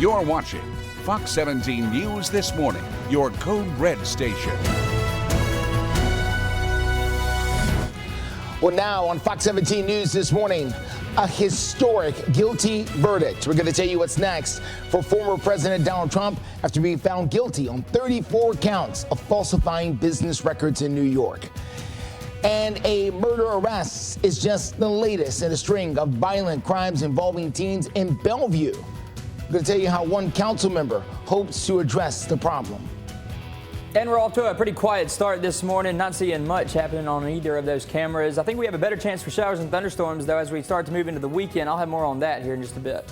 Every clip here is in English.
You're watching Fox 17 News This Morning, your Code Red station. Well, now on Fox 17 News This Morning, a historic guilty verdict. We're going to tell you what's next for former President Donald Trump after being found guilty on 34 counts of falsifying business records in New York. And a murder arrest is just the latest in a string of violent crimes involving teens in Bellevue. I'm going to tell you how one council member hopes to address the problem. And we're off to a pretty quiet start this morning, not seeing much happening on either of those cameras. I think we have a better chance for showers and thunderstorms, though, as we start to move into the weekend. I'll have more on that here in just a bit.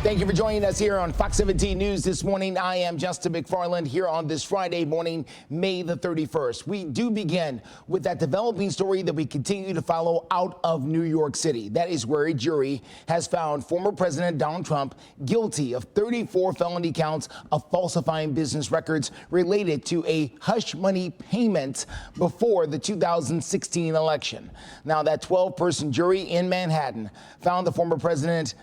Thank you for joining us here on Fox 17 News This Morning. I am Justin McFarland here on this Friday morning, May the 31st. We do begin with that developing story that we continue to follow out of New York City. That is where a jury has found former President Donald Trump guilty of 34 felony counts of falsifying business records related to a hush money payment before the 2016 election. Now, that 12-person jury in Manhattan found the former president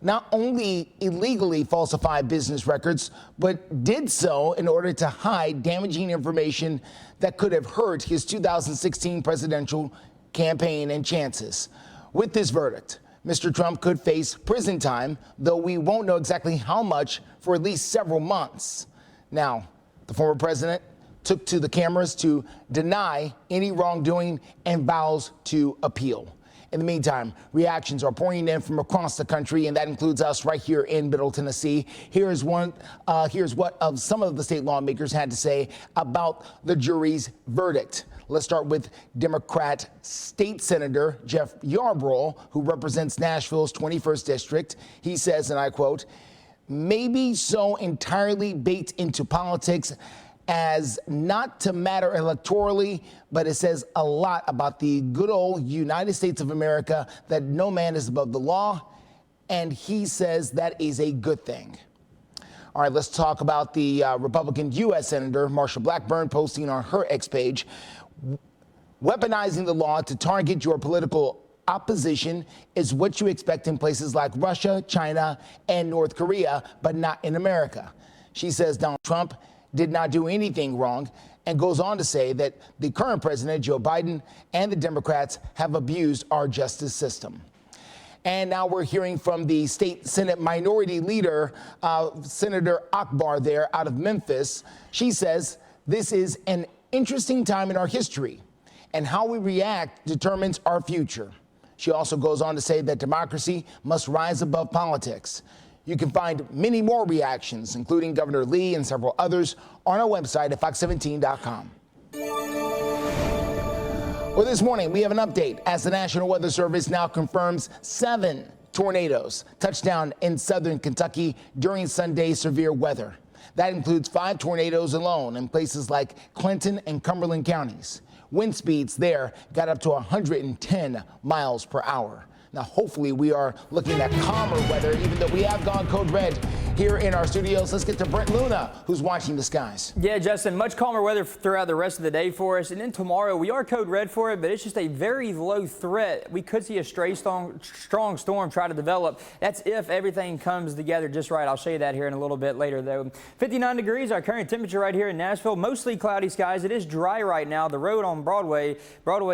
not only illegally falsified business records, but did so in order to hide damaging information that could have hurt his 2016 presidential campaign and chances. With this verdict, Mr. Trump could face prison time, though we won't know exactly how much for at least several months. Now, the former president took to the cameras to deny any wrongdoing and vows to appeal. In the meantime, reactions are pouring in from across the country, and that includes us right here in Middle Tennessee. Here's what some of the state lawmakers had to say about the jury's verdict. Let's start with Democrat State Senator Jeff Yarbrough, who represents Nashville's 21st District. He says, and I quote, "Maybe so entirely baked into politics as not to matter electorally, but it says a lot about the good old United States of America that no man is above the law," and he says that is a good thing. All right, let's talk about the Republican U.S. Senator Marsha Blackburn posting on her X page, "Weaponizing the law to target your political opposition is what you expect in places like Russia, China, and North Korea, but not in America." She says Donald Trump did not do anything wrong, and goes on to say that the current president, Joe Biden, and the Democrats have abused our justice system. And now we're hearing from the state Senate Minority Leader, Senator Akbar there out of Memphis. She says this is an interesting time in our history, and how we react determines our future. She also goes on to say that democracy must rise above politics. You can find many more reactions, including Governor Lee and several others, on our website at fox17.com. Well, this morning we have an update as the National Weather Service now confirms 7 tornadoes touched down in southern Kentucky during Sunday's severe weather. That includes 5 tornadoes alone in places like Clinton and Cumberland counties. Wind speeds there got up to 110 miles per hour. Now, hopefully we are looking at calmer weather, even though we have gone code red here in our studios. Let's get to Brent Luna, who's watching the skies. Yeah, Justin, much calmer weather throughout the rest of the day for us. And then tomorrow, we are code red for it, but it's just a very low threat. We could see a strong storm try to develop. That's if everything comes together just right. I'll show you that here in a little bit later, though. 59 degrees, our current temperature right here in Nashville. Mostly cloudy skies. It is dry right now. The road on Broadway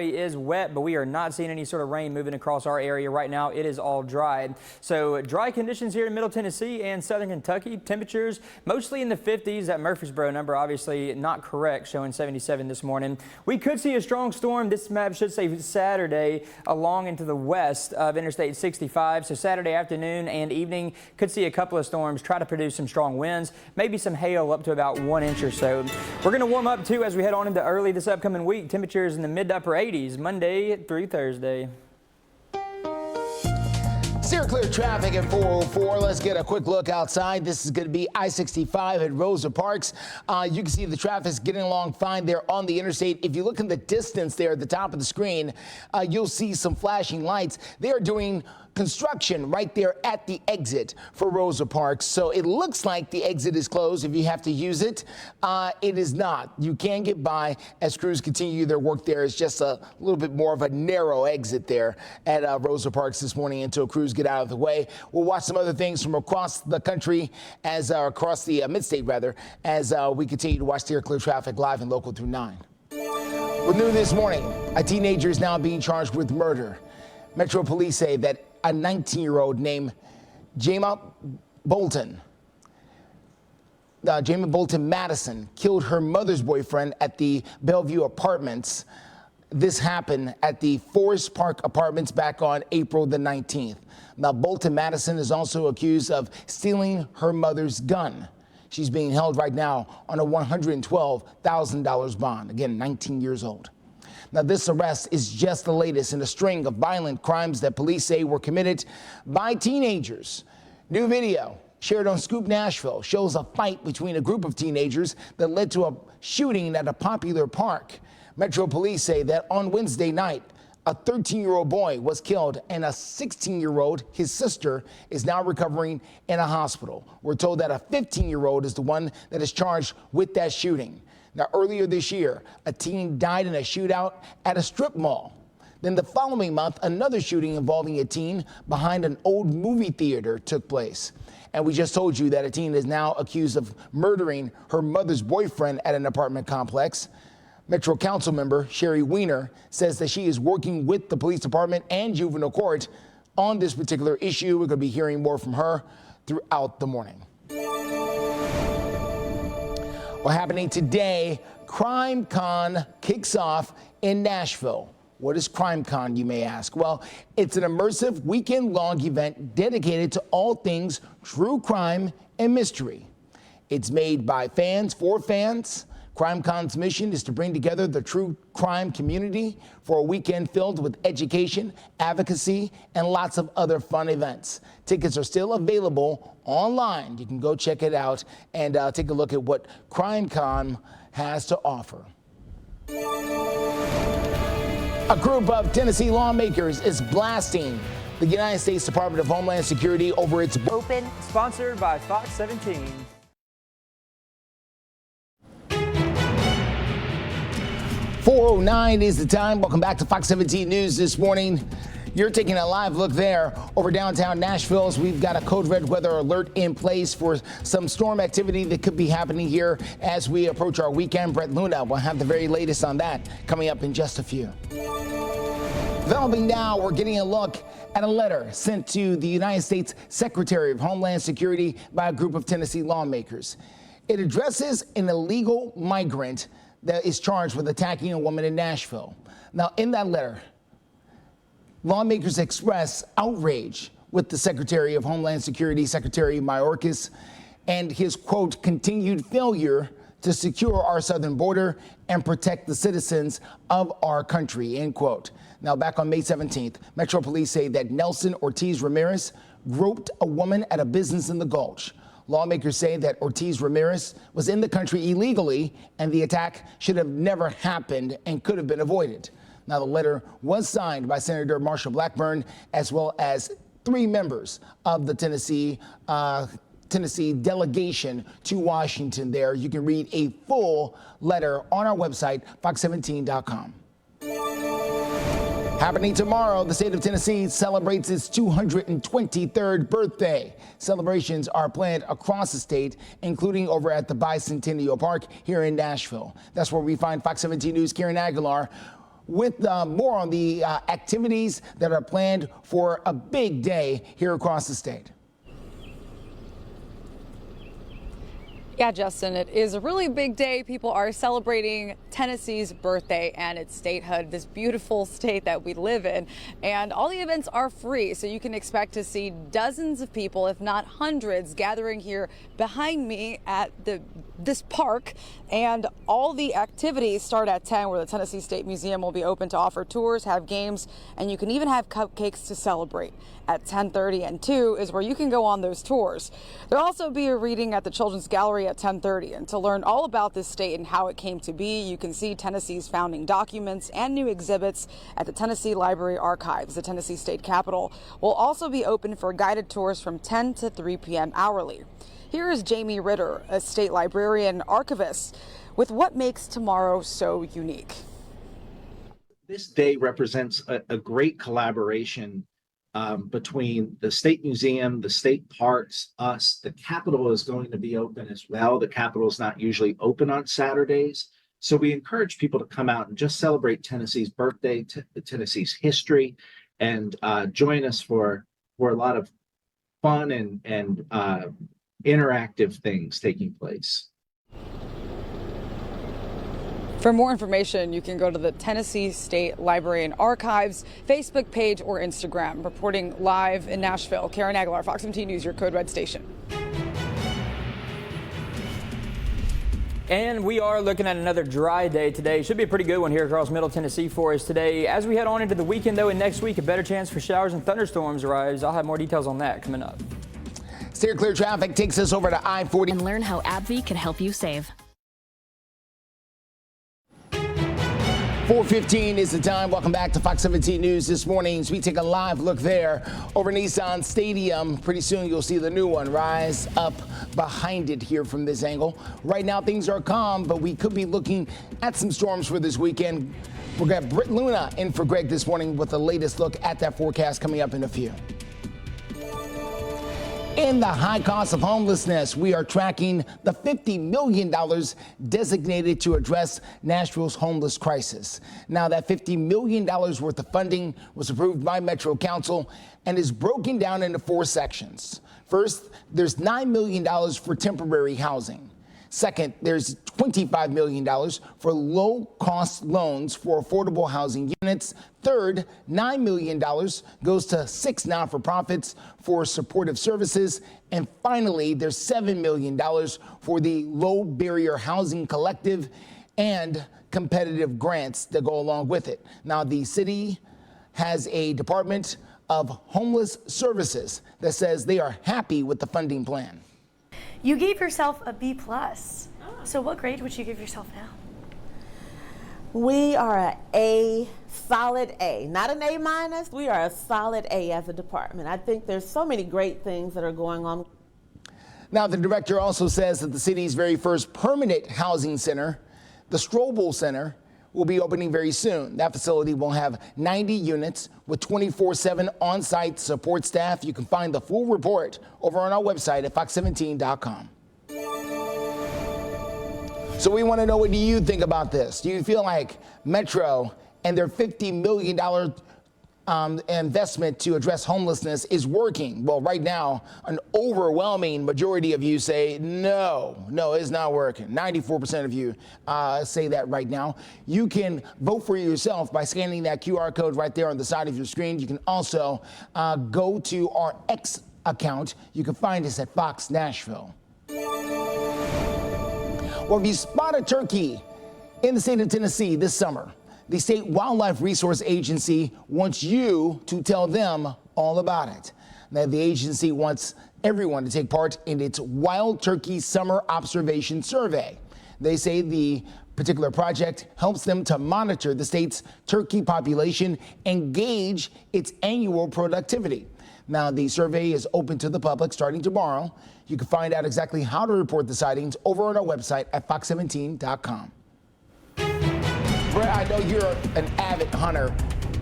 is wet, but we are not seeing any sort of rain moving across our area right now. It is all dry. So dry conditions here in Middle Tennessee and Southern Kentucky. Temperatures mostly in the 50s. That Murfreesboro number obviously not correct, showing 77 this morning. We could see a strong storm. This map should say Saturday along into the west of Interstate 65. So Saturday afternoon and evening could see a couple of storms try to produce some strong winds, maybe some hail up to about 1 inch or so. We're going to warm up too as we head on into early this upcoming week. Temperatures in the mid to upper 80s Monday through Thursday. Steer clear traffic at 404. Let's get a quick look outside. This is going to be I-65 at Rosa Parks. You can see the traffic's getting along fine there on the interstate. If you look in the distance there at the top of the screen, you'll see some flashing lights. They are doing construction right there at the exit for Rosa Parks. So it looks like the exit is closed if you have to use it. It is not. You can get by as crews continue their work there. It's just a little bit more of a narrow exit there at Rosa Parks this morning until crews get out of the way. We'll watch some other things from across the country as across the mid-state rather, as we continue to watch the clear traffic live and local through 9. With new this morning, a teenager is now being charged with murder. Metro Police say that a 19-year-old named Jamie Bolton Madison killed her mother's boyfriend at the Bellevue Apartments. This happened at the Forest Park Apartments back on April the 19th. Now, Bolton Madison is also accused of stealing her mother's gun. She's being held right now on a $112,000 bond. Again, 19 years old. Now, this arrest is just the latest in a string of violent crimes that police say were committed by teenagers. New video shared on Scoop Nashville shows a fight between a group of teenagers that led to a shooting at a popular park. Metro Police say that on Wednesday night, a 13-year-old boy was killed and a 16-year-old, his sister, is now recovering in a hospital. We're told that a 15-year-old is the one that is charged with that shooting. Now, earlier this year, a teen died in a shootout at a strip mall. Then the following month, another shooting involving a teen behind an old movie theater took place. And we just told you that a teen is now accused of murdering her mother's boyfriend at an apartment complex. Metro Council member Sherry Weiner says that she is working with the police department and juvenile court on this particular issue. We're going to be hearing more from her throughout the morning. Well, happening today, Crime Con kicks off in Nashville. What is Crime Con, you may ask? Well, it's an immersive weekend-long event dedicated to all things true crime and mystery. It's made by fans for fans. CrimeCon's mission is to bring together the true crime community for a weekend filled with education, advocacy, and lots of other fun events. Tickets are still available online. You can go check it out and take a look at what CrimeCon has to offer. A group of Tennessee lawmakers is blasting the United States Department of Homeland Security over its Open, sponsored by Fox 17. 4:09 is the time. Welcome back to Fox 17 News this morning. You're taking a live look there over downtown Nashville as we've got a code red weather alert in place for some storm activity that could be happening here as we approach our weekend. Brett Luna will have the very latest on that coming up in just a few. Developing now, we're getting a look at a letter sent to the United States Secretary of Homeland Security by a group of Tennessee lawmakers. It addresses an illegal migrant that is charged with attacking a woman in Nashville. Now, in that letter, lawmakers express outrage with the Secretary of Homeland Security, Secretary Mayorkas, and his, quote, continued failure to secure our southern border and protect the citizens of our country, end quote. Now, back on May 17th, Metro Police say that Nelson Ortiz Ramirez groped a woman at a business in the Gulch. Lawmakers say that Ortiz Ramirez was in the country illegally and the attack should have never happened and could have been avoided. Now, the letter was signed by Senator Marsha Blackburn as well as 3 members of the Tennessee delegation to Washington there. You can read a full letter on our website, fox17.com. Happening tomorrow, the state of Tennessee celebrates its 223rd birthday. Celebrations are planned across the state, including over at the Bicentennial Park here in Nashville. That's where we find Fox 17 News' Karen Aguilar with more on the activities that are planned for a big day here across the state. Yeah, Justin, it is a really big day. People are celebrating Tennessee's birthday and its statehood, this beautiful state that we live in. And all the events are free, so you can expect to see dozens of people, if not hundreds, gathering here behind me at this park. And all the activities start at 10, where the Tennessee State Museum will be open to offer tours, have games, and you can even have cupcakes to celebrate. At 10:30 and 2 is where you can go on those tours. There'll also be a reading at the Children's Gallery at 10:30. And to learn all about this state and how it came to be, you can see Tennessee's founding documents and new exhibits at the Tennessee Library Archives. The Tennessee State Capitol will also be open for guided tours from 10 to 3 p.m. hourly. Here is Jamie Ritter, a state librarian archivist, with what makes tomorrow so unique. This day represents a great collaboration between the State Museum, the state parks, us. The Capitol is going to be open as well. The Capitol is not usually open on Saturdays. So we encourage people to come out and just celebrate Tennessee's birthday, Tennessee's history, and join us for a lot of fun and interactive things taking place. For more information, you can go to the Tennessee State Library and Archives Facebook page or Instagram. Reporting live in Nashville, Karen Aguilar, Fox 17 News, your Code Red station. And we are looking at another dry day today. Should be a pretty good one here across Middle Tennessee for us today. As we head on into the weekend, though, and next week, a better chance for showers and thunderstorms arrives. I'll have more details on that coming up. Steer Clear traffic takes us over to I-40. And learn how AbbVie can help you save. 4:15 is the time. Welcome back to Fox 17 News this morning. As we take a live look there over Nissan Stadium. Pretty soon you'll see the new one rise up behind it here from this angle. Right now things are calm, but we could be looking at some storms for this weekend. We'll get Britt Luna in for Greg this morning with the latest look at that forecast coming up in a few. In the high cost of homelessness, we are tracking the $50 million designated to address Nashville's homeless crisis. Now, that $50 million worth of funding was approved by Metro Council and is broken down into 4 sections. First, there's $9 million for temporary housing. Second, there's $25 million for low-cost loans for affordable housing units. Third, $9 million goes to 6 not-for-profits for supportive services. And finally, there's $7 million for the Low Barrier Housing Collective and competitive grants that go along with it. Now, the city has a Department of Homeless Services that says they are happy with the funding plan. You gave yourself a B+. So what grade would you give yourself now? We are a solid A, not an A-. We are a solid A as a department. I think there's so many great things that are going on. Now, the director also says that the city's very first permanent housing center, the Strobel Center, will be opening very soon. That facility will have 90 units with 24/7 on-site support staff. You can find the full report over on our website at fox17.com. So we want to know, what do you think about this? Do you feel like Metro and their $50 million investment to address homelessness is working? Well, right now, an overwhelming majority of you say no, it's not working. 94% of you say that right now. You can vote for yourself by scanning that QR code right there on the side of your screen. You can also go to our X account. You can find us at Fox Nashville. Well, if you spot a turkey in the state of Tennessee this summer, the State Wildlife Resource Agency wants you to tell them all about it. Now, the agency wants everyone to take part in its Wild Turkey Summer Observation Survey. They say the particular project helps them to monitor the state's turkey population and gauge its annual productivity. Now, the survey is open to the public starting tomorrow. You can find out exactly how to report the sightings over on our website at fox17.com. Brett, I know you're an avid hunter.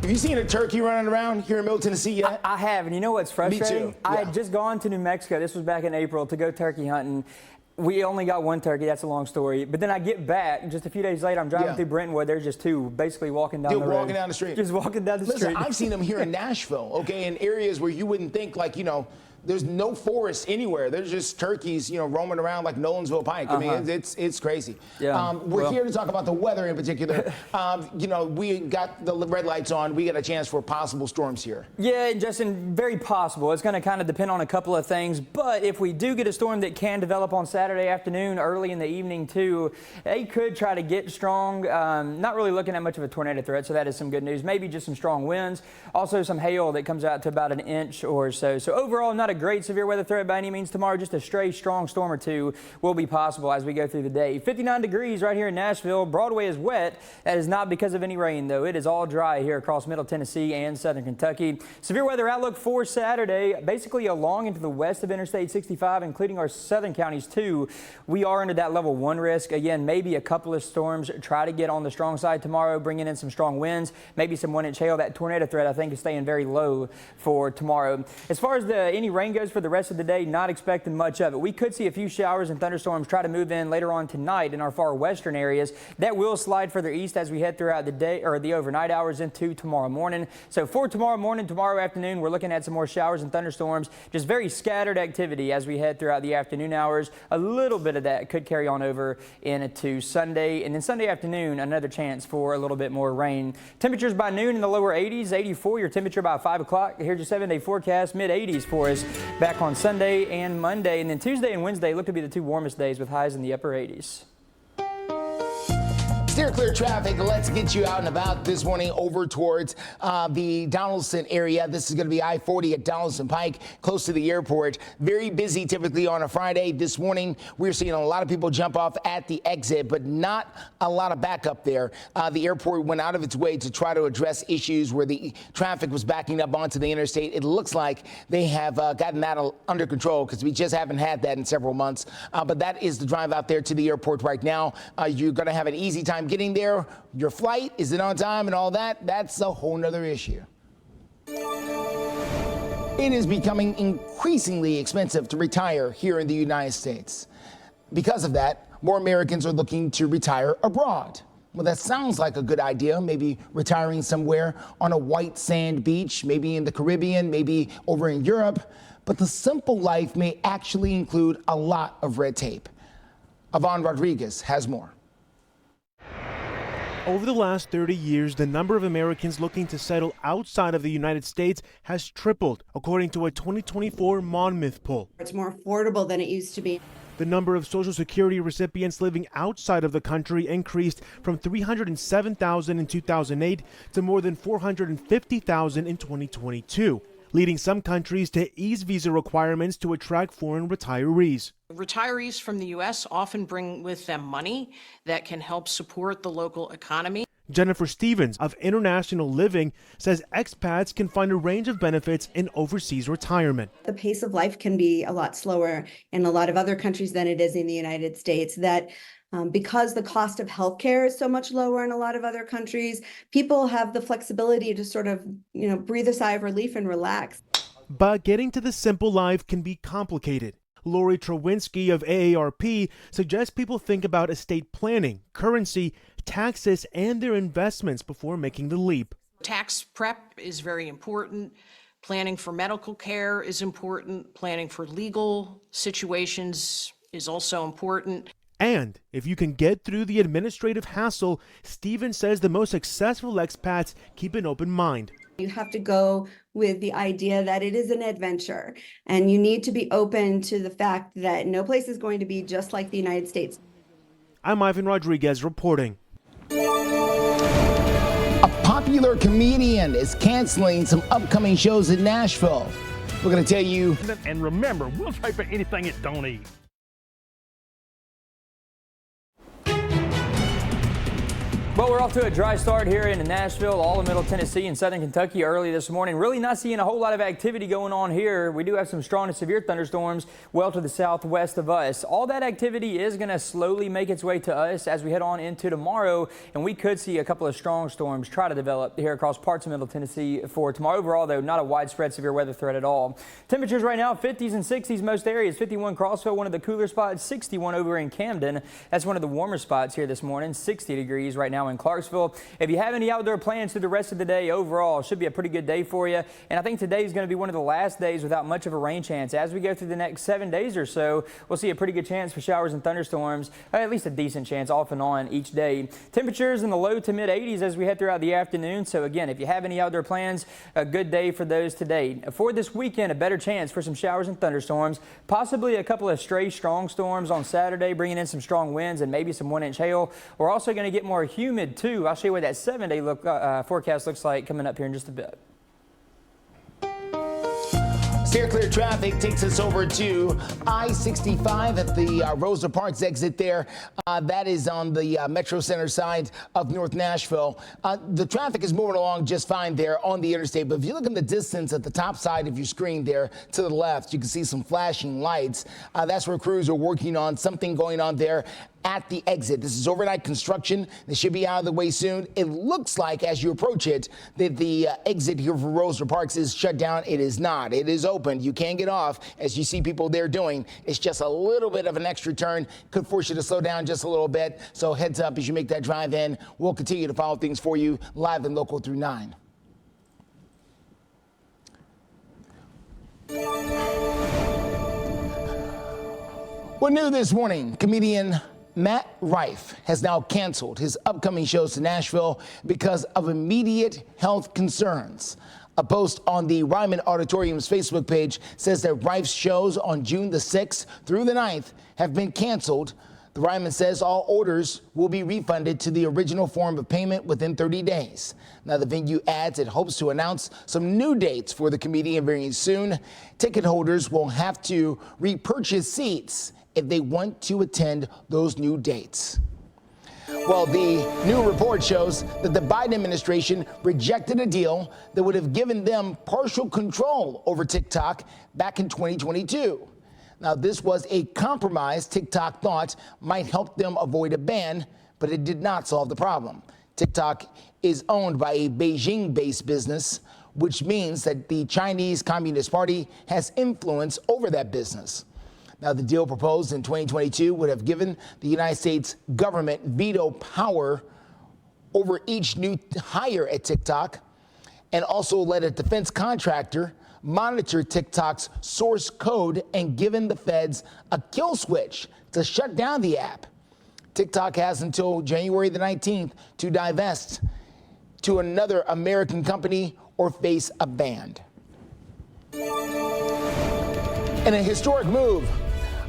Have you seen a turkey running around here in Middle Tennessee yet? I have, and you know what's frustrating? Me too. I Yeah. had just gone to New Mexico. This was back in April to go turkey hunting. We only got one turkey. That's a long story. But then I get back, just a few days later, I'm driving through Brentwood. There's just 2 basically walking down the road. Walking down the street. Just walking down the Listen, street. I've seen them here in Nashville, okay, in areas where you wouldn't think, like, you know, there's no forest anywhere. There's just turkeys, you know, roaming around like Nolensville Pike. I mean, it's crazy. Yeah. We're here to talk about the weather in particular. You know, we got the red lights on. We got a chance for possible storms here. Yeah, Justin, very possible. It's going to kind of depend on a couple of things. But if we do get a storm that can develop on Saturday afternoon, early in the evening too, they could try to get strong. Not really looking at much of a tornado threat, so that is some good news. Maybe just some strong winds. Also some hail that comes out to about 1 inch or so. So overall, not not a great severe weather threat by any means tomorrow. Just a stray strong storm or two will be possible as we go through the day. 59 degrees right here in Nashville. Broadway is wet. That is not because of any rain, though. It is all dry here across Middle Tennessee and Southern Kentucky. Severe weather outlook for Saturday, basically along into the west of Interstate 65, including our southern counties, too. We are under that level 1 risk. Again, maybe a couple of storms try to get on the strong side tomorrow, bringing in some strong winds, maybe some 1-inch hail. That tornado threat, I think, is staying very low for tomorrow. As far as any rain goes for the rest of the day, not expecting much of it. We could see a few showers and thunderstorms try to move in later on tonight in our far western areas. That will slide further east as we head throughout the day or the overnight hours into tomorrow morning. So for tomorrow morning, tomorrow afternoon, we're looking at some more showers and thunderstorms. Just very scattered activity as we head throughout the afternoon hours. A little bit of that could carry on over into Sunday, and then Sunday afternoon, another chance for a little bit more rain. Temperatures by noon in the lower 80s, 84 your temperature by 5 o'clock. Here's your 7-day forecast, mid-80s for us back on Sunday and Monday, and then Tuesday and Wednesday look to be the 2 warmest days with highs in the upper 80s. Steer clear traffic. Let's get you out and about this morning over towards the Donaldson area. This is going to be I-40 at Donaldson Pike, close to the airport. Very busy typically on a Friday. This morning, we're seeing a lot of people jump off at the exit, but not a lot of backup there. The airport went out of its way to try to address issues where the traffic was backing up onto the interstate. It looks like they have gotten that under control because we just haven't had that in several months. But that is the drive out there to the airport right now. You're going to have an easy time getting there. Your flight, is it on time and all that? That's a whole nother issue. It is becoming increasingly expensive to retire here in the United States. Because of that, more Americans are looking to retire abroad. Well, that sounds like a good idea, maybe retiring somewhere on a white sand beach, maybe in the Caribbean, maybe over in Europe. But the simple life may actually include a lot of red tape. Yvonne Rodriguez has more. Over the last 30 years, the number of Americans looking to settle outside of the United States has tripled, according to a 2024 Monmouth poll. It's more affordable than it used to be. The number of Social Security recipients living outside of the country increased from 307,000 in 2008 to more than 450,000 in 2022, leading some countries to ease visa requirements to attract foreign retirees. Retirees from the U.S. often bring with them money that can help support the local economy. Jennifer Stevens of International Living says expats can find a range of benefits in overseas retirement. The pace of life can be a lot slower in a lot of other countries than it is in the United States. That because the cost of healthcare is so much lower in a lot of other countries, people have the flexibility to sort of, breathe a sigh of relief and relax. But getting to the simple life can be complicated. Lori Trowinski of AARP suggests people think about estate planning, currency, taxes, and their investments before making the leap. Tax prep is very important. Planning for medical care is important. Planning for legal situations is also important. And if you can get through the administrative hassle, Stephen says the most successful expats keep an open mind. You have to go with the idea that it is an adventure, and you need to be open to the fact that no place is going to be just like the United States. I'm Ivan Rodriguez reporting. A popular comedian is canceling some upcoming shows in Nashville. We're going to tell you. And remember, we'll try for anything it don't eat. Well, we're off to a dry start here in Nashville, all of Middle Tennessee and Southern Kentucky early this morning. Really not seeing a whole lot of activity going on here. We do have some strong to severe thunderstorms well to the southwest of us. All that activity is going to slowly make its way to us as we head on into tomorrow, and we could see a couple of strong storms try to develop here across parts of Middle Tennessee for tomorrow. Overall, though, not a widespread severe weather threat at all. Temperatures right now, 50s and 60s most areas. 51 Clarksville, one of the cooler spots. 61 over in Camden. That's one of the warmer spots here this morning. 60 degrees right now in Clarksville. If you have any outdoor plans through the rest of the day, overall, should be a pretty good day for you. And I think today is going to be one of the last days without much of a rain chance. As we go through the next 7 days or so, we'll see a pretty good chance for showers and thunderstorms, at least a decent chance off and on each day. Temperatures in the low to mid 80s as we head throughout the afternoon. So again, if you have any outdoor plans, a good day for those today. For this weekend, a better chance for some showers and thunderstorms, possibly a couple of stray strong storms on Saturday, bringing in some strong winds and maybe some 1-inch hail. We're also going to get more humid too. I'll show you what that 7-day forecast looks like coming up here in just a bit. Steer clear traffic takes us over to I-65 at the Rosa Parks exit there. That is on the Metro Center side of North Nashville. The traffic is moving along just fine there on the interstate. But if you look in the distance at the top side of your screen there to the left, you can see some flashing lights. That's where crews are working on something going on there at the exit. This is overnight construction. They should be out of the way soon. It looks like as you approach it that the exit here for Rosa Parks is shut down. It is not. It is open. You can get off as you see people there doing. It's just a little bit of an extra turn. Could force you to slow down just a little bit. So heads up as you make that drive in. We'll continue to follow things for you live and local through 9. What new this morning? Comedian Matt Rife has now canceled his upcoming shows to Nashville because of immediate health concerns. A post on the Ryman Auditorium's Facebook page says that Rife's shows on June the 6th through the 9th have been canceled. The Ryman says all orders will be refunded to the original form of payment within 30 days. Now, the venue adds it hopes to announce some new dates for the comedian very soon. Ticket holders will have to repurchase seats if they want to attend those new dates. Well, the new report shows that the Biden administration rejected a deal that would have given them partial control over TikTok back in 2022. Now, this was a compromise TikTok thought might help them avoid a ban, but it did not solve the problem. TikTok is owned by a Beijing-based business, which means that the Chinese Communist Party has influence over that business. Now, the deal proposed in 2022 would have given the United States government veto power over each new hire at TikTok and also let a defense contractor monitor TikTok's source code and given the feds a kill switch to shut down the app. TikTok has until January the 19th to divest to another American company or face a ban. In a historic move,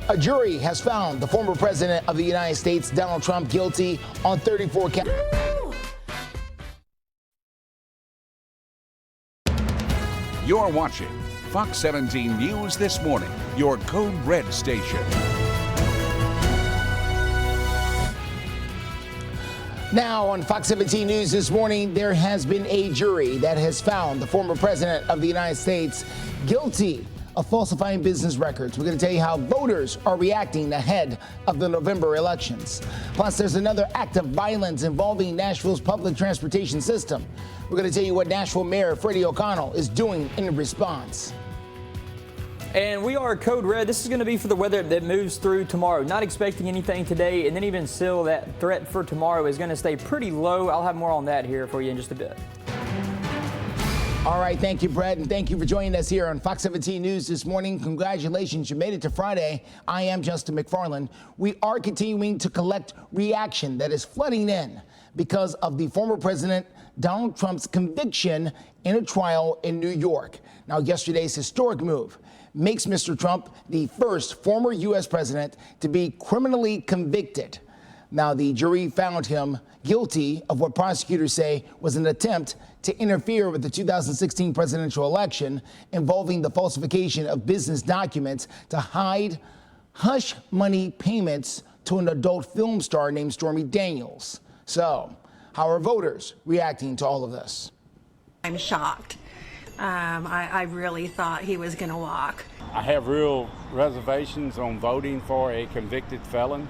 a jury has found the former president of the United States, Donald Trump, guilty on 34 counts. You're watching Fox 17 News This Morning, your Code Red station. Now on Fox 17 News This Morning, there has been a jury that has found the former president of the United States guilty of falsifying business records. We're going to tell you how voters are reacting ahead of the November elections. Plus, there's another act of violence involving Nashville's public transportation system. We're going to tell you what Nashville Mayor Freddie O'Connell is doing in response. And we are Code Red. This is going to be for the weather that moves through tomorrow. Not expecting anything today, and then even still, that threat for tomorrow is going to stay pretty low. I'll have more on that here for you in just a bit. All right, thank you, Brett, and thank you for joining us here on Fox 17 News this morning. Congratulations, you made it to Friday. I am Justin McFarland. We are continuing to collect reaction that is flooding in because of the former president Donald Trump's conviction in a trial in New York. Now, yesterday's historic move makes Mr. Trump the first former U.S. president to be criminally convicted. Now, the jury found him guilty of what prosecutors say was an attempt to interfere with the 2016 presidential election involving the falsification of business documents to hide hush money payments to an adult film star named Stormy Daniels. So, how are voters reacting to all of this? I'm shocked. I really thought he was going to walk. I have real reservations on voting for a convicted felon,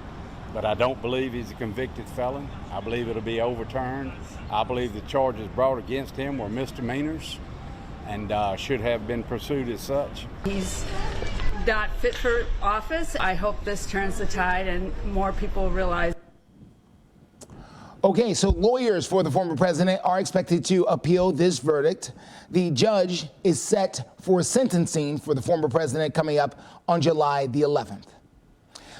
but I don't believe he's a convicted felon. I believe it'll be overturned. I believe the charges brought against him were misdemeanors and should have been pursued as such. He's not fit for office. I hope this turns the tide and more people realize. Okay, so lawyers for the former president are expected to appeal this verdict. The judge is set for sentencing for the former president coming up on July the 11th.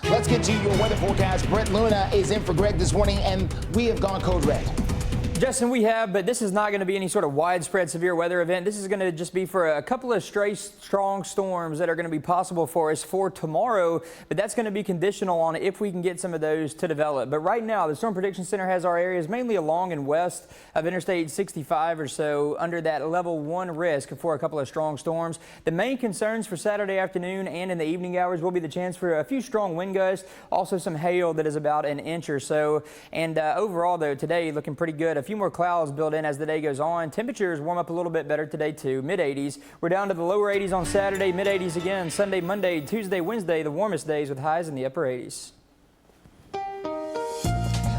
Let's get to your weather forecast. Brent Luna is in for Greg this morning, and we have gone Code Red. Justin, we have, but this is not going to be any sort of widespread severe weather event. This is going to just be for a couple of stray strong storms that are going to be possible for us for tomorrow, but that's going to be conditional on if we can get some of those to develop. But right now, the Storm Prediction Center has our areas mainly along and west of Interstate 65 or so under that level 1 risk for a couple of strong storms. The main concerns for Saturday afternoon and in the evening hours will be the chance for a few strong wind gusts, also some hail that is about an inch or so. And overall, though, today looking pretty good. A few more clouds build in as the day goes on. Temperatures warm up a little bit better today too. Mid-80s. We're down to the lower 80s on Saturday, mid-80s again. Sunday, Monday, Tuesday, Wednesday, the warmest days with highs in the upper 80s.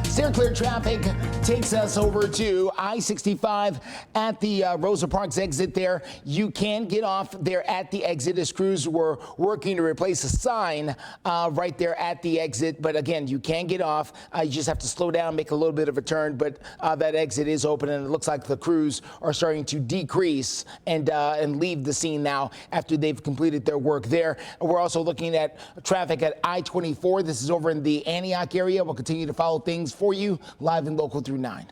Steer clear traffic takes us over to I-65 at the Rosa Parks exit there. You can get off there at the exit as crews were working to replace a sign right there at the exit. But again, you can get off. You just have to slow down, make a little bit of a turn. But that exit is open, and it looks like the crews are starting to decrease and leave the scene now after they've completed their work there. We're also looking at traffic at I-24. This is over in the Antioch area. We'll continue to follow things for you live and local through 9.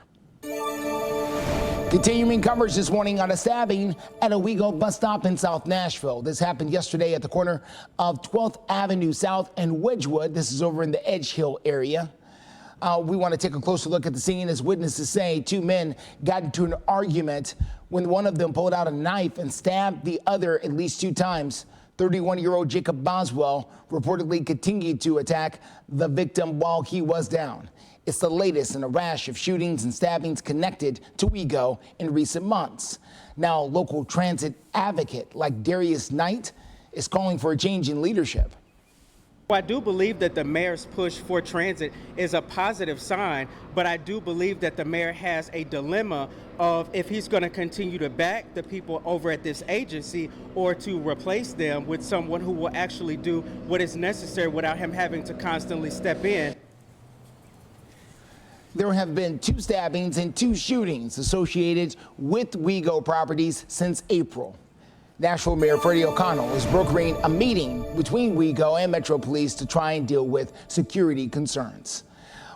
Continuing coverage this morning on a stabbing at a WeGo bus stop in South Nashville. This happened yesterday at the corner of 12th Avenue South and Wedgwood. This is over in the Edge Hill area. We want to take a closer look at the scene as witnesses say 2 men got into an argument when one of them pulled out a knife and stabbed the other at least 2 times. 31-year-old Jacob Boswell reportedly continued to attack the victim while he was down. It's the latest in a rash of shootings and stabbings connected to WeGo in recent months. Now, local transit advocate like Darius Knight is calling for a change in leadership. I do believe that the mayor's push for transit is a positive sign, but I do believe that the mayor has a dilemma of if he's going to continue to back the people over at this agency or to replace them with someone who will actually do what is necessary without him having to constantly step in. There have been 2 stabbings and 2 shootings associated with WeGo properties since April. Nashville Mayor Freddie O'Connell is brokering a meeting between WeGo and Metro Police to try and deal with security concerns.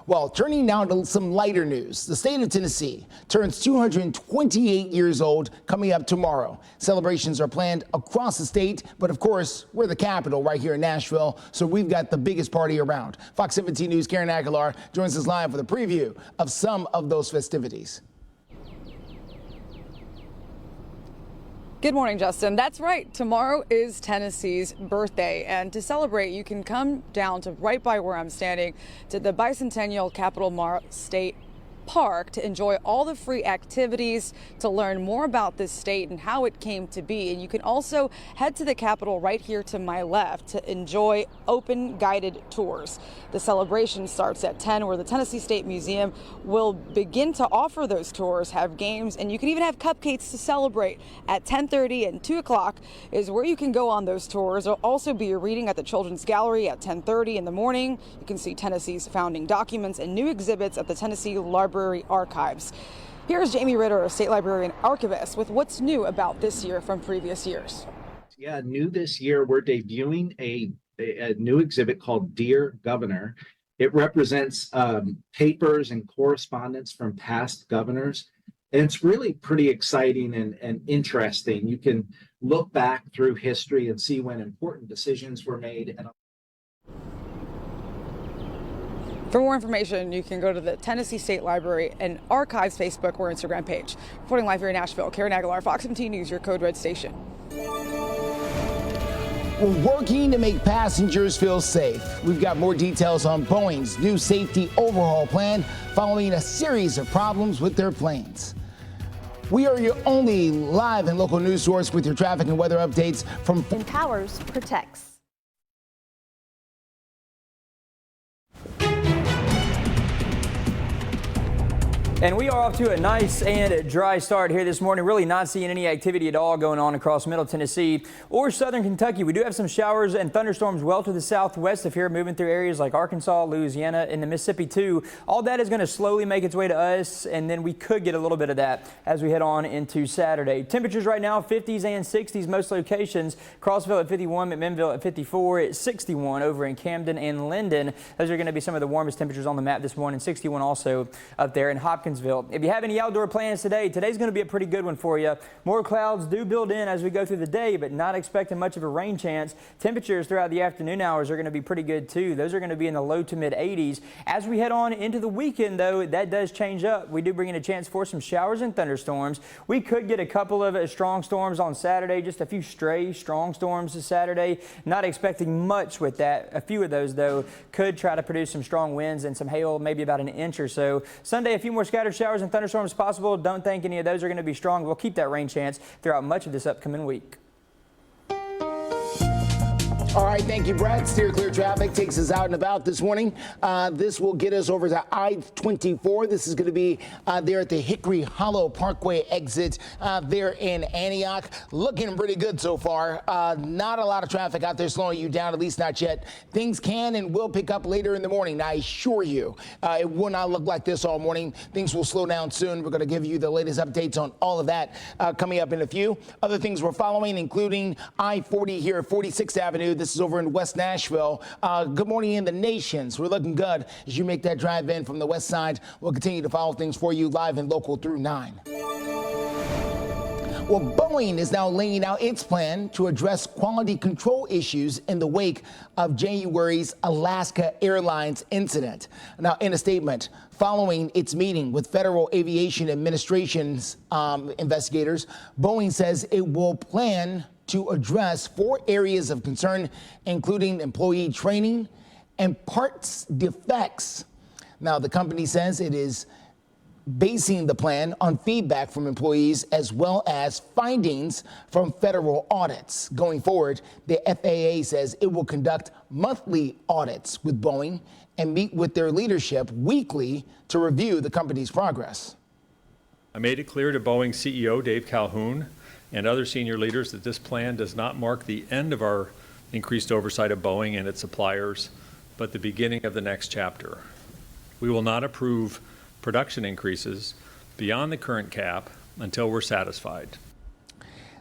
Well, turning now to some lighter news. The state of Tennessee turns 228 years old coming up tomorrow. Celebrations are planned across the state, but of course, we're the capital right here in Nashville, so we've got the biggest party around. Fox 17 News' Karen Aguilar joins us live for the preview of some of those festivities. Good morning, Justin. That's right. Tomorrow is Tennessee's birthday, and to celebrate, you can come down to right by where I'm standing to the Bicentennial Capitol State Park to enjoy all the free activities, to learn more about this state and how it came to be. And you can also head to the Capitol right here to my left to enjoy open guided tours. The celebration starts at 10, where the Tennessee State Museum will begin to offer those tours, have games, and you can even have cupcakes to celebrate. At 10:30 and 2 o'clock is where you can go on those tours. There'll also be a reading at the Children's Gallery at 10:30 in the morning. You can see Tennessee's founding documents and new exhibits at the Tennessee Library Archives. Here's Jamie Ritter, a state librarian archivist, with what's new about this year from previous years. Yeah, new this year, we're debuting a new exhibit called Dear Governor. It represents papers and correspondence from past governors. And it's really pretty exciting and interesting. You can look back through history and see when important decisions were made. For more information, you can go to the Tennessee State Library and Archives Facebook or Instagram page. Reporting live here in Nashville, Karen Aguilar, Fox 17 News, your Code Red station. We're working to make passengers feel safe. We've got more details on Boeing's new safety overhaul plan following a series of problems with their planes. We are your only live and local news source with your traffic and weather updates from Empowers Protects. And we are off to a nice and dry start here this morning. Really not seeing any activity at all going on across Middle Tennessee or Southern Kentucky. We do have some showers and thunderstorms well to the southwest of here, moving through areas like Arkansas, Louisiana, and the Mississippi too. All that is going to slowly make its way to us, and then we could get a little bit of that as we head on into Saturday. Temperatures right now, 50s and 60s most locations. Clarksville at 51, McMinnville at 54, at 61 over in Camden and Linden. Those are going to be some of the warmest temperatures on the map this morning. 61 also up there in Hopkins. Hopkinsville. If you have any outdoor plans today, today's going to be a pretty good one for you. More clouds do build in as we go through the day, but not expecting much of a rain chance. Temperatures throughout the afternoon hours are going to be pretty good too. Those are going to be in the low to mid 80s. As we head on into the weekend, though, that does change up. We do bring in a chance for some showers and thunderstorms. We could get a couple of strong storms on Saturday, just a few stray strong storms this Saturday. Not expecting much with that. A few of those, though, could try to produce some strong winds and some hail, maybe about an inch or so. Sunday, a few more scattered showers and thunderstorms possible. Don't think any of those are going to be strong. We'll keep that rain chance throughout much of this upcoming week. All right, thank you, Brad. Steer clear traffic takes us out and about this morning. This will get us over to I-24. This is going to be there at the Hickory Hollow Parkway exit there in Antioch. Looking pretty good so far. Not a lot of traffic out there slowing you down, at least not yet. Things can and will pick up later in the morning. I assure you, it will not look like this all morning. Things will slow down soon. We're going to give you the latest updates on all of that coming up in a few. Other things we're following, including I-40 here at 46th Avenue. This is over in West Nashville. Good morning in the nations. We're looking good as you make that drive in from the west side. We'll continue to follow things for you live and local through 9. Well, Boeing is now laying out its plan to address quality control issues in the wake of January's Alaska Airlines incident. Now, in a statement following its meeting with Federal Aviation Administration's investigators, Boeing says it will plan to address 4 areas of concern, including employee training and parts defects. Now, the company says it is basing the plan on feedback from employees as well as findings from federal audits. Going forward, the FAA says it will conduct monthly audits with Boeing and meet with their leadership weekly to review the company's progress. I made it clear to Boeing CEO Dave Calhoun and other senior leaders that this plan does not mark the end of our increased oversight of Boeing and its suppliers, but the beginning of the next chapter. We will not approve production increases beyond the current cap until we're satisfied.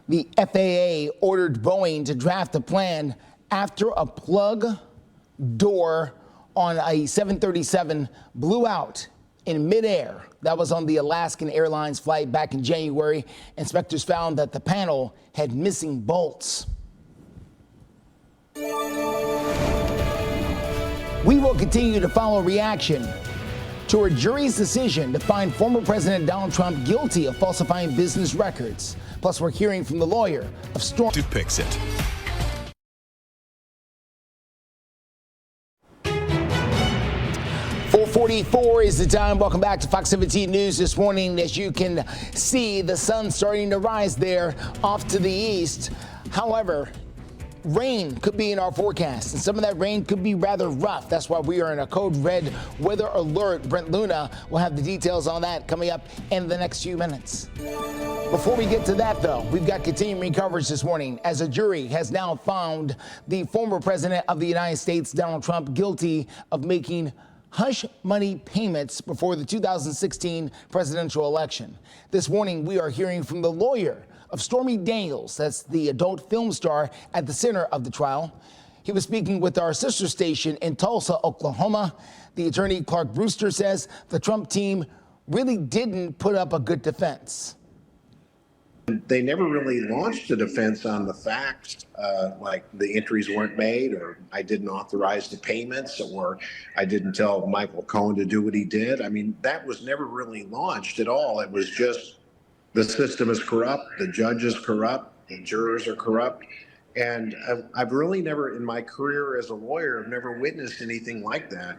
The FAA ordered Boeing to draft a plan after a plug door on a 737 blew out in midair. That was on the Alaskan Airlines flight back in January. Inspectors found that the panel had missing bolts. We will continue to follow reaction to a jury's decision to find former President Donald Trump guilty of falsifying business records. Plus, we're hearing from the lawyer of Stormy depicts it. 4:44 is the time. Welcome back to Fox 17 News this morning. As you can see, the sun starting to rise there off to the east. However, rain could be in our forecast, and some of that rain could be rather rough. That's why we are in a code red weather alert. Brent Luna will have the details on that coming up in the next few minutes. Before we get to that, though, we've got continuing coverage this morning as a jury has now found the former president of the United States, Donald Trump, guilty of making hush money payments before the 2016 presidential election. This morning, we are hearing from the lawyer of Stormy Daniels. That's the adult film star at the center of the trial. He was speaking with our sister station in Tulsa, Oklahoma. The attorney, Clark Brewster, says the Trump team really didn't put up a good defense. They never really launched a defense on the facts, like the entries weren't made, or I didn't authorize the payments, or I didn't tell Michael Cohen to do what he did. I mean, that was never really launched at all. It was just the system is corrupt, the judge is corrupt, the jurors are corrupt. And I've really never, in my career as a lawyer, I've never witnessed anything like that.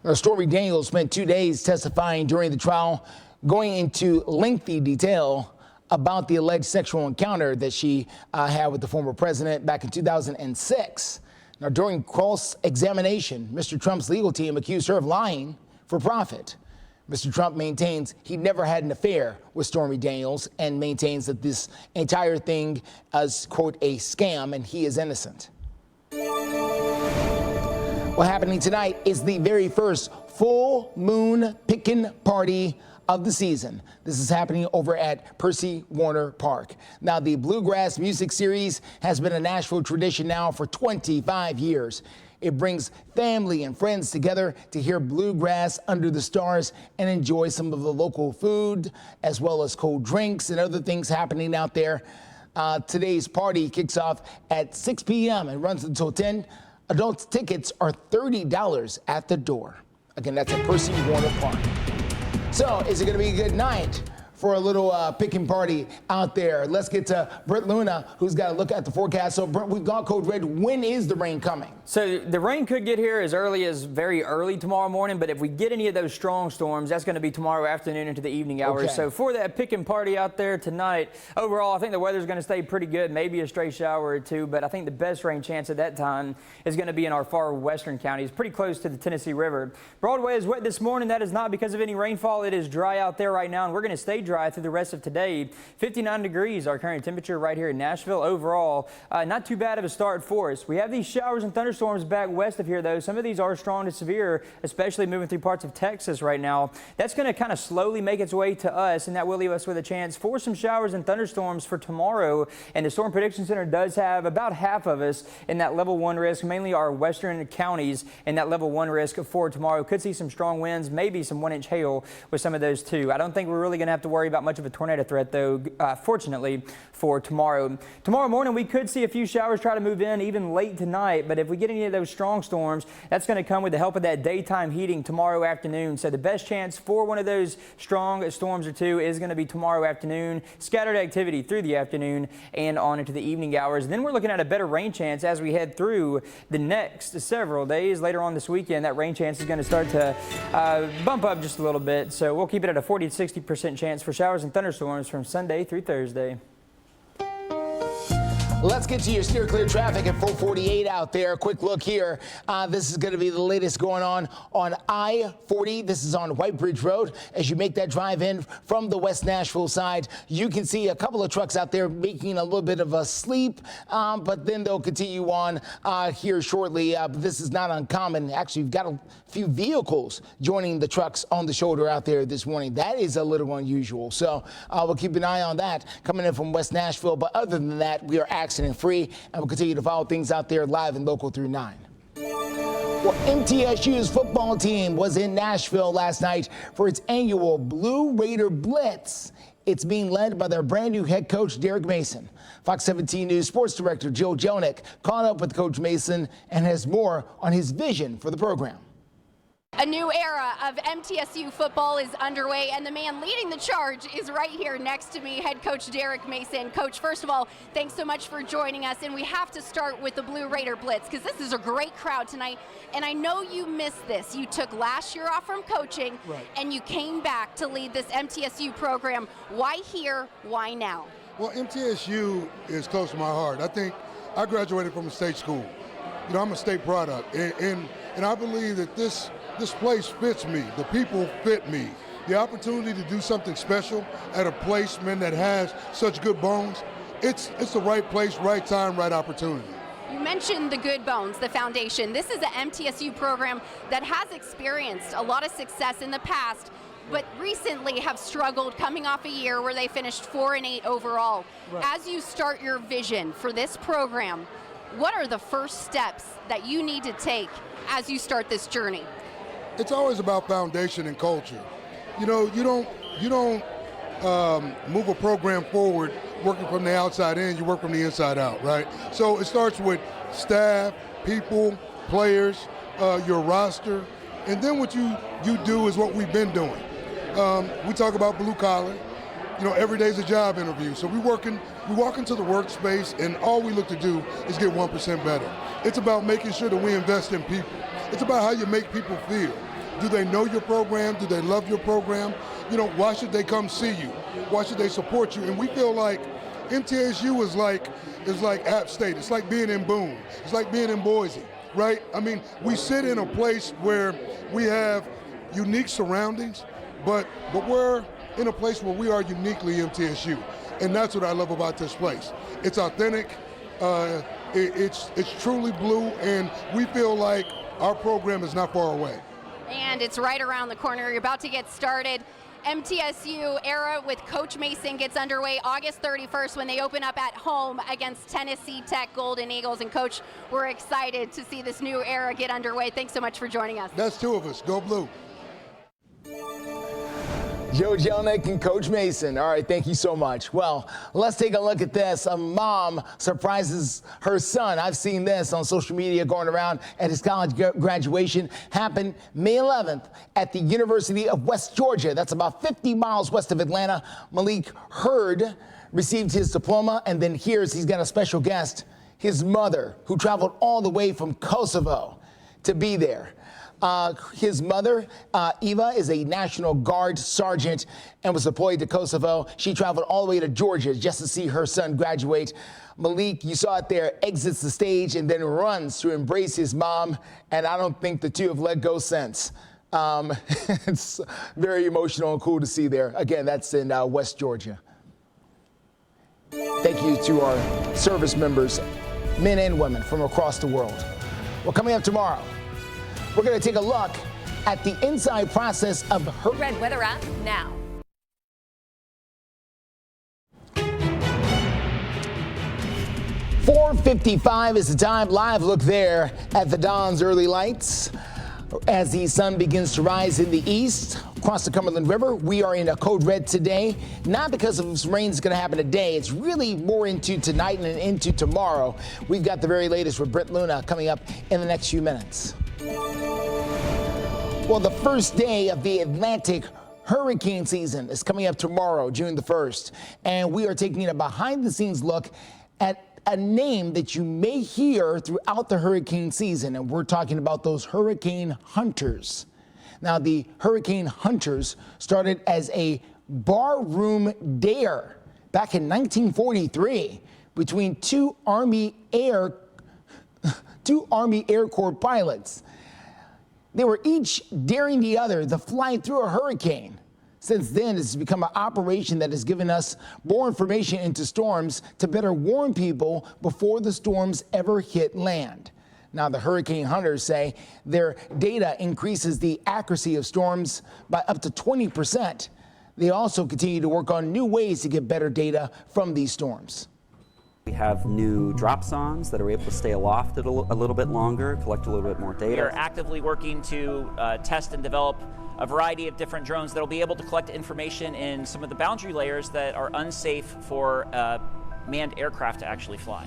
Now, Stormy Daniels spent 2 days testifying during the trial, going into lengthy detail about the alleged sexual encounter that she had with the former president back in 2006. Now, during cross-examination, Mr. Trump's legal team accused her of lying for profit. Mr. Trump maintains he never had an affair with Stormy Daniels and maintains that this entire thing is, quote, a scam, and he is innocent. What's happening tonight is the very first full moon pickin' party of the season. This is happening over at Percy Warner Park. Now, the Bluegrass Music Series has been a Nashville tradition now for 25 years. It brings family and friends together to hear bluegrass under the stars and enjoy some of the local food, as well as cold drinks and other things happening out there. Today's party kicks off at 6 p.m. and runs until 10. Adult tickets are $30 at the door. Again, that's at Percy Warner Park. So, is it going to be a good night for a little picking party out there? Let's get to Brent Luna, who's got to look at the forecast. So, Brent, we've got code red. When is the rain coming? So the rain could get here as early as very early tomorrow morning, but if we get any of those strong storms, that's going to be tomorrow afternoon into the evening hours. Okay. So for that picking party out there tonight, overall, I think the weather's going to stay pretty good, maybe a stray shower or two, but I think the best rain chance at that time is going to be in our far western counties, pretty close to the Tennessee River. Broadway is wet this morning. That is not because of any rainfall. It is dry out there right now, and we're going to stay dry through the rest of today. 59 degrees, our current temperature right here in Nashville. Overall, not too bad of a start for us. We have these showers and thunderstorms back west of here, though. Some of these are strong to severe, especially moving through parts of Texas right now. That's going to kind of slowly make its way to us, and that will leave us with a chance for some showers and thunderstorms for tomorrow. And the Storm Prediction Center does have about half of us in that level 1 risk, mainly our western counties in that level 1 risk for tomorrow. Could see some strong winds, maybe some 1-inch hail with some of those too. I don't think we're really going to have to worry about much of a tornado threat, though, fortunately, for tomorrow. Tomorrow morning, we could see a few showers try to move in even late tonight, but if we get any of those strong storms, that's going to come with the help of that daytime heating tomorrow afternoon. So the best chance for one of those strong storms or two is going to be tomorrow afternoon. Scattered activity through the afternoon and on into the evening hours. And then we're looking at a better rain chance as we head through the next several days. Later on this weekend, that rain chance is going to start to bump up just a little bit. So we'll keep it at a 40 to 60% chance for showers and thunderstorms from Sunday through Thursday. Let's get to your steer clear traffic at 448 out there. Quick look here. This is going to be the latest going on I-40. This is on White Bridge Road. As you make that drive in from the West Nashville side, you can see a couple of trucks out there making a little bit of a sleep, but then they'll continue on here shortly. This is not uncommon. Actually, you've got a few vehicles joining the trucks on the shoulder out there this morning. That is a little unusual. So we'll keep an eye on that coming in from West Nashville. But other than that, we are accident free, and we'll continue to follow things out there live and local through 9. Well, MTSU's football team was in Nashville last night for its annual Blue Raider Blitz. It's being led by their brand new head coach, Derek Mason. Fox 17 News sports director Joe Jonick caught up with Coach Mason and has more on his vision for the program. A new era of MTSU football is underway, and the man leading the charge is right here next to me, head coach Derek Mason. Coach, first of all, thanks so much for joining us, and we have to start with the Blue Raider Blitz because this is a great crowd tonight, and I know you missed this. You took last year off from coaching, right, and you came back to lead this MTSU program. Why here? Why now? Well, MTSU is close to my heart. I think I graduated from a state school. You know, I'm a state product, and I believe that this place fits me. The people fit me. The opportunity to do something special at a place, man, that has such good bones, it's the right place, right time, right opportunity. You mentioned the good bones, the foundation. This is an MTSU program that has experienced a lot of success in the past, but recently have struggled coming off a year where they finished 4-8 overall. Right. As you start your vision for this program, what are the first steps that you need to take as you start this journey? It's always about foundation and culture. You know, you don't move a program forward working from the outside in, you work from the inside out, right? So it starts with staff, people, players, your roster, and then what you do is what we've been doing. We talk about blue collar. You know, every day's a job interview. So we walk into the workspace, and all we look to do is get 1% better. It's about making sure that we invest in people. It's about how you make people feel. Do they know your program? Do they love your program? You know, why should they come see you? Why should they support you? And we feel like MTSU is like App State. It's like being in Boone. It's like being in Boise, right? I mean, we sit in a place where we have unique surroundings, but we're in a place where we are uniquely MTSU. And that's what I love about this place. It's authentic, it's truly blue, and we feel like our program is not far away. And it's right around the corner. You're about to get started. MTSU era with Coach Mason gets underway August 31st when they open up at home against Tennessee Tech Golden Eagles. And Coach, we're excited to see this new era get underway. Thanks so much for joining us. That's two of us. Go Blue. Joe Jelnick and Coach Mason. All right, thank you so much. Well, let's take a look at this. A mom surprises her son. I've seen this on social media going around at his college graduation. Happened May 11th at the University of West Georgia. That's about 50 miles west of Atlanta. Malik Hurd received his diploma, and then he's got a special guest, his mother, who traveled all the way from Kosovo to be there. His mother, Eva, is a National Guard sergeant and was deployed to Kosovo. She traveled all the way to Georgia just to see her son graduate. Malik, you saw it there, exits the stage and then runs to embrace his mom. And I don't think the two have let go since. It's very emotional and cool to see there. Again, that's in West Georgia. Thank you to our service members, men and women from across the world. Well, coming up tomorrow, we're going to take a look at the inside process of her Red Weather app now. .455 is the time. Live look there at the dawn's early lights as the sun begins to rise in the east across the Cumberland River. We are in a code red today, not because of some rain that's going to happen today. It's really more into tonight and into tomorrow. We've got the very latest with Brent Luna coming up in the next few minutes. Well, the first day of the Atlantic hurricane season is coming up tomorrow, June the 1st, and we are taking a behind-the-scenes look at a name that you may hear throughout the hurricane season, and we're talking about those hurricane hunters. Now, the hurricane hunters started as a barroom dare back in 1943 between two Army Air Corps pilots. They were each daring the other to fly through a hurricane. Since then, it's become an operation that has given us more information into storms to better warn people before the storms ever hit land. Now, the hurricane hunters say their data increases the accuracy of storms by up to 20%. They also continue to work on new ways to get better data from these storms. We have new drop zones that are able to stay aloft a little bit longer, collect a little bit more data. We are actively working to test and develop a variety of different drones that will be able to collect information in some of the boundary layers that are unsafe for manned aircraft to actually fly.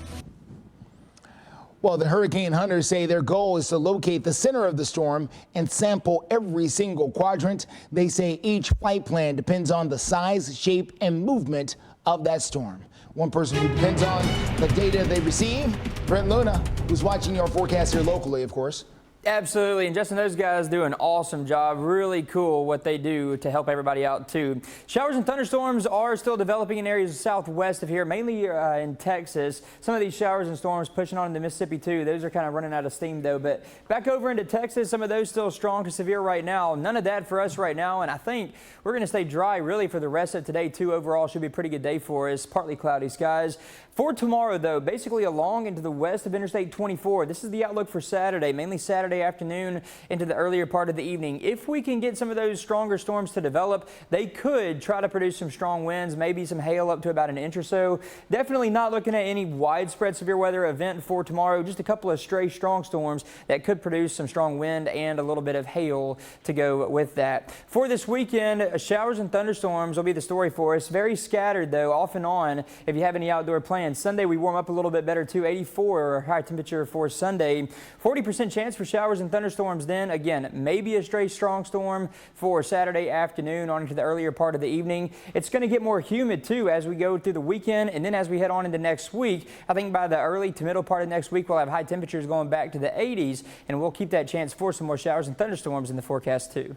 Well, the hurricane hunters say their goal is to locate the center of the storm and sample every single quadrant. They say each flight plan depends on the size, shape, and movement of that storm. One person who depends on the data they receive, Brent Luna, who's watching your forecast here locally, of course. Absolutely, and Justin, those guys do an awesome job. Really cool what they do to help everybody out too. Showers and thunderstorms are still developing in areas southwest of here, mainly in Texas. Some of these showers and storms pushing on into Mississippi too. Those are kind of running out of steam though. But back over into Texas, some of those still strong to severe right now. None of that for us right now, and I think we're going to stay dry really for the rest of today too. Overall, should be a pretty good day for us. Partly cloudy skies. For tomorrow though, basically along into the west of Interstate 24. This is the outlook for Saturday, mainly Saturday afternoon into the earlier part of the evening. If we can get some of those stronger storms to develop, they could try to produce some strong winds, maybe some hail up to about an inch or so. Definitely not looking at any widespread severe weather event for tomorrow. Just a couple of stray strong storms that could produce some strong wind and a little bit of hail to go with that. For this weekend, showers and thunderstorms will be the story for us. Very scattered though, off and on if you have any outdoor plans. Sunday we warm up a little bit better too. 84 high temperature for Sunday. 40% chance for showers and thunderstorms then. Again, maybe a stray strong storm for Saturday afternoon on into the earlier part of the evening. It's going to get more humid too as we go through the weekend, and then as we head on into next week. I think by the early to middle part of next week we'll have high temperatures going back to the 80s, and we'll keep that chance for some more showers and thunderstorms in the forecast too.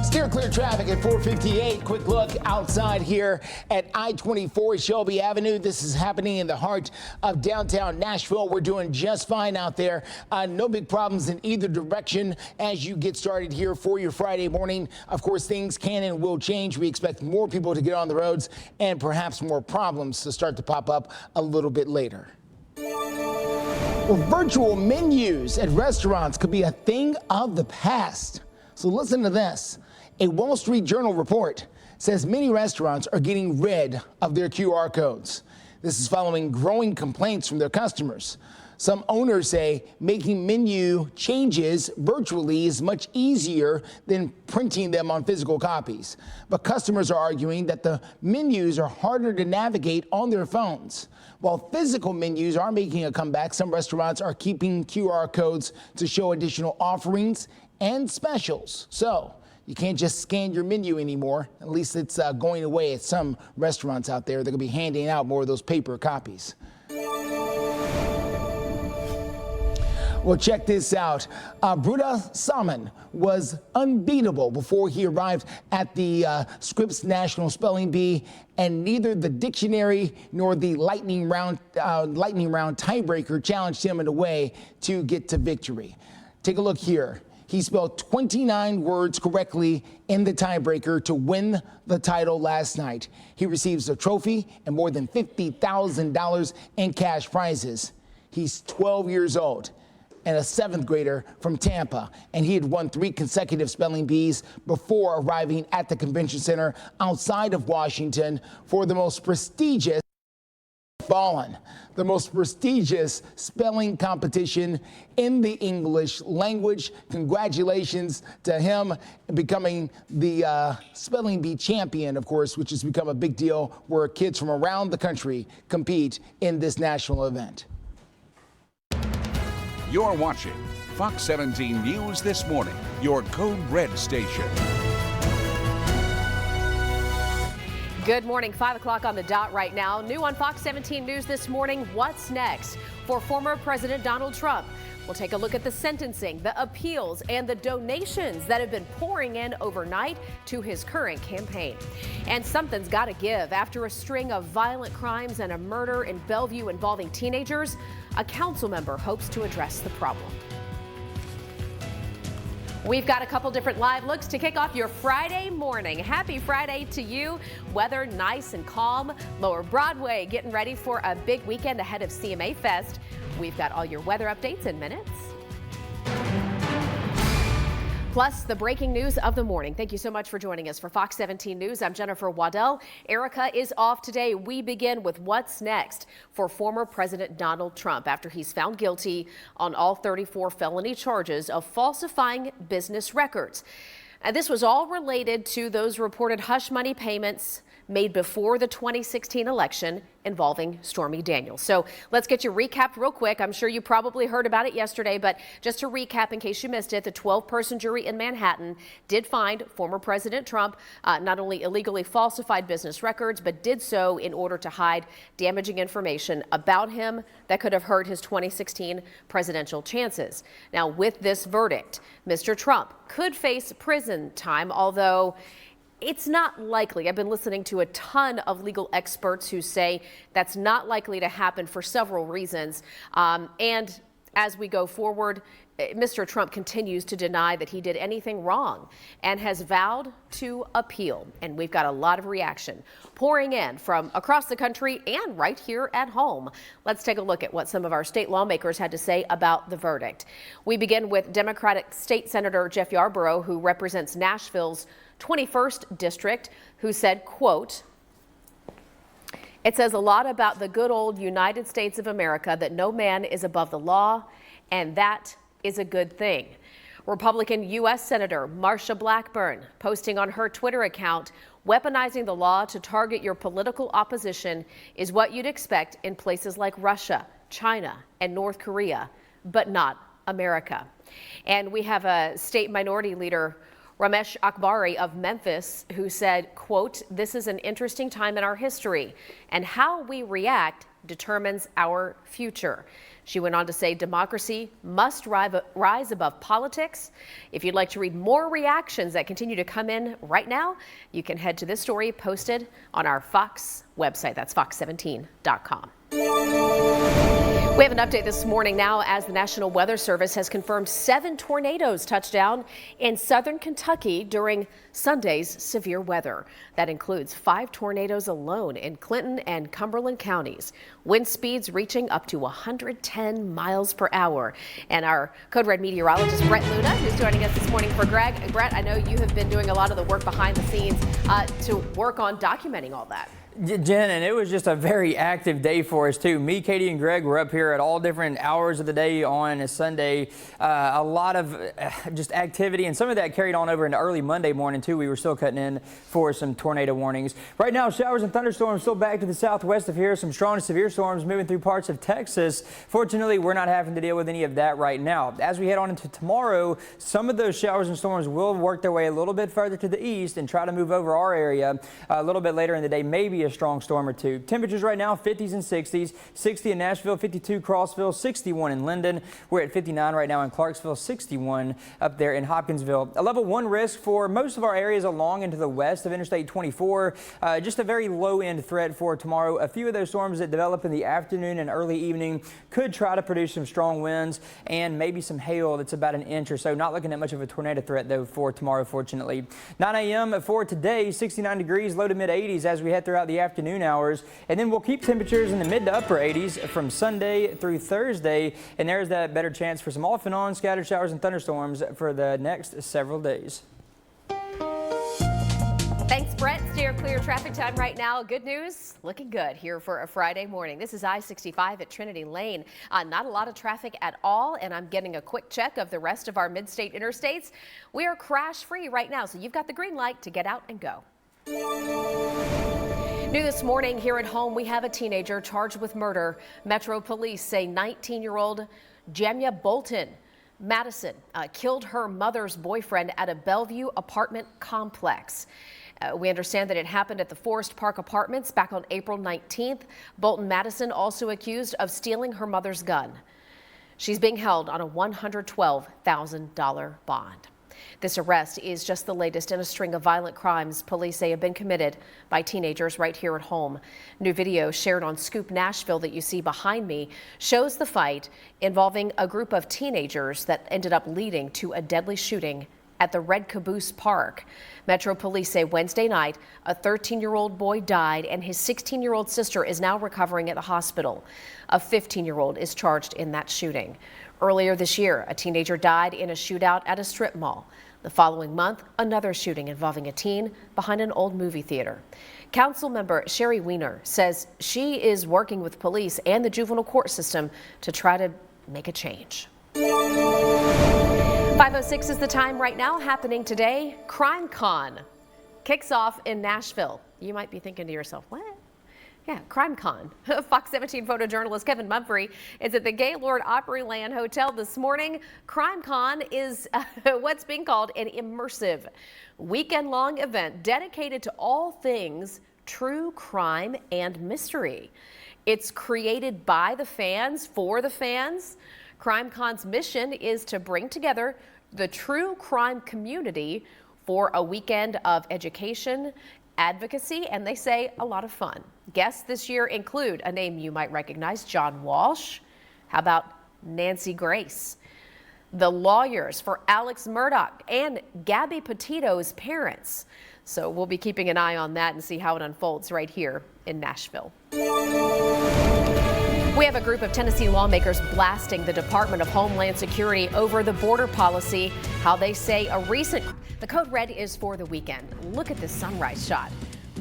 Steer clear traffic at 458. Quick look outside here at I-24 Shelby Avenue. This is happening in the heart of downtown Nashville. We're doing just fine out there. No big problems in either direction as you get started here for your Friday morning. Of course, things can and will change. We expect more people to get on the roads and perhaps more problems to start to pop up a little bit later. Well, virtual menus at restaurants could be a thing of the past. So listen to this. A Wall Street Journal report says many restaurants are getting rid of their QR codes. This is following growing complaints from their customers. Some owners say making menu changes virtually is much easier than printing them on physical copies. But customers are arguing that the menus are harder to navigate on their phones. While physical menus are making a comeback, some restaurants are keeping QR codes to show additional offerings and specials. So you can't just scan your menu anymore. At least it's going away at some restaurants out there. They're going to be handing out more of those paper copies. Well, check this out. Bruda Salmon was unbeatable before he arrived at the Scripps National Spelling Bee, and neither the dictionary nor the lightning round tiebreaker challenged him in a way to get to victory. Take a look here. He spelled 29 words correctly in the tiebreaker to win the title last night. He receives a trophy and more than $50,000 in cash prizes. He's 12 years old and a 7th grader from Tampa, and he had won 3 consecutive spelling bees before arriving at the convention center outside of Washington for the most prestigious spelling competition in the English language. Congratulations to him becoming the spelling bee champion, of course, which has become a big deal where kids from around the country compete in this national event. You're watching Fox 17 News This Morning, your Code Red station. Good morning, 5 o'clock on the dot right now. New on Fox 17 News This Morning, what's next for former President Donald Trump? We'll take a look at the sentencing, the appeals, and the donations that have been pouring in overnight to his current campaign. And something's got to give. After a string of violent crimes and a murder in Bellevue involving teenagers, a council member hopes to address the problem. We've got a couple different live looks to kick off your Friday morning. Happy Friday to you. Weather nice and calm. Lower Broadway getting ready for a big weekend ahead of CMA Fest. We've got all your weather updates in minutes. Plus, the breaking news of the morning. Thank you so much for joining us for Fox 17 News. I'm Jennifer Waddell. Erica is off today. We begin with what's next for former President Donald Trump after he's found guilty on all 34 felony charges of falsifying business records. And this was all related to those reported hush money payments made before the 2016 election involving Stormy Daniels. So let's get you recapped real quick. I'm sure you probably heard about it yesterday, but just to recap in case you missed it, the 12-person jury in Manhattan did find former President Trump not only illegally falsified business records, but did so in order to hide damaging information about him that could have hurt his 2016 presidential chances. Now, with this verdict, Mr. Trump could face prison time, although it's not likely. I've been listening to a ton of legal experts who say that's not likely to happen for several reasons. And as we go forward, Mr. Trump continues to deny that he did anything wrong and has vowed to appeal. And we've got a lot of reaction pouring in from across the country and right here at home. Let's take a look at what some of our state lawmakers had to say about the verdict. We begin with Democratic State Senator Jeff Yarborough, who represents Nashville's 21st district, who said, quote, "It says a lot about the good old United States of America that no man is above the law, and that is a good thing." Republican U.S. Senator Marsha Blackburn posting on her Twitter account, "Weaponizing the law to target your political opposition is what you'd expect in places like Russia, China, and North Korea, but not America." And we have a state minority leader, Ramesh Akbari of Memphis, who said, quote, "This is an interesting time in our history, and how we react determines our future." She went on to say democracy must rise above politics. If you'd like to read more reactions that continue to come in right now, you can head to this story posted on our Fox website. That's fox17.com. We have an update this morning now as the National Weather Service has confirmed 7 tornadoes touched down in southern Kentucky during Sunday's severe weather. That includes 5 tornadoes alone in Clinton and Cumberland counties. Wind speeds reaching up to 110 miles per hour. And our Code Red meteorologist Brett Luna is joining us this morning for Greg. Brett, I know you have been doing a lot of the work behind the scenes to work on documenting all that. Jen, and it was just a very active day for us too. Me, Katie, and Greg were up here at all different hours of the day on a Sunday. A lot of just activity, and some of that carried on over into early Monday morning too. We were still cutting in for some tornado warnings. Right now, showers and thunderstorms still back to the southwest of here. Some strong to severe storms moving through parts of Texas. Fortunately, we're not having to deal with any of that right now. As we head on into tomorrow, some of those showers and storms will work their way a little bit further to the east and try to move over our area a little bit later in the day, maybe a strong storm or two. Temperatures right now 50s and 60s. 60 in Nashville, 52 Crossville, 61 in Linden. We're at 59 right now in Clarksville, 61 up there in Hopkinsville. A level 1 risk for most of our areas along into the west of Interstate 24. Just a very low end threat for tomorrow. A few of those storms that develop in the afternoon and early evening could try to produce some strong winds and maybe some hail that's about an inch or so. Not looking at much of a tornado threat though for tomorrow, fortunately. 9 a.m. for today, 69 degrees, low to mid 80s as we head throughout the afternoon hours, and then we'll keep temperatures in the mid to upper 80s from Sunday through Thursday, and there's that better chance for some off and on scattered showers and thunderstorms for the next several days. Thanks, Brett. Steer clear traffic time right now. Good news, looking good here for a Friday morning. This is I-65 at Trinity Lane. Not a lot of traffic at all, and I'm getting a quick check of the rest of our mid-state interstates. We are crash-free right now, so you've got the green light to get out and go. New this morning here at home, we have a teenager charged with murder. Metro police say 19-year-old Jamia Bolton Madison killed her mother's boyfriend at a Bellevue apartment complex. We understand that it happened at the Forest Park Apartments back on April 19th. Bolton Madison also accused of stealing her mother's gun. She's being held on a $112,000 bond. This arrest is just the latest in a string of violent crimes police say have been committed by teenagers right here at home. New video shared on Scoop Nashville that you see behind me shows the fight involving a group of teenagers that ended up leading to a deadly shooting at the Red Caboose Park. Metro police say Wednesday night, a 13-year-old boy died and his 16-year-old sister is now recovering at the hospital. A 15-year-old is charged in that shooting. Earlier this year, a teenager died in a shootout at a strip mall. The following month, another shooting involving a teen behind an old movie theater. Council member Sherry Weiner says she is working with police and the juvenile court system to try to make a change. 5:06 is the time right now. Happening today, Crime Con kicks off in Nashville. You might be thinking to yourself, what? Yeah, Crime Con. Fox 17 photojournalist Kevin Mumphrey is at the Gaylord Opryland Hotel this morning. Crime Con is what's being called an immersive weekend-long event dedicated to all things true crime and mystery. It's created by the fans for the fans. Crime Con's mission is to bring together the true crime community for a weekend of education, advocacy, and they say a lot of fun. Guests this year include a name you might recognize, John Walsh. How about Nancy Grace? The lawyers for Alex Murdaugh and Gabby Petito's parents. So we'll be keeping an eye on that and see how it unfolds right here in Nashville. We have a group of Tennessee lawmakers blasting the Department of Homeland Security over the border policy. How they say the code red is for the weekend. Look at this sunrise shot.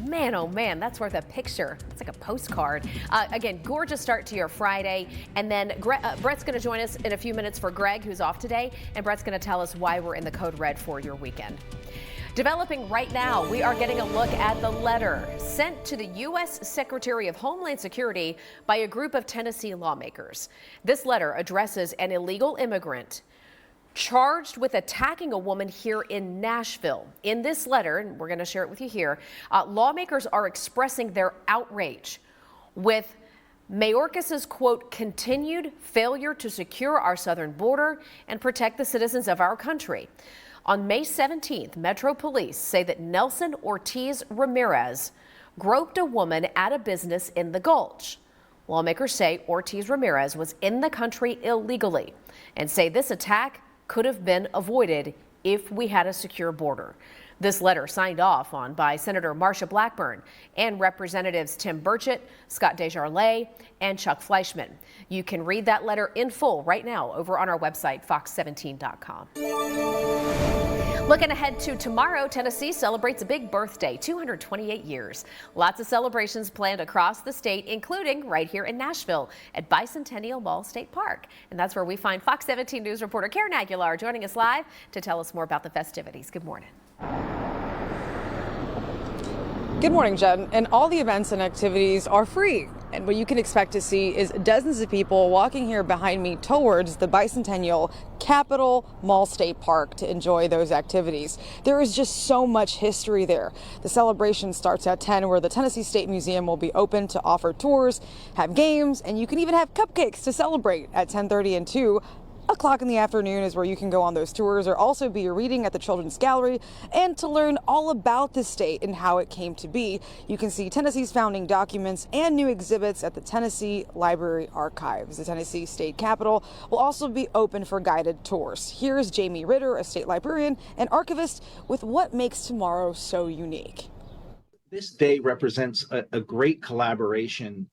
Man, oh man, that's worth a picture. It's like a postcard. Again, gorgeous start to your Friday. And then Brett's going to join us in a few minutes for Greg, who's off today. And Brett's going to tell us why we're in the code red for your weekend. Developing right now, we are getting a look at the letter sent to the U.S. Secretary of Homeland Security by a group of Tennessee lawmakers. This letter addresses an illegal immigrant charged with attacking a woman here in Nashville. In this letter, and we're going to share it with you here, lawmakers are expressing their outrage with Mayorkas's, quote, continued failure to secure our southern border and protect the citizens of our country. On May 17th, Metro Police say that Nelson Ortiz Ramirez groped a woman at a business in the Gulch. Lawmakers say Ortiz Ramirez was in the country illegally and say this attack could have been avoided if we had a secure border. This letter signed off on by Senator Marsha Blackburn and Representatives Tim Burchett, Scott Desjardins, and Chuck Fleischman. You can read that letter in full right now over on our website, fox17.com. Looking ahead to tomorrow, Tennessee celebrates a big birthday, 228 years. Lots of celebrations planned across the state, including right here in Nashville at Bicentennial Mall State Park. And that's where we find Fox 17 News reporter Karen Aguilar joining us live to tell us more about the festivities. Good morning. Good morning, Jen. And all the events and activities are free. And what you can expect to see is dozens of people walking here behind me towards the Bicentennial Capitol Mall State Park to enjoy those activities. There is just so much history there. The celebration starts at 10, where the Tennessee State Museum will be open to offer tours, have games, and you can even have cupcakes to celebrate at 10:30 and 2 o'clock in the afternoon is where you can go on those tours, or also be a reading at the Children's Gallery. And to learn all about the state and how it came to be, you can see Tennessee's founding documents and new exhibits at the Tennessee Library Archives. The Tennessee State Capitol will also be open for guided tours. Here's Jamie Ritter, a state librarian and archivist, with what makes tomorrow so unique. This day represents a great collaboration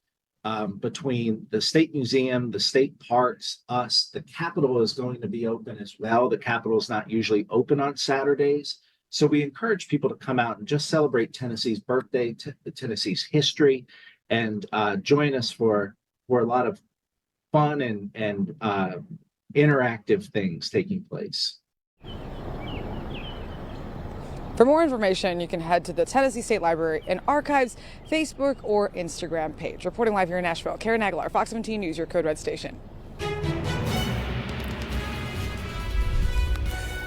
between the State Museum, the state parks, us. The Capitol is going to be open as well. The Capitol is not usually open on Saturdays. So we encourage people to come out and just celebrate Tennessee's birthday, Tennessee's history, and join us for a lot of fun and interactive things taking place. For more information, you can head to the Tennessee State Library and Archives Facebook or Instagram page. Reporting live here in Nashville, Karen Aguilar, Fox 17 News, your Code Red station.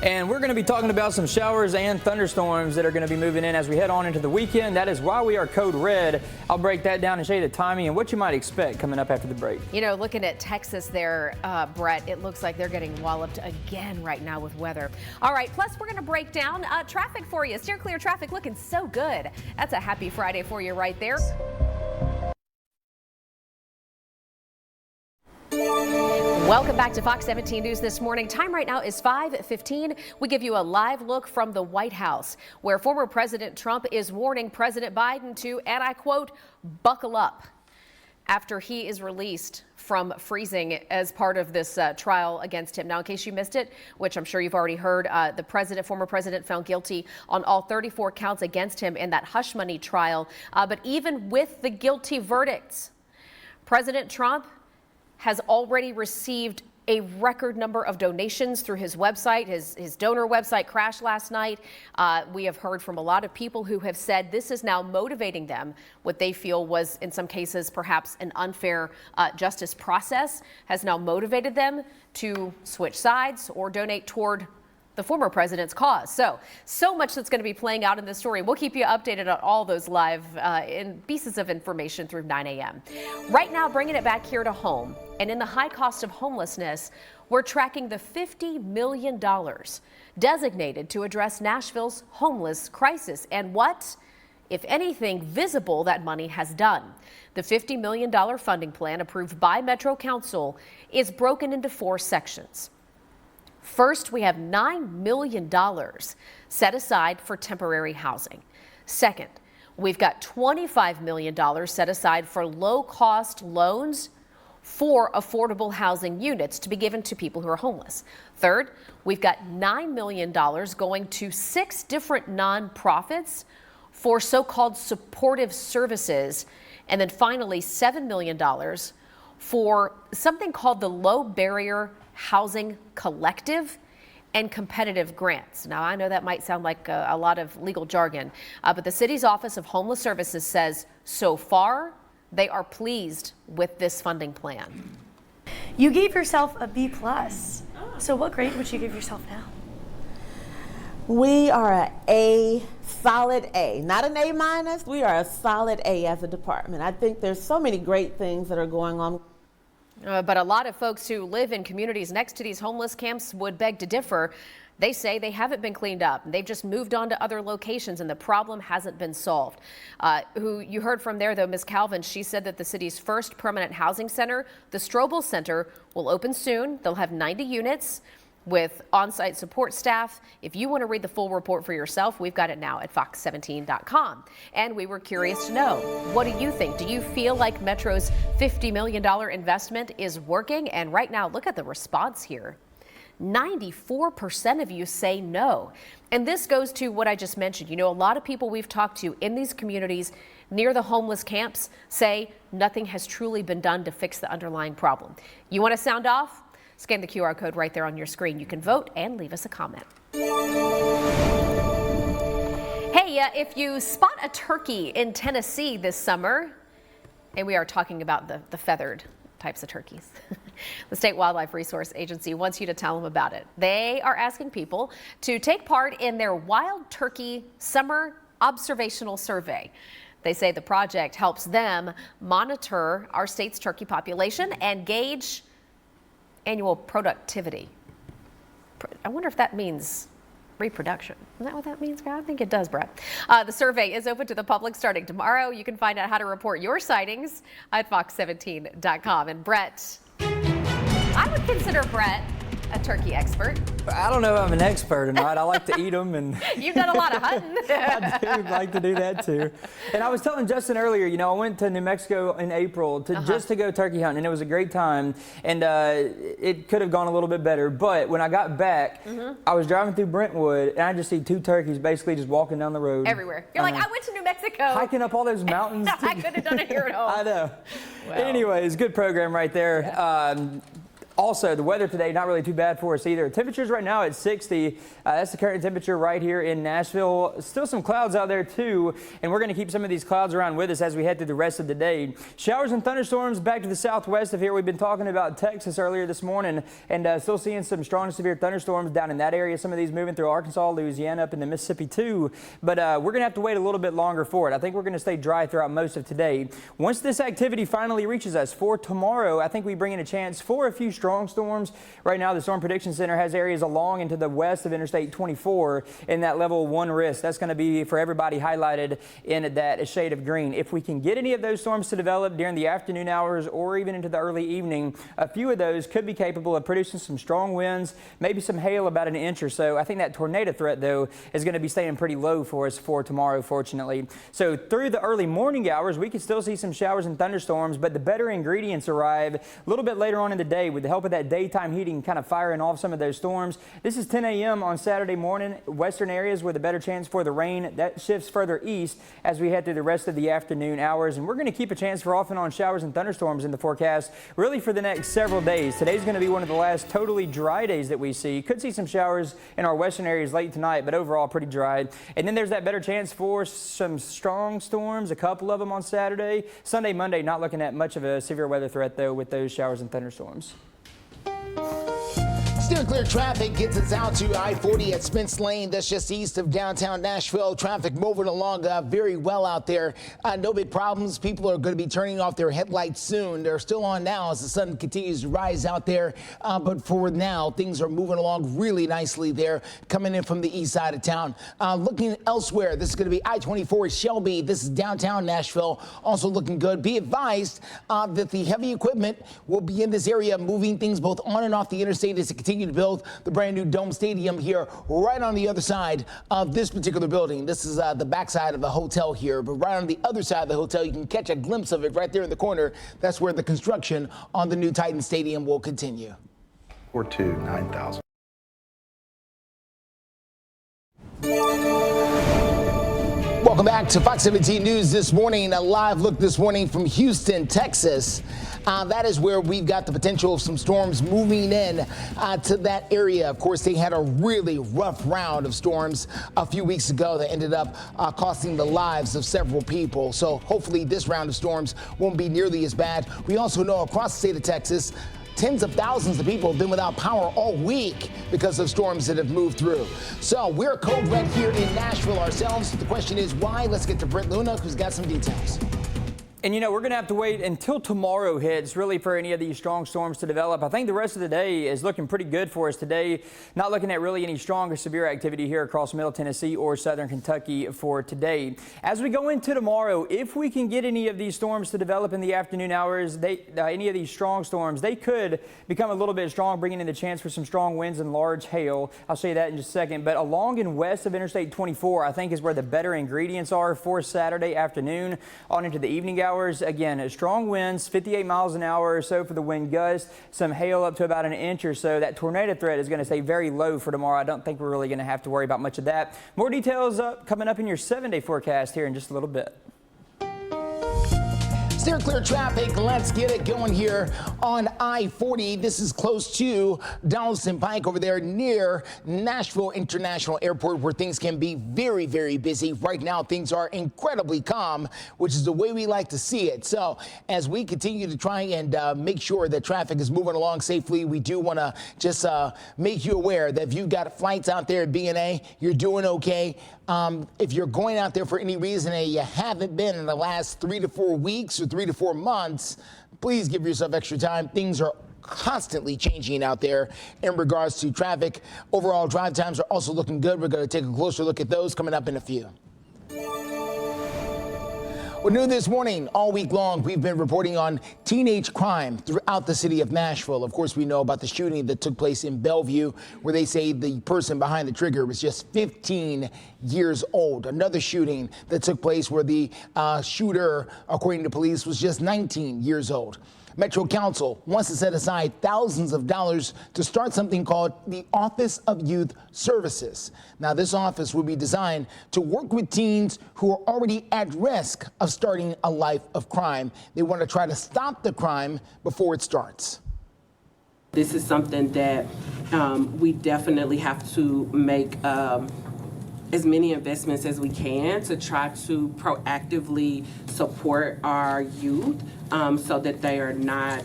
And we're going to be talking about some showers and thunderstorms that are going to be moving in as we head on into the weekend. That is why we are code red. I'll break that down and show you the timing and what you might expect coming up after the break. You know, looking at Texas there, Brett, it looks like they're getting walloped again right now with weather. All right, plus we're going to break down traffic for you. Steer clear traffic looking so good. That's a happy Friday for you right there. Welcome back to Fox 17 News this morning. Time right now is 5:15. We give you a live look from the White House, where former President Trump is warning President Biden to, and I quote, buckle up, after he is released from freezing as part of this trial against him. Now, in case you missed it, which I'm sure you've already heard, the former president found guilty on all 34 counts against him in that hush money trial. But even with the guilty verdicts, President Trump has already received a record number of donations through his website. His donor website crashed last night. We have heard from a lot of people who have said this is now motivating them. What they feel was, in some cases, perhaps an unfair justice process has now motivated them to switch sides or donate toward the former president's cause. So much that's going to be playing out in this story. We'll keep you updated on all those live pieces of information through 9 a.m. Right now, bringing it back here to home, and in the high cost of homelessness, we're tracking the $50 million designated to address Nashville's homeless crisis and what, if anything, visible that money has done. The $50 million funding plan approved by Metro Council is broken into 4 sections. First, we have $9 million set aside for temporary housing. Second, we've got $25 million set aside for low-cost loans for affordable housing units to be given to people who are homeless. Third, we've got $9 million going to 6 different nonprofits for so-called supportive services. And then finally, $7 million for something called the Low Barrier Housing Collective and competitive grants. Now, I know that might sound like a lot of legal jargon, but the city's Office of Homeless Services says so far they are pleased with this funding plan. You gave yourself a B+. So what grade would you give yourself now? We are an A, solid A, not an A-. We are a solid A as a department. I think there's so many great things that are going on. But a lot of folks who live in communities next to these homeless camps would beg to differ. They say they haven't been cleaned up. They've just moved on to other locations and the problem hasn't been solved. Who you heard from there, though, Ms. Calvin, she said that the city's first permanent housing center, the Strobel Center, will open soon. They'll have 90 units with on-site support staff. If you want to read the full report for yourself, we've got it now at fox17.com. And we were curious to know, what do you think? Do you feel like Metro's $50 million investment is working? And right now, look at the response here. 94% of you say no. And this goes to what I just mentioned. You know, a lot of people we've talked to in these communities near the homeless camps say nothing has truly been done to fix the underlying problem. You want to sound off? Scan the QR code right there on your screen. You can vote and leave us a comment. Hey, if you spot a turkey in Tennessee this summer, and we are talking about the feathered types of turkeys, the State Wildlife Resource Agency wants you to tell them about it. They are asking people to take part in their Wild Turkey Summer Observational Survey. They say the project helps them monitor our state's turkey population and gauge annual productivity. I wonder if that means reproduction. Is that what that means? I think it does, Brett. The survey is open to the public starting tomorrow. You can find out how to report your sightings at fox17.com. And Brett, I would consider Brett a turkey expert. I don't know if I'm an expert or not. I like to eat them, and you've done a lot of hunting. I do like to do that too. And I was telling Justin earlier, you know, I went to New Mexico in April just to go turkey hunting, and it was a great time. And it could have gone a little bit better, but when I got back, I was driving through Brentwood, and I just see two turkeys basically just walking down the road everywhere. You're like, I went to New Mexico, hiking up all those mountains. I could have done it here at home. I know. Well. Anyways, good program right there. Yeah. Also, the weather today, not really too bad for us either. Temperatures right now at 60. That's the current temperature right here in Nashville. Still some clouds out there too, and we're going to keep some of these clouds around with us as we head through the rest of the day. Showers and thunderstorms back to the southwest of here. We've been talking about Texas earlier this morning, and still seeing some strong to severe thunderstorms down in that area. Some of these moving through Arkansas, Louisiana, up in the Mississippi too. But we're going to have to wait a little bit longer for it. I think we're going to stay dry throughout most of today. Once this activity finally reaches us for tomorrow, I think we bring in a chance for a few strong storms. Right now, the Storm Prediction Center has areas along and to the west of Interstate 24 in that level 1 risk. That's going to be for everybody highlighted in that shade of green. If we can get any of those storms to develop during the afternoon hours or even into the early evening, a few of those could be capable of producing some strong winds, maybe some hail about an inch or so. I think that tornado threat, though, is going to be staying pretty low for us for tomorrow, fortunately. So through the early morning hours, we could still see some showers and thunderstorms, but the better ingredients arrive a little bit later on in the day with the help of that daytime heating kind of firing off some of those storms. This is 10 a.m. on Saturday morning. Western areas with a better chance for the rain. That shifts further east as we head through the rest of the afternoon hours. And we're going to keep a chance for off and on showers and thunderstorms in the forecast really for the next several days. Today's going to be one of the last totally dry days that we see. Could see some showers in our western areas late tonight, but overall pretty dry. And then there's that better chance for some strong storms, a couple of them on Saturday. Sunday, Monday, not looking at much of a severe weather threat, though, with those showers and thunderstorms. Steer clear traffic gets us out to I-40 at Spence Lane. That's just east of downtown Nashville. Traffic moving along very well out there. No big problems. People are going to be turning off their headlights soon. They're still on now as the sun continues to rise out there. But for now, things are moving along really nicely there, coming in from the east side of town. Looking elsewhere, this is going to be I-24 Shelby. This is downtown Nashville. Also looking good. Be advised that the heavy equipment will be in this area, moving things both on and off the interstate as it continues to build the brand new Dome Stadium here right on the other side of this particular building. This is the backside of the hotel here, but right on the other side of the hotel, you can catch a glimpse of it right there in the corner. That's where the construction on the new Titan Stadium will continue. 429,000. Welcome back to Fox 17 News this morning. A live look this morning from Houston, Texas. That is where we've got the potential of some storms moving in to that area. Of course, they had a really rough round of storms a few weeks ago that ended up costing the lives of several people. So hopefully this round of storms won't be nearly as bad. We also know across the state of Texas, tens of thousands of people have been without power all week because of storms that have moved through. So we're code red here in Nashville ourselves. The question is why? Let's get to Brent Luna, who's got some details. And you know, we're going to have to wait until tomorrow hits really for any of these strong storms to develop. I think the rest of the day is looking pretty good for us today. Not looking at really any strong or severe activity here across Middle Tennessee or Southern Kentucky for today. As we go into tomorrow, if we can get any of these storms to develop in the afternoon hours, any of these strong storms, they could become a little bit strong, bringing in the chance for some strong winds and large hail. I'll say that in just a second. But along and west of Interstate 24, I think is where the better ingredients are for Saturday afternoon on into the evening hours. Again, strong winds, 58 miles an hour or so for the wind gust, some hail up to about an inch or so. That tornado threat is going to stay very low for tomorrow. I don't think we're really going to have to worry about much of that. More details coming up in your 7-day forecast here in just a little bit. Steer clear traffic. Let's get it going here on I-40. This is close to Donaldson Pike over there near Nashville International Airport, where things can be very, very busy. Right now, things are incredibly calm, which is the way we like to see it. So as we continue to try and make sure that traffic is moving along safely, we do want to just make you aware that if you've got flights out there at B&A, you're doing okay. If you're going out there for any reason and you haven't been in the last 3 to 4 weeks or 3 to 4 months, please give yourself extra time. Things are constantly changing out there in regards to traffic. Overall drive times are also looking good. We're going to take a closer look at those coming up in a few. Well, new this morning, all week long, we've been reporting on teenage crime throughout the city of Nashville. Of course, we know about the shooting that took place in Bellevue, where they say the person behind the trigger was just 15 years old. Another shooting that took place where the shooter, according to police, was just 19 years old. Metro Council wants to set aside thousands of dollars to start something called the Office of Youth Services. Now, this office will be designed to work with teens who are already at risk of starting a life of crime. They want to try to stop the crime before it starts. This is something that we definitely have to make as many investments as we can to try to proactively support our youth so that they are not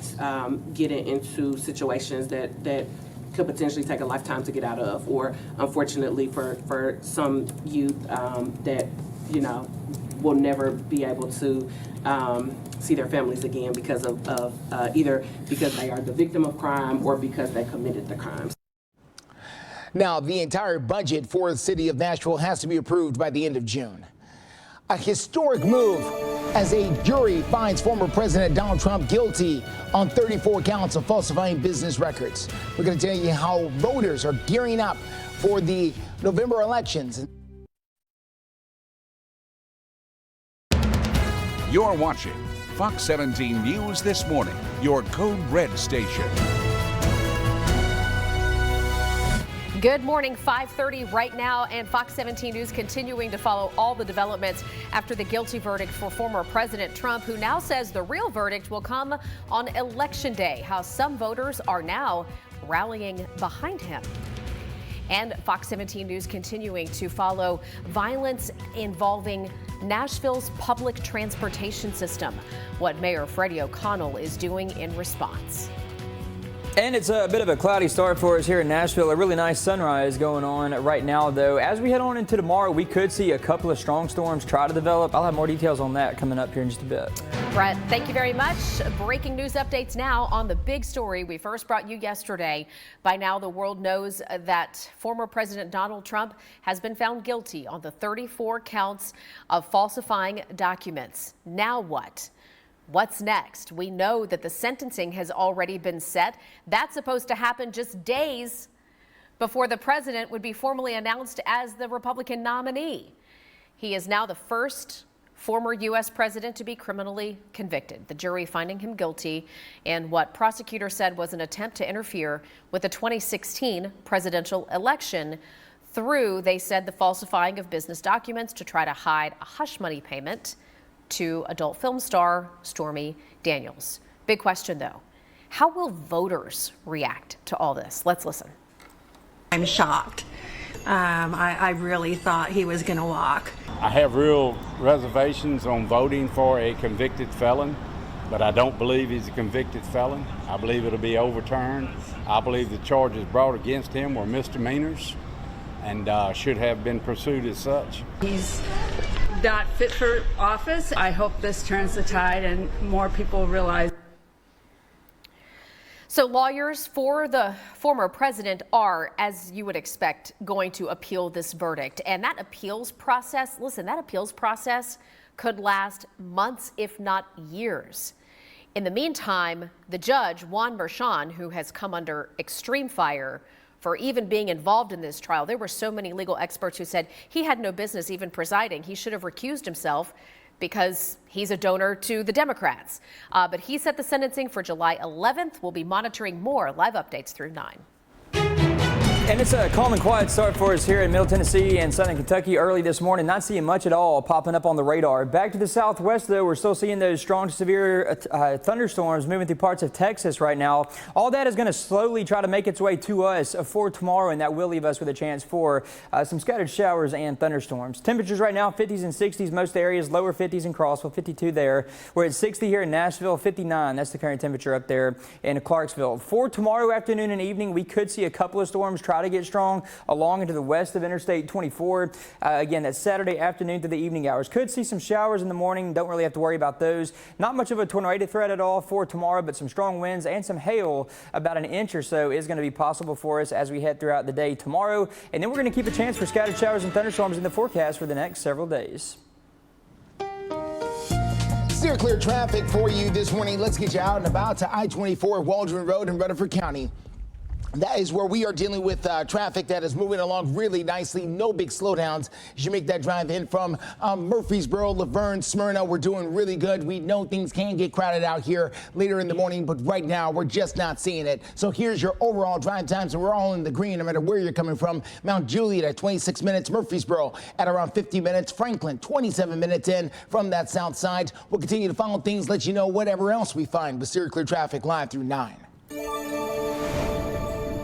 getting into situations that could potentially take a lifetime to get out of, or unfortunately for some youth that, you know, will never be able to see their families again because of either because they are the victim of crime or because they committed the crimes. Now, the entire budget for the city of Nashville has to be approved by the end of June. A historic move as a jury finds former President Donald Trump guilty on 34 counts of falsifying business records. We're going to tell you how voters are gearing up for the November elections. You're watching Fox 17 News This Morning, your Code Red station. Good morning, 5:30 right now, and Fox 17 News continuing to follow all the developments after the guilty verdict for former President Trump, who now says the real verdict will come on Election Day. How some voters are now rallying behind him. And Fox 17 News continuing to follow violence involving Nashville's public transportation system. What Mayor Freddie O'Connell is doing in response. And it's a bit of a cloudy start for us here in Nashville. A really nice sunrise going on right now, though. As we head on into tomorrow, we could see a couple of strong storms try to develop. I'll have more details on that coming up here in just a bit. Brett, thank you very much. Breaking news updates now on the big story we first brought you yesterday. By now, the world knows that former President Donald Trump has been found guilty on the 34 counts of falsifying documents. Now what? What's next? We know that the sentencing has already been set. That's supposed to happen just days before the president would be formally announced as the Republican nominee. He is now the first former U.S. president to be criminally convicted. The jury finding him guilty in what prosecutors said was an attempt to interfere with the 2016 presidential election through, they said, the falsifying of business documents to try to hide a hush money payment to adult film star Stormy Daniels. Big question, though. How will voters react to all this? Let's listen. I'm shocked. I really thought he was going to walk. I have real reservations on voting for a convicted felon, but I don't believe he's a convicted felon. I believe it'll be overturned. I believe the charges brought against him were misdemeanors and should have been pursued as such. He's not fit for office. I hope this turns the tide and more people realize. So lawyers for the former president are, as you would expect, going to appeal this verdict. And that appeals process, listen, that appeals process could last months, if not years. In the meantime, the judge, Juan Merchan, who has come under extreme fire for even being involved in this trial. There were so many legal experts who said he had no business even presiding. He should have recused himself because he's a donor to the Democrats. But he set the sentencing for July 11th. We'll be monitoring more live updates through 9. And it's a calm and quiet start for us here in Middle Tennessee and Southern Kentucky early this morning. Not seeing much at all popping up on the radar. Back to the southwest, though, we're still seeing those strong to severe thunderstorms moving through parts of Texas right now. All that is going to slowly try to make its way to us for tomorrow, and that will leave us with a chance for some scattered showers and thunderstorms. Temperatures right now, 50s and 60s, most areas, lower 50s in Crossville, 52 there. We're at 60 here in Nashville, 59. That's the current temperature up there in Clarksville. For tomorrow afternoon and evening, we could see a couple of storms try to get strong along into the west of Interstate 24. Again, that's Saturday afternoon to the evening hours. Could see some showers in the morning. Don't really have to worry about those. Not much of a tornado threat at all for tomorrow, but some strong winds and some hail, about an inch or so, is going to be possible for us as we head throughout the day tomorrow. And then we're going to keep a chance for scattered showers and thunderstorms in the forecast for the next several days. Steer clear traffic for you this morning. Let's get you out and about to I-24 Waldron Road in Rutherford County. That is where we are dealing with traffic that is moving along really nicely. No big slowdowns as you make that drive in from Murfreesboro, Laverne, Smyrna. We're doing really good. We know things can get crowded out here later in the morning, but right now we're just not seeing it. So here's your overall drive times, and we're all in the green no matter where you're coming from. Mount Juliet at 26 minutes, Murfreesboro at around 50 minutes, Franklin 27 minutes in from that south side. We'll continue to follow things, let you know whatever else we find with Steer Clear Traffic live through 9.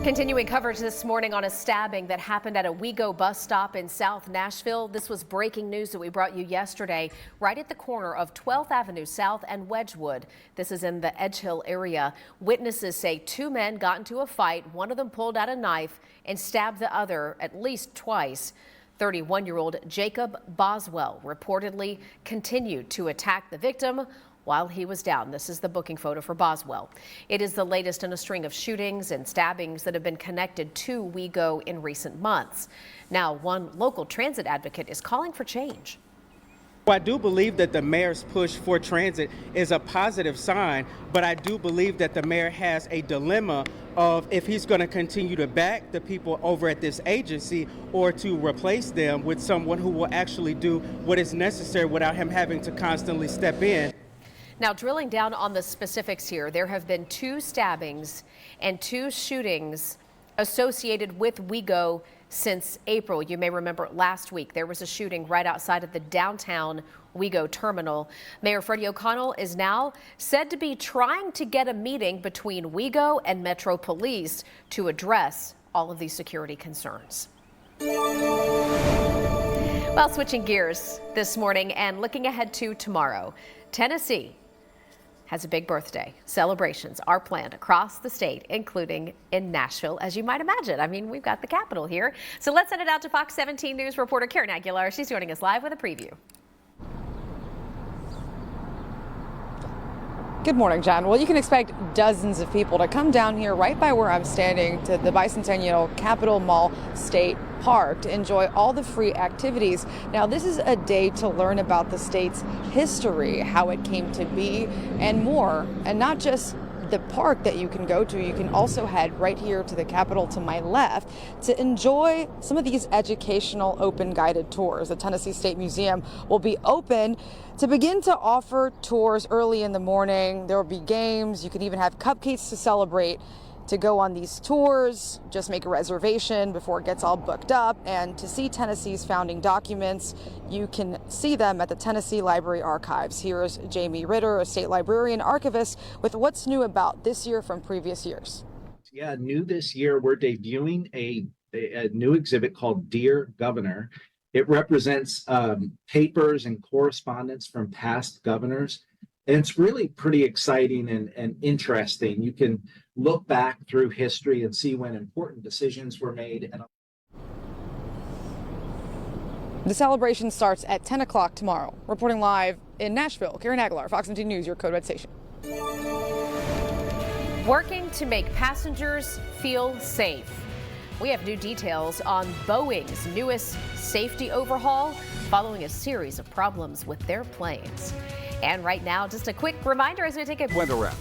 Continuing coverage this morning on a stabbing that happened at a WeGo bus stop in South Nashville. This was breaking news that we brought you yesterday, right at the corner of 12th Avenue South and Wedgwood. This is in the Edge Hill area. Witnesses say two men got into a fight. One of them pulled out a knife and stabbed the other at least twice. 31-year-old Jacob Boswell reportedly continued to attack the victim while he was down. This is the booking photo for Boswell. It is the latest in a string of shootings and stabbings that have been connected to WeGo in recent months. Now, one local transit advocate is calling for change. I do believe that the mayor's push for transit is a positive sign, but I do believe that the mayor has a dilemma of if he's going to continue to back the people over at this agency or to replace them with someone who will actually do what is necessary without him having to constantly step in. Now, drilling down on the specifics here, there have been 2 stabbings and 2 shootings associated with WeGo since April. You may remember last week there was a shooting right outside of the downtown WeGo terminal. Mayor Freddie O'Connell is now said to be trying to get a meeting between WeGo and Metro Police to address all of these security concerns. Well, switching gears this morning and looking ahead to tomorrow, Tennessee has a big birthday. Celebrations are planned across the state, including in Nashville, as you might imagine. I mean, we've got the capital here. So let's send it out to Fox 17 News reporter Karen Aguilar. She's joining us live with a preview. Good morning, John. Well, you can expect dozens of people to come down here right by where I'm standing to the Bicentennial Capitol Mall State Park to enjoy all the free activities. Now, this is a day to learn about the state's history, how it came to be, and more. And not just the park that you can go to, you can also head right here to the Capitol to my left to enjoy some of these educational open guided tours. The Tennessee State Museum will be open to begin to offer tours early in the morning. There will be games. You can even have cupcakes to celebrate. To go on these tours, just make a reservation before it gets all booked up. And to see Tennessee's founding documents, you can see them at the Tennessee Library Archives. Here's Jamie Ritter, a state librarian archivist, with what's new about this year from previous years. Yeah, new this year, we're debuting a new exhibit called Dear Governor. It represents papers and correspondence from past governors. And it's really pretty exciting and interesting. You can look back through history and see when important decisions were made. The celebration starts at 10 o'clock tomorrow. Reporting live in Nashville, Karen Aguilar, Fox 17 News, your Code Red station. Working to make passengers feel safe. We have new details on Boeing's newest safety overhaul following a series of problems with their planes. And right now, just a quick reminder as we take a Weather wrap.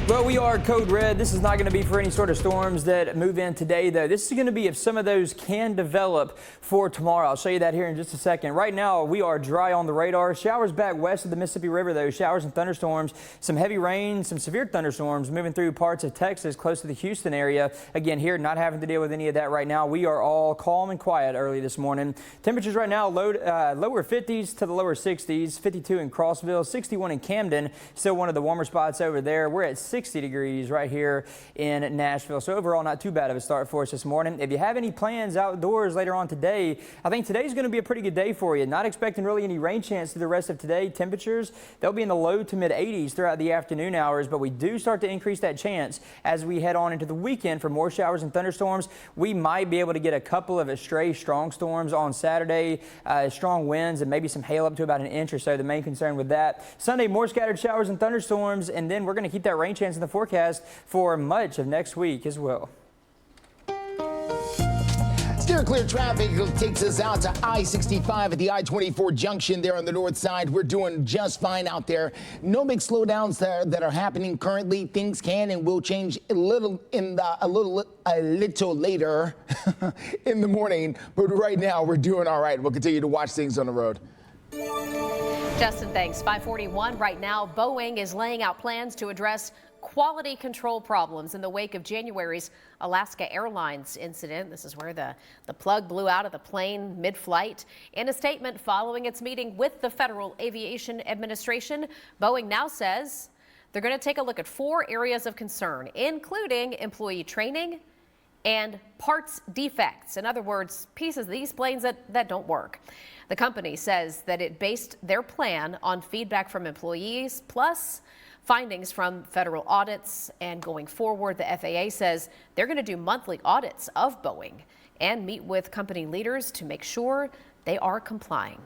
Well, we are code red. This is not going to be for any sort of storms that move in today, though. This is going to be if some of those can develop for tomorrow. I'll show you that here in just a second. Right now, we are dry on the radar. Showers back west of the Mississippi River, though. Showers and thunderstorms, some heavy rain, some severe thunderstorms moving through parts of Texas close to the Houston area. Again, here, not having to deal with any of that right now. We are all calm and quiet early this morning. Temperatures right now, lower 50s to the lower 60s, 52 in Clarksville, 61 in Camden. Still one of the warmer spots over there. We're at 60 degrees right here in Nashville. So overall, not too bad of a start for us this morning. If you have any plans outdoors later on today, I think today's going to be a pretty good day for you. Not expecting really any rain chance through the rest of today. Temperatures, they'll be in the low to mid 80s throughout the afternoon hours, but we do start to increase that chance as we head on into the weekend for more showers and thunderstorms. We might be able to get a couple of stray strong storms on Saturday, strong winds and maybe some hail up to about an inch or so. The main concern with that. Sunday, more scattered showers and thunderstorms, and then we're going to keep that rain chance in the forecast for much of next week as well. Steer clear traffic takes us out to I-65 at the I-24 junction there on the north side. We're doing just fine out there. No big slowdowns there that are happening currently. Things can and will change a little later in the morning, but right now we're doing all right. We'll continue to watch things on the road. Justin, thanks. 541 right now. Boeing is laying out plans to address quality control problems in the wake of January's Alaska Airlines incident. This is where the plug blew out of the plane mid-flight. In a statement following its meeting with the Federal Aviation Administration, Boeing now says they're going to take a look at 4 areas of concern, including employee training and parts defects. In other words, pieces of these planes that don't work. The company says that it based their plan on feedback from employees, plus findings from federal audits, and going forward, the FAA says they're going to do monthly audits of Boeing and meet with company leaders to make sure they are complying.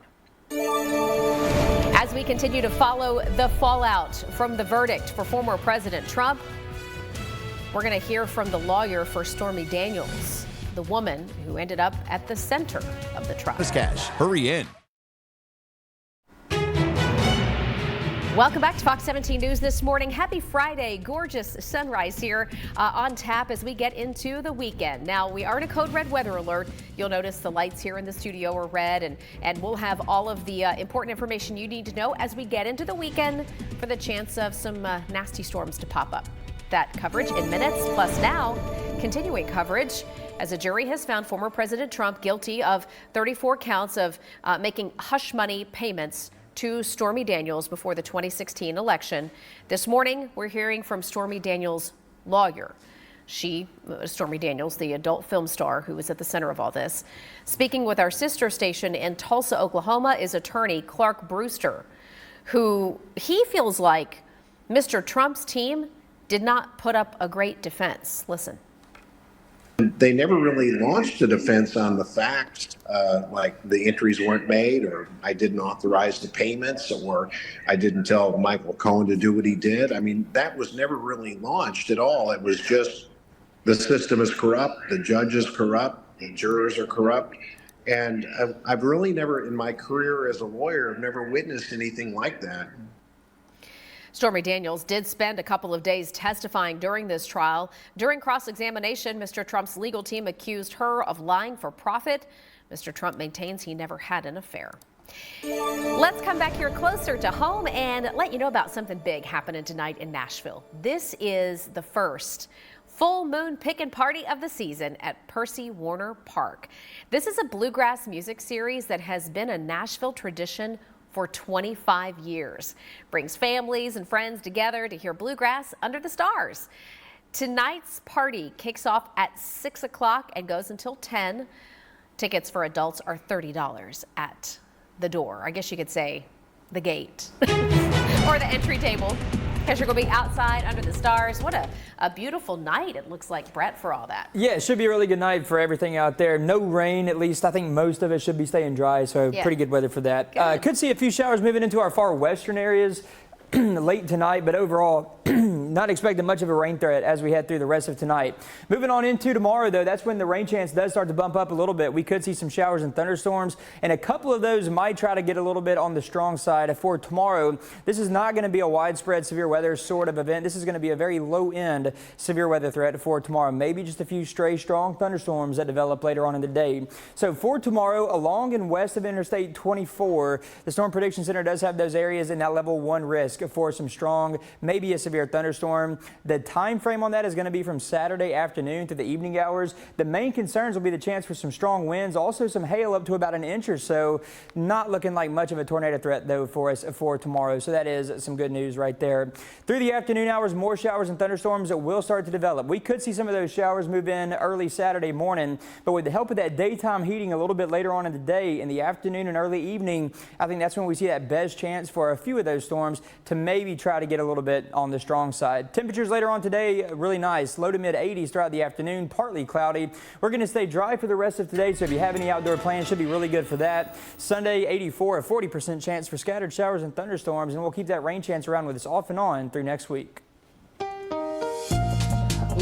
As we continue to follow the fallout from the verdict for former President Trump, we're going to hear from the lawyer for Stormy Daniels, the woman who ended up at the center of the trial. Cash, hurry in. Welcome back to Fox 17 News this morning. Happy Friday. Gorgeous sunrise here on tap as we get into the weekend. Now, we are in a code red weather alert. You'll notice the lights here in the studio are red, and we'll have all of the important information you need to know as we get into the weekend for the chance of some nasty storms to pop up. That coverage in minutes. Plus now, continuing coverage as a jury has found former President Trump guilty of 34 counts of making hush money payments to Stormy Daniels before the 2016 election. This morning, we're hearing from Stormy Daniels' lawyer. Stormy Daniels, the adult film star who was at the center of all this. Speaking with our sister station in Tulsa, Oklahoma, is attorney Clark Brewster, who he feels like Mr. Trump's team did not put up a great defense. Listen. They never really launched a defense on the facts, like the entries weren't made, or I didn't authorize the payments, or I didn't tell Michael Cohen to do what he did. I mean, that was never really launched at all. It was just the system is corrupt, the judge is corrupt, the jurors are corrupt. And I've really never, in my career as a lawyer, I've never witnessed anything like that. Stormy Daniels did spend a couple of days testifying during this trial. During cross-examination, Mr. Trump's legal team accused her of lying for profit. Mr. Trump maintains he never had an affair. Let's come back here closer to home and let you know about something big happening tonight in Nashville. This is the first full moon pickin' party of the season at Percy Warner Park. This is a bluegrass music series that has been a Nashville tradition for 25 years. Brings families and friends together to hear bluegrass under the stars. Tonight's party kicks off at 6 o'clock and goes until 10. Tickets for adults are $30 at the door. I guess you could say the gate or the entry table. Because you're going to be outside under the stars. What a beautiful night it looks like, Brett, for all that. Yeah, it should be a really good night for everything out there. No rain, at least. I think most of it should be staying dry, so pretty good weather for that. Could see a few showers moving into our far western areas late tonight, but overall not expecting much of a rain threat as we head through the rest of tonight. Moving on into tomorrow, though, that's when the rain chance does start to bump up a little bit. We could see some showers and thunderstorms, and a couple of those might try to get a little bit on the strong side for tomorrow. This is not going to be a widespread severe weather sort of event. This is going to be a very low-end severe weather threat for tomorrow. Maybe just a few stray strong thunderstorms that develop later on in the day. So for tomorrow, along and west of Interstate 24, the Storm Prediction Center does have those areas in that level 1 risk for some strong, maybe a severe thunderstorm. The time frame on that is going to be from Saturday afternoon to the evening hours. The main concerns will be the chance for some strong winds, also some hail up to about an inch or so. Not looking like much of a tornado threat, though, for us for tomorrow. So that is some good news right there. Through the afternoon hours, more showers and thunderstorms that will start to develop. We could see some of those showers move in early Saturday morning, but with the help of that daytime heating a little bit later on in the day, in the afternoon and early evening, I think that's when we see that best chance for a few of those storms to maybe try to get a little bit on the strong side. Temperatures later on today, really nice. Low to mid 80s throughout the afternoon, partly cloudy. We're going to stay dry for the rest of today, so if you have any outdoor plans, should be really good for that. Sunday, 84, a 40% chance for scattered showers and thunderstorms, and we'll keep that rain chance around with us off and on through next week.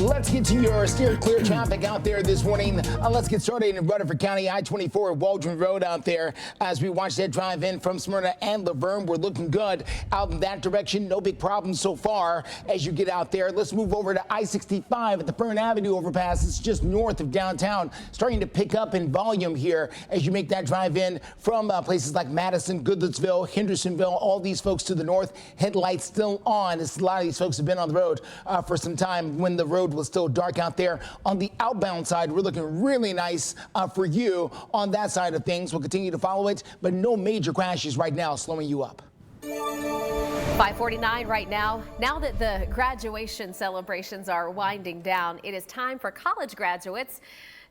Let's get to your steer clear traffic out there this morning. Let's get started in Rutherford County, I-24 Waldron Road out there. As we watch that drive in from Smyrna and Laverne, we're looking good out in that direction. No big problems so far as you get out there. Let's move over to I-65 at the Fern Avenue overpass. It's just north of downtown, starting to pick up in volume here as you make that drive in from places like Madison, Goodlettsville, Hendersonville, all these folks to the north. Headlights still on. As a lot of these folks have been on the road for some time when the road was still dark out there. On the outbound side, we're looking really nice for you on that side of things. We'll continue to follow it, but no major crashes right now slowing you up. 5:49 right now. Now that the graduation celebrations are winding down, it is time for college graduates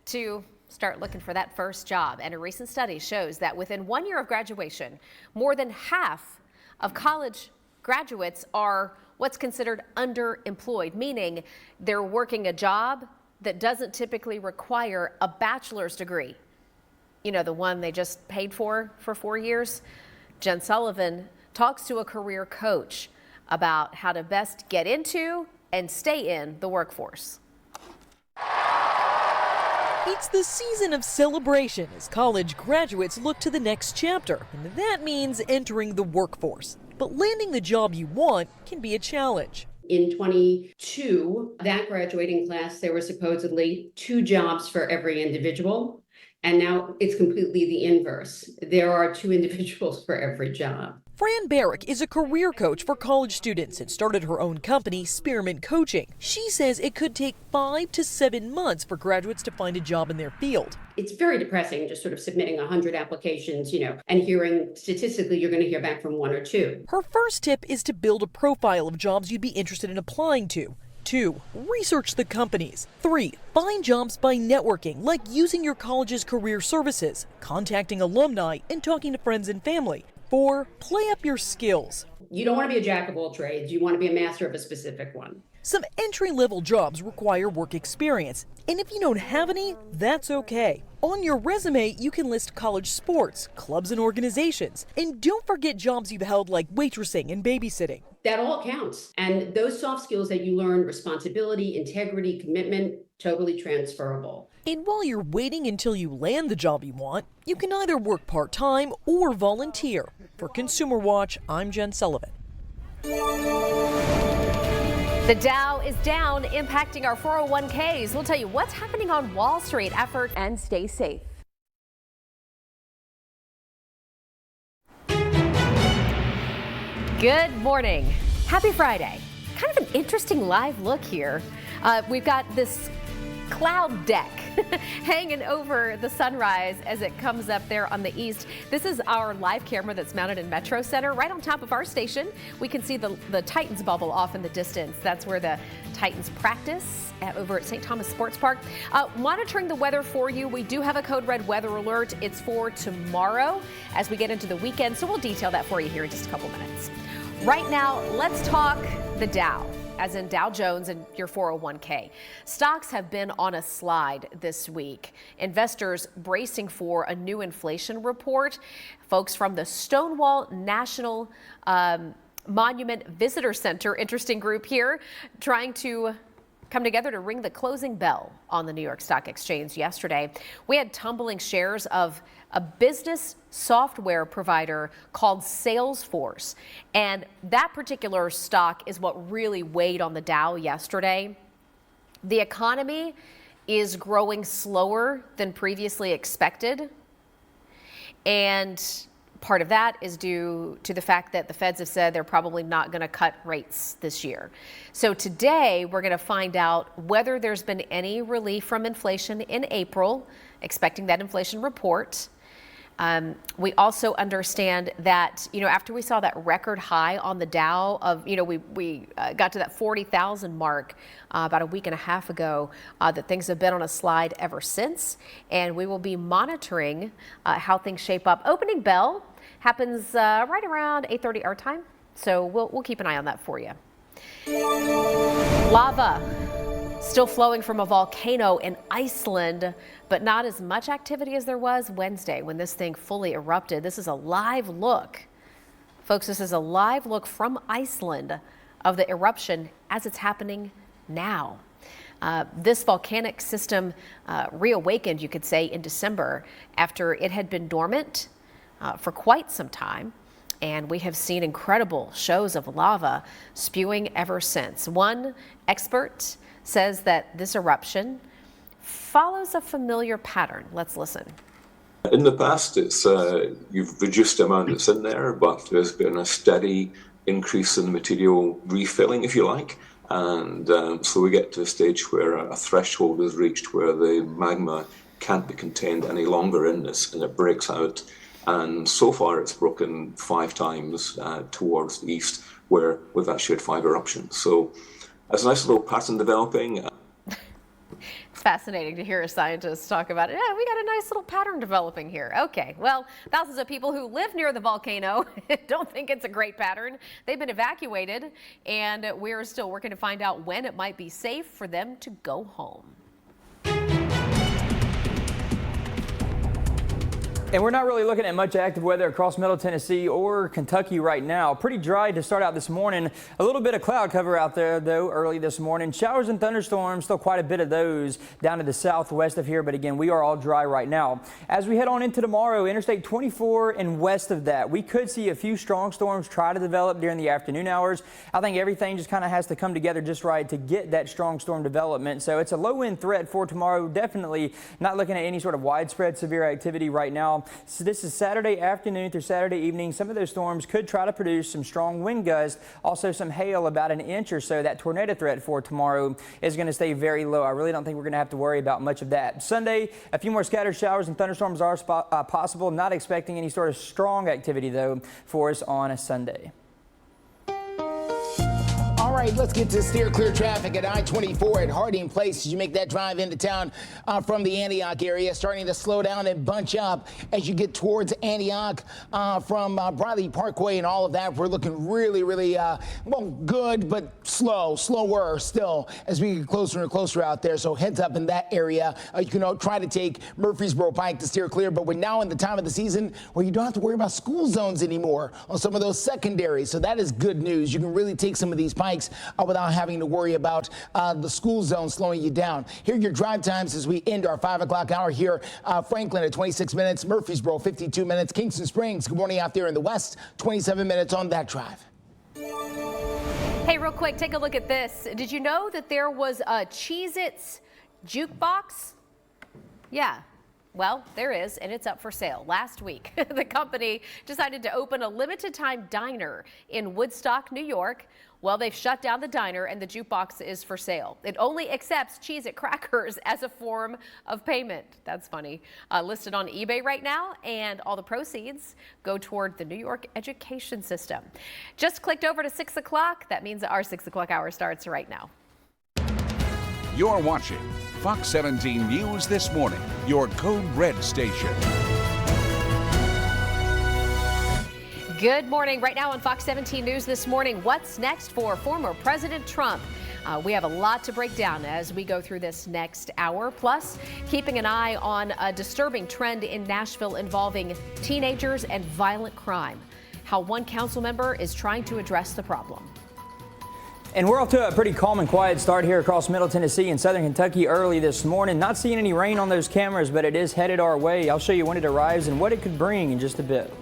to start looking for that first job. And a recent study shows that within 1 year of graduation, more than half of college graduates are what's considered underemployed, meaning they're working a job that doesn't typically require a bachelor's degree. You know, the one they just paid for 4 years. Jen Sullivan talks to a career coach about how to best get into and stay in the workforce. It's the season of celebration as college graduates look to the next chapter, and that means entering the workforce. But landing the job you want can be a challenge. In 22, that graduating class, there were supposedly 2 jobs for every individual. And now it's completely the inverse. There are 2 individuals for every job. Fran Barrick is a career coach for college students and started her own company, Spearmint Coaching. She says it could take 5 to 7 months for graduates to find a job in their field. It's very depressing just sort of submitting 100 applications, and hearing statistically you're going to hear back from 1 or 2. Her first tip is to build a profile of jobs you'd be interested in applying to. 2, research the companies. 3, find jobs by networking, like using your college's career services, contacting alumni, and talking to friends and family. 4, play up your skills. You don't want to be a jack of all trades. You want to be a master of a specific one. Some entry-level jobs require work experience, and if you don't have any, that's okay. On your resume, you can list college sports, clubs and organizations, and don't forget jobs you've held like waitressing and babysitting. That all counts. And those soft skills that you learn, responsibility, integrity, commitment, totally transferable. And while you're waiting until you land the job you want, you can either work part-time or volunteer. For Consumer Watch, I'm Jen Sullivan. The Dow is down, impacting our 401ks. We'll tell you what's happening on Wall Street. Effort and stay safe. Good morning. Happy Friday. Kind of an interesting live look here. We've got this cloud deck hanging over the sunrise as it comes up there on the east. This is our live camera that's mounted in Metro Center right on top of our station. We can see the Titans bubble off in the distance. That's where the Titans practice over at St. Thomas Sports Park. Monitoring the weather for you, we do have a code red weather alert. It's for tomorrow as we get into the weekend, so we'll detail that for you here in just a couple minutes. Right now, let's talk the Dow, as in Dow Jones and your 401k. Stocks have been on a slide this week. Investors bracing for a new inflation report. Folks from the Stonewall National Monument Visitor Center, interesting group here, trying to come together to ring the closing bell on the New York Stock Exchange yesterday. We had tumbling shares of a business software provider called Salesforce. And that particular stock is what really weighed on the Dow yesterday. The economy is growing slower than previously expected. And part of that is due to the fact that the feds have said they're probably not going to cut rates this year. So today we're going to find out whether there's been any relief from inflation in April, expecting that inflation report. We also understand that, after we saw that record high on the Dow of, we got to that 40,000 mark about a week and a half ago, that things have been on a slide ever since. And we will be monitoring how things shape up. Opening bell happens right around 8:30 our time. So we'll keep an eye on that for you. Lava still flowing from a volcano in Iceland, but not as much activity as there was Wednesday when this thing fully erupted. This is a live look. Folks, this is a live look from Iceland of the eruption as it's happening now. This volcanic system reawakened, you could say, in December after it had been dormant for quite some time. And we have seen incredible shows of lava spewing ever since. One expert says that this eruption follows a familiar pattern. Let's listen. In the past, it's you've reduced the amount that's in there, but there's been a steady increase in the material refilling, if you like. And so we get to a stage where a threshold is reached where the magma can't be contained any longer in this, and it breaks out. And so far, it's broken 5 times towards the east, where we've actually had 5 eruptions. So there's a nice little pattern developing. It's fascinating to hear a scientist talk about it. Yeah, we got a nice little pattern developing here. Okay, well, thousands of people who live near the volcano don't think it's a great pattern. They've been evacuated, and we're still working to find out when it might be safe for them to go home. And we're not really looking at much active weather across Middle Tennessee or Kentucky right now. Pretty dry to start out this morning. A little bit of cloud cover out there, though, early this morning. Showers and thunderstorms, still quite a bit of those down to the southwest of here. But again, we are all dry right now. As we head on into tomorrow, Interstate 24 and west of that, we could see a few strong storms try to develop during the afternoon hours. I think everything just kind of has to come together just right to get that strong storm development. So it's a low-end threat for tomorrow. Definitely not looking at any sort of widespread severe activity right now. So this is Saturday afternoon through Saturday evening. Some of those storms could try to produce some strong wind gusts, also some hail, about an inch or so. That tornado threat for tomorrow is going to stay very low. I really don't think we're going to have to worry about much of that. Sunday, a few more scattered showers and thunderstorms are possible. Not expecting any sort of strong activity, though, for us on a Sunday. All right, let's get to steer clear traffic at I-24 at Harding Place as you make that drive into town from the Antioch area. Starting to slow down and bunch up as you get towards Antioch from Briley Parkway and all of that. We're looking really, well, good, but slower still as we get closer and closer out there. So heads up in that area. You can try to take Murfreesboro Pike to steer clear, but we're now in the time of the season where you don't have to worry about school zones anymore on some of those secondaries. So that is good news. You can really take some of these pikes without having to worry about the school zone slowing you down. Here are your drive times as we end our 5 o'clock hour here. Franklin at 26 minutes, Murfreesboro 52 minutes, Kingston Springs, good morning out there in the west, 27 minutes on that drive. Hey, real quick, take a look at this. Did you know that there was a Cheez-Its jukebox? Yeah. Well, there is, and it's up for sale. Last week, the company decided to open a limited-time diner in Woodstock, New York. Well, they've shut down the diner, and the jukebox is for sale. It only accepts Cheez-It crackers as a form of payment. That's funny. Listed on eBay right now, and all the proceeds go toward the New York education system. Just clicked over to 6 o'clock. That means our 6 o'clock hour starts right now. You're watching Fox 17 News This Morning, your Code Red station. Good morning. Right now on Fox 17 News this morning, what's next for former President Trump? We have a lot to break down as we go through this next hour. Plus, keeping an eye on a disturbing trend in Nashville involving teenagers and violent crime. How one council member is trying to address the problem. And we're off to a pretty calm and quiet start here across Middle Tennessee and Southern Kentucky early this morning. Not seeing any rain on those cameras, but it is headed our way. I'll show you when it arrives and what it could bring in just a bit.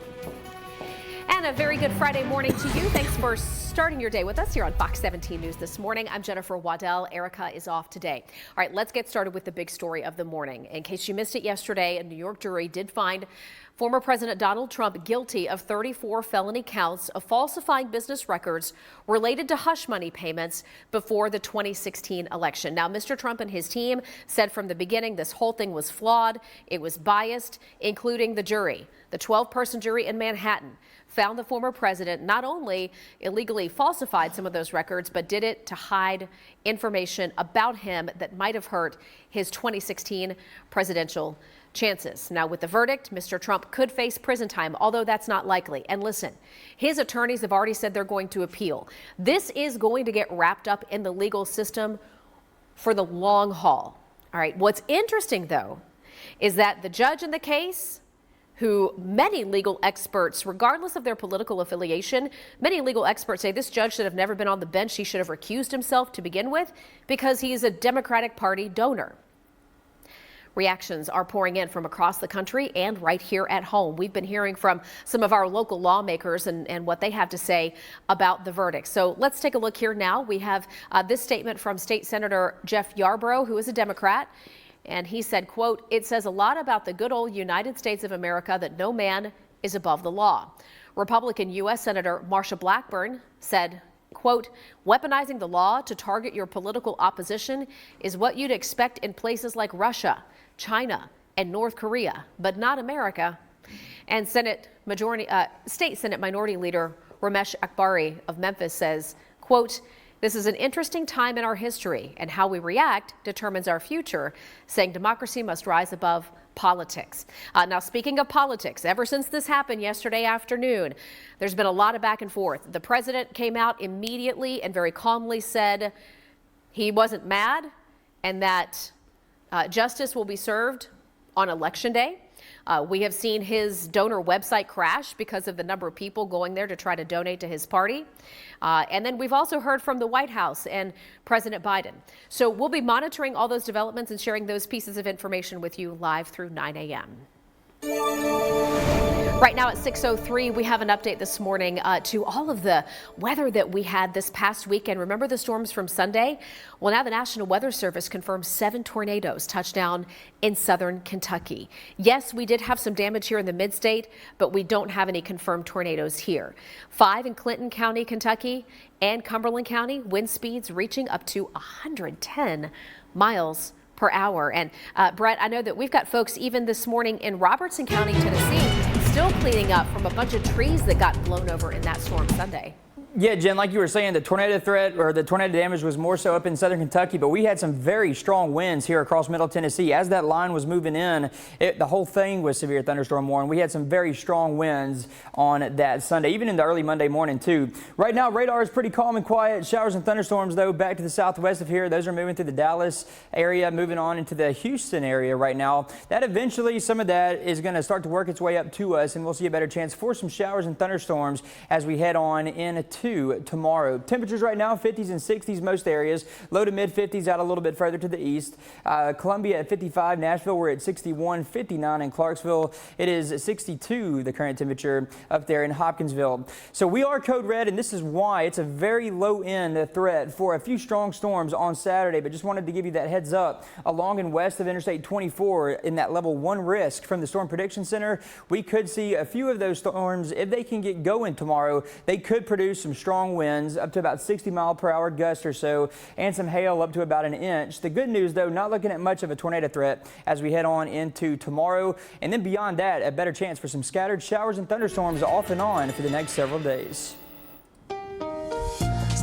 And a very good Friday morning to you. Thanks for starting your day with us here on Fox 17 News this morning. I'm Jennifer Waddell. Erica is off today. All right, let's get started with the big story of the morning. In case you missed it yesterday, a New York jury did find former President Donald Trump guilty of 34 felony counts of falsifying business records related to hush money payments before the 2016 election. Now, Mr. Trump and his team said from the beginning this whole thing was flawed. It was biased, including the jury. The 12-person jury in Manhattan found the former president not only illegally falsified some of those records, but did it to hide information about him that might have hurt his 2016 presidential chances. Now, with the verdict, Mr. Trump could face prison time, although that's not likely. And listen, his attorneys have already said they're going to appeal. This is going to get wrapped up in the legal system for the long haul. All right, what's interesting, though, is that the judge in the case, who many legal experts, regardless of their political affiliation, many legal experts say this judge should have never been on the bench. He should have recused himself to begin with because he's a Democratic Party donor. Reactions are pouring in from across the country and right here at home. We've been hearing from some of our local lawmakers and what they have to say about the verdict. So let's take a look here now. We have this statement from State Senator Jeff Yarborough, who is a Democrat. And he said, quote, "It says a lot about the good old United States of America that no man is above the law." Republican U.S. Senator Marsha Blackburn said, quote, "Weaponizing the law to target your political opposition is what you'd expect in places like Russia, China, and North Korea, but not America." And State Senate Minority Leader Ramesh Akbari of Memphis says, quote, "This is an interesting time in our history, and how we react determines our future, saying democracy must rise above politics." Now, speaking of politics, ever since this happened yesterday afternoon, there's been a lot of back and forth. The president came out immediately and very calmly said he wasn't mad and that justice will be served on Election Day. We have seen his donor website crash because of the number of people going there to try to donate to his party. And then we've also heard from the White House and President Biden. So we'll be monitoring all those developments and sharing those pieces of information with you live through 9 a.m. Right now at 6:03, we have an update this morning to all of the weather that we had this past weekend. Remember the storms from Sunday? Well, now the National Weather Service confirms 7 tornadoes touched down in southern Kentucky. Yes, we did have some damage here in the mid-state, but we don't have any confirmed tornadoes here. 5 in Clinton County, Kentucky, and Cumberland County, wind speeds reaching up to 110 miles per hour. And Brett, I know that we've got folks even this morning in Robertson County, Tennessee, still cleaning up from a bunch of trees that got blown over in that storm Sunday. Yeah, Jen, like you were saying, the tornado threat or the tornado damage was more so up in southern Kentucky, but we had some very strong winds here across Middle Tennessee. As that line was moving in, the whole thing was severe thunderstorm warning. We had some very strong winds on that Sunday, even in the early Monday morning, too. Right now, radar is pretty calm and quiet. Showers and thunderstorms, though, back to the southwest of here. Those are moving through the Dallas area, moving on into the Houston area right now. That eventually, some of that is going to start to work its way up to us, and we'll see a better chance for some showers and thunderstorms as we head on into tomorrow. Temperatures right now 50s and 60s most areas, low to mid 50s out a little bit further to the east. Columbia at 55, Nashville we're at 61, 59 in Clarksville. It is 62 the current temperature up there in Hopkinsville. So we are code red, and this is why it's a very low end threat for a few strong storms on Saturday, but just wanted to give you that heads up. Along and west of Interstate 24 in that level 1 risk from the Storm Prediction Center, we could see a few of those storms. If they can get going tomorrow, they could produce some strong winds up to about 60-mile-per-hour gusts or so, and some hail up to about 1 inch. The good news, though, not looking at much of a tornado threat as we head on into tomorrow. And then beyond that, a better chance for some scattered showers and thunderstorms off and on for the next several days.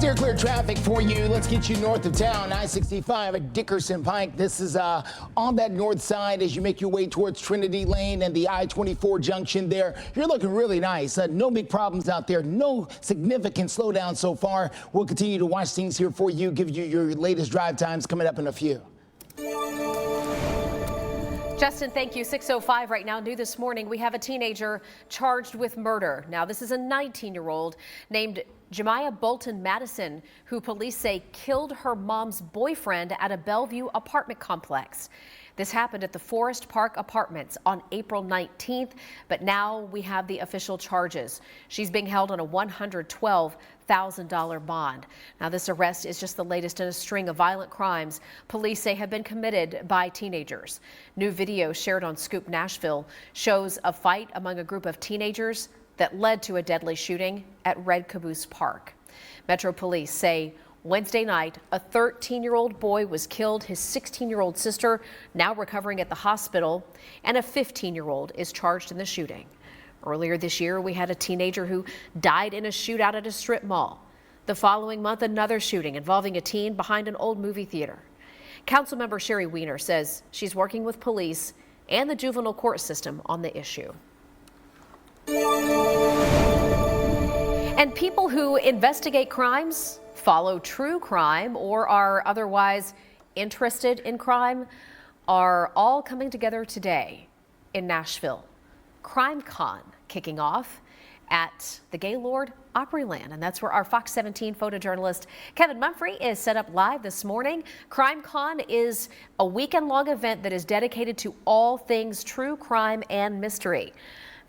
Steer clear traffic for you. Let's get you north of town. I-65 at Dickerson Pike. This is on that north side as you make your way towards Trinity Lane and the I-24 junction there. You're looking really nice. No big problems out there. No significant slowdown so far. We'll continue to watch things here for you, give you your latest drive times coming up in a few. Justin, thank you. 6:05 right now. New this morning, we have a teenager charged with murder. Now, this is a 19-year-old named Jemiah Bolton Madison, who police say killed her mom's boyfriend at a Bellevue apartment complex. This happened at the Forest Park Apartments on April 19th, but now we have the official charges. She's being held on a $112,000 bond. Now, this arrest is just the latest in a string of violent crimes police say have been committed by teenagers. New video shared on Scoop Nashville shows a fight among a group of teenagers that led to a deadly shooting at Red Caboose Park. Metro Police say Wednesday night, a 13-year-old boy was killed, his 16-year-old sister now recovering at the hospital, and a 15-year-old is charged in the shooting. Earlier this year, we had a teenager who died in a shootout at a strip mall. The following month, another shooting involving a teen behind an old movie theater. Councilmember Sherry Weiner says she's working with police and the juvenile court system on the issue. And people who investigate crimes, follow true crime, or are otherwise interested in crime are all coming together today in Nashville. CrimeCon kicking off at the Gaylord Opryland, and that's where our Fox 17 photojournalist Kevin Mumphrey is set up live this morning. CrimeCon is a weekend-long event that is dedicated to all things true crime and mystery.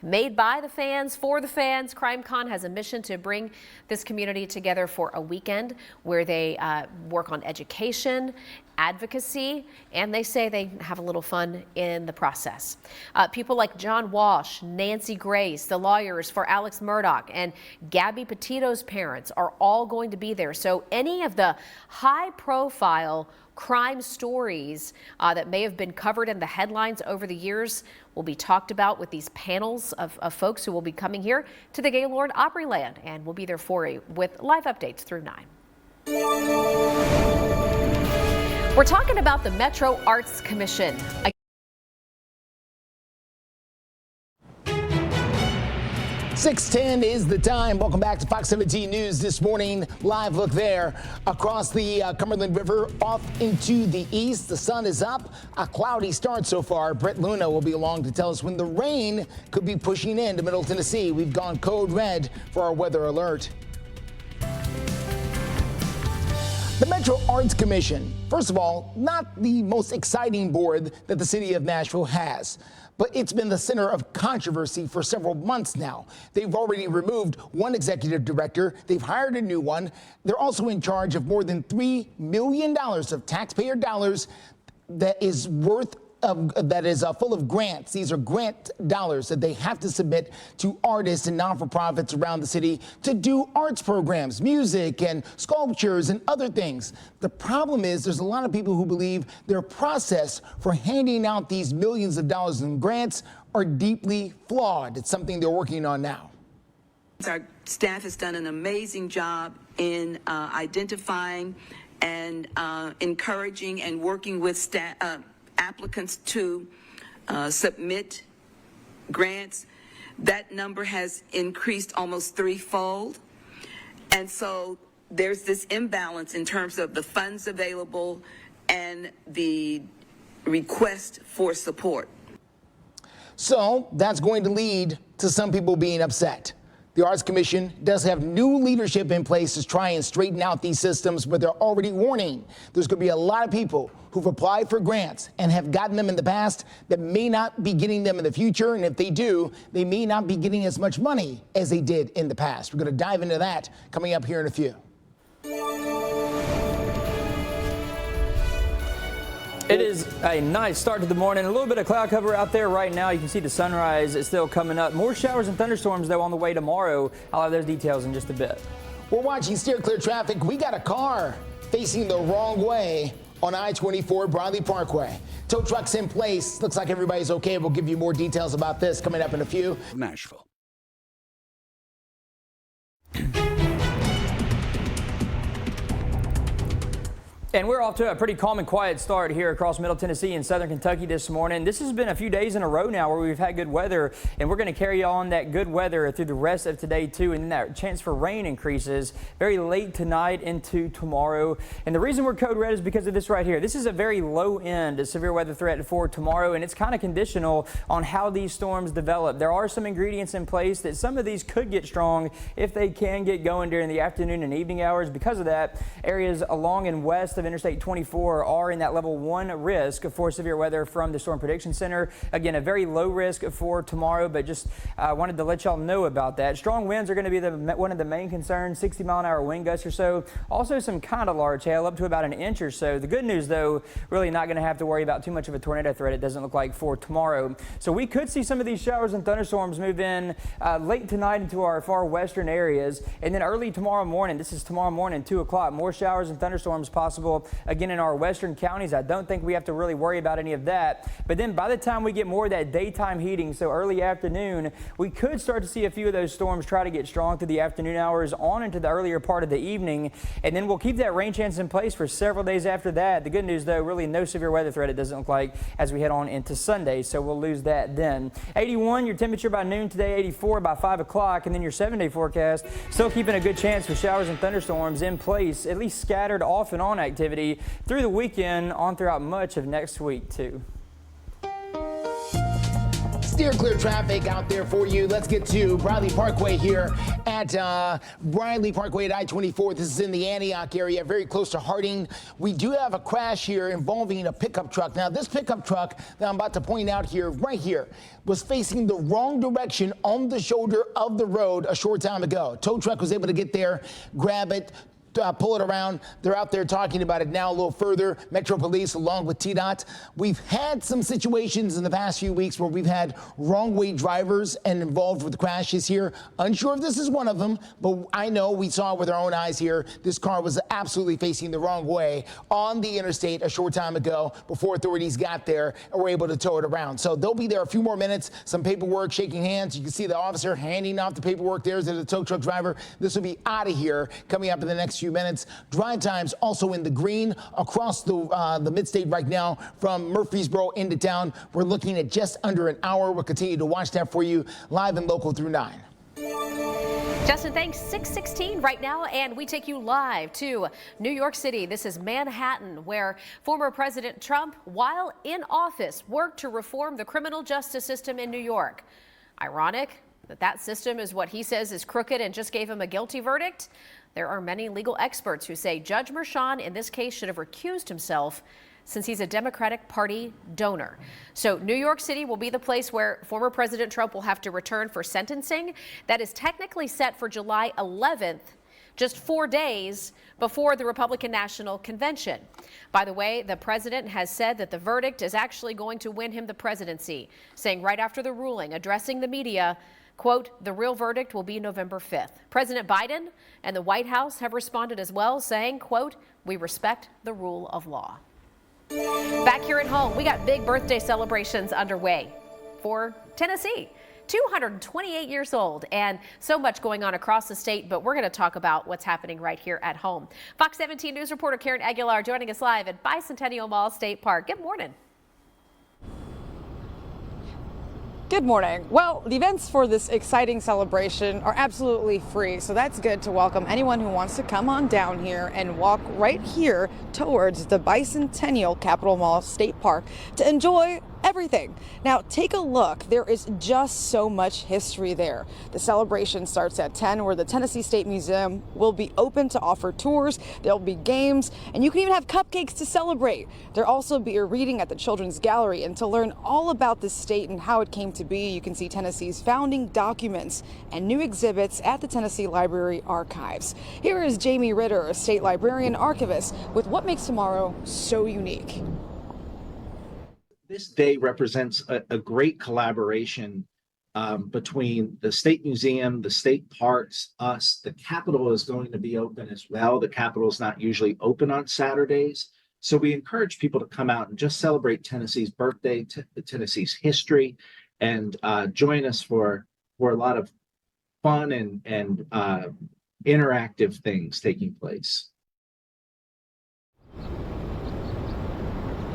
Made by the fans, for the fans, CrimeCon has a mission to bring this community together for a weekend where they work on education, advocacy, and they say they have a little fun in the process. People like John Walsh, Nancy Grace, the lawyers for Alex Murdaugh, and Gabby Petito's parents are all going to be there. So any of the high-profile crime stories that may have been covered in the headlines over the years will be talked about with these panels of folks who will be coming here to the Gaylord Opryland, and we'll be there for you with live updates through 9. We're talking about the Metro Arts Commission. 6:10 is the time. Welcome back to Fox 17 News this morning. Live look there across the Cumberland River off into the east. The sun is up. A cloudy start so far. Brett Luna will be along to tell us when the rain could be pushing into Middle Tennessee. We've gone code red for our weather alert. The Metro Arts Commission, first of all, not the most exciting board that the city of Nashville has, but it's been the center of controversy for several months now. They've already removed one executive director. They've hired a new one. They're also in charge of more than $3 million of taxpayer dollars that is full of grants. These are grant dollars that they have to submit to artists and non-for-profits around the city to do arts programs, music and sculptures and other things. The problem is there's a lot of people who believe their process for handing out these millions of dollars in grants are deeply flawed. It's something they're working on now. Our staff has done an amazing job in identifying and encouraging and working with applicants to submit grants. That number has increased almost threefold. And so there's this imbalance in terms of the funds available and the request for support. So that's going to lead to some people being upset. The Arts Commission does have new leadership in place to try and straighten out these systems, but they're already warning there's going to be a lot of people who've applied for grants and have gotten them in the past that may not be getting them in the future. And if they do, they may not be getting as much money as they did in the past. We're going to dive into that coming up here in a few. It is a nice start to the morning. A little bit of cloud cover out there right now. You can see the sunrise is still coming up. More showers and thunderstorms, though, on the way tomorrow. I'll have those details in just a bit. We're watching Steer Clear traffic. We got a car facing the wrong way on I-24 Bradley Parkway. Tow trucks in place. Looks like everybody's okay. We'll give you more details about this coming up in a few. Nashville. And we're off to a pretty calm and quiet start here across Middle Tennessee and Southern Kentucky this morning. This has been a few days in a row now where we've had good weather, and we're going to carry on that good weather through the rest of today too. And then that chance for rain increases very late tonight into tomorrow. And the reason we're code red is because of this right here. This is a very low end severe weather threat for tomorrow, and it's kind of conditional on how these storms develop. There are some ingredients in place that some of these could get strong if they can get going during the afternoon and evening hours. Because of that, areas along and west of Interstate 24 are in that level 1 risk for severe weather from the Storm Prediction Center. Again, a very low risk for tomorrow, but just wanted to let y'all know about that. Strong winds are going to be one of the main concerns, 60-mile-an-hour wind gusts or so. Also some kind of large hail, up to about an inch or so. The good news, though, really not going to have to worry about too much of a tornado threat, it doesn't look like, for tomorrow. So we could see some of these showers and thunderstorms move in late tonight into our far western areas, and then early tomorrow morning. This is tomorrow morning, 2 o'clock. More showers and thunderstorms possible again in our western counties. I don't think we have to really worry about any of that. But then by the time we get more of that daytime heating, so early afternoon, we could start to see a few of those storms try to get strong through the afternoon hours on into the earlier part of the evening. And then we'll keep that rain chance in place for several days after that. The good news, though, really no severe weather threat, it doesn't look like, as we head on into Sunday. So we'll lose that then. 81 your temperature by noon today, 84 by 5 o'clock, and then your 7-day forecast still keeping a good chance for showers and thunderstorms in place, at least scattered off and on activity through the weekend on throughout much of next week too. Steer clear traffic out there for you. Let's get to Briley Parkway here at Briley Parkway at I-24. This is in the Antioch area, very close to Harding. We do have a crash here involving a pickup truck. Now, this pickup truck that I'm about to point out here, right here, was facing the wrong direction on the shoulder of the road a short time ago. Tow truck was able to get there, grab it, pull it around. They're out there talking about it now a little further. Metro Police along with TDOT. We've had some situations in the past few weeks where we've had wrong way drivers and involved with crashes here. Unsure if this is one of them, but I know we saw with our own eyes here, this car was absolutely facing the wrong way on the interstate a short time ago before authorities got there and were able to tow it around. So they'll be there a few more minutes, some paperwork, shaking hands. You can see the officer handing off the paperwork there to the tow truck driver. This will be out of here coming up in the next few minutes. Drive times also in the green across the midstate right now from Murfreesboro into town. We're looking at just under an hour. We'll continue to watch that for you live and local through 9. Justin, thanks. 6:16 right now, and we take you live to New York City. This is Manhattan, where former President Trump, while in office, worked to reform the criminal justice system in New York. Ironic that system is what he says is crooked and just gave him a guilty verdict. There are many legal experts who say Judge Merchan in this case should have recused himself since he's a Democratic Party donor. So New York City will be the place where former President Trump will have to return for sentencing. That is technically set for July 11th, just 4 days before the Republican National Convention. By the way, the president has said that the verdict is actually going to win him the presidency, saying right after the ruling, addressing the media, quote, the real verdict will be November 5th. President Biden and the White House have responded as well, saying, quote, we respect the rule of law. Back here at home, we got big birthday celebrations underway for Tennessee. 228 years old, and so much going on across the state, but we're going to talk about what's happening right here at home. Fox 17 News reporter Karen Aguilar joining us live at Bicentennial Mall State Park. Good morning. Good morning. Well, the events for this exciting celebration are absolutely free, so that's good to welcome anyone who wants to come on down here and walk right here towards the Bicentennial Capitol Mall State Park to enjoy everything. Now, take a look. There is just so much history there. The celebration starts at 10, where the Tennessee State Museum will be open to offer tours. There'll be games, and you can even have cupcakes to celebrate. There'll also be a reading at the Children's Gallery, and to learn all about the state and how it came to be, you can see Tennessee's founding documents and new exhibits at the Tennessee Library Archives. Here is Jamie Ritter, a state librarian archivist, with what makes tomorrow so unique. This day represents a great collaboration between the State Museum, the state parks, us. The Capitol is going to be open as well. The Capitol is not usually open on Saturdays. So we encourage people to come out and just celebrate Tennessee's birthday, Tennessee's history, and join us for a lot of fun and interactive things taking place.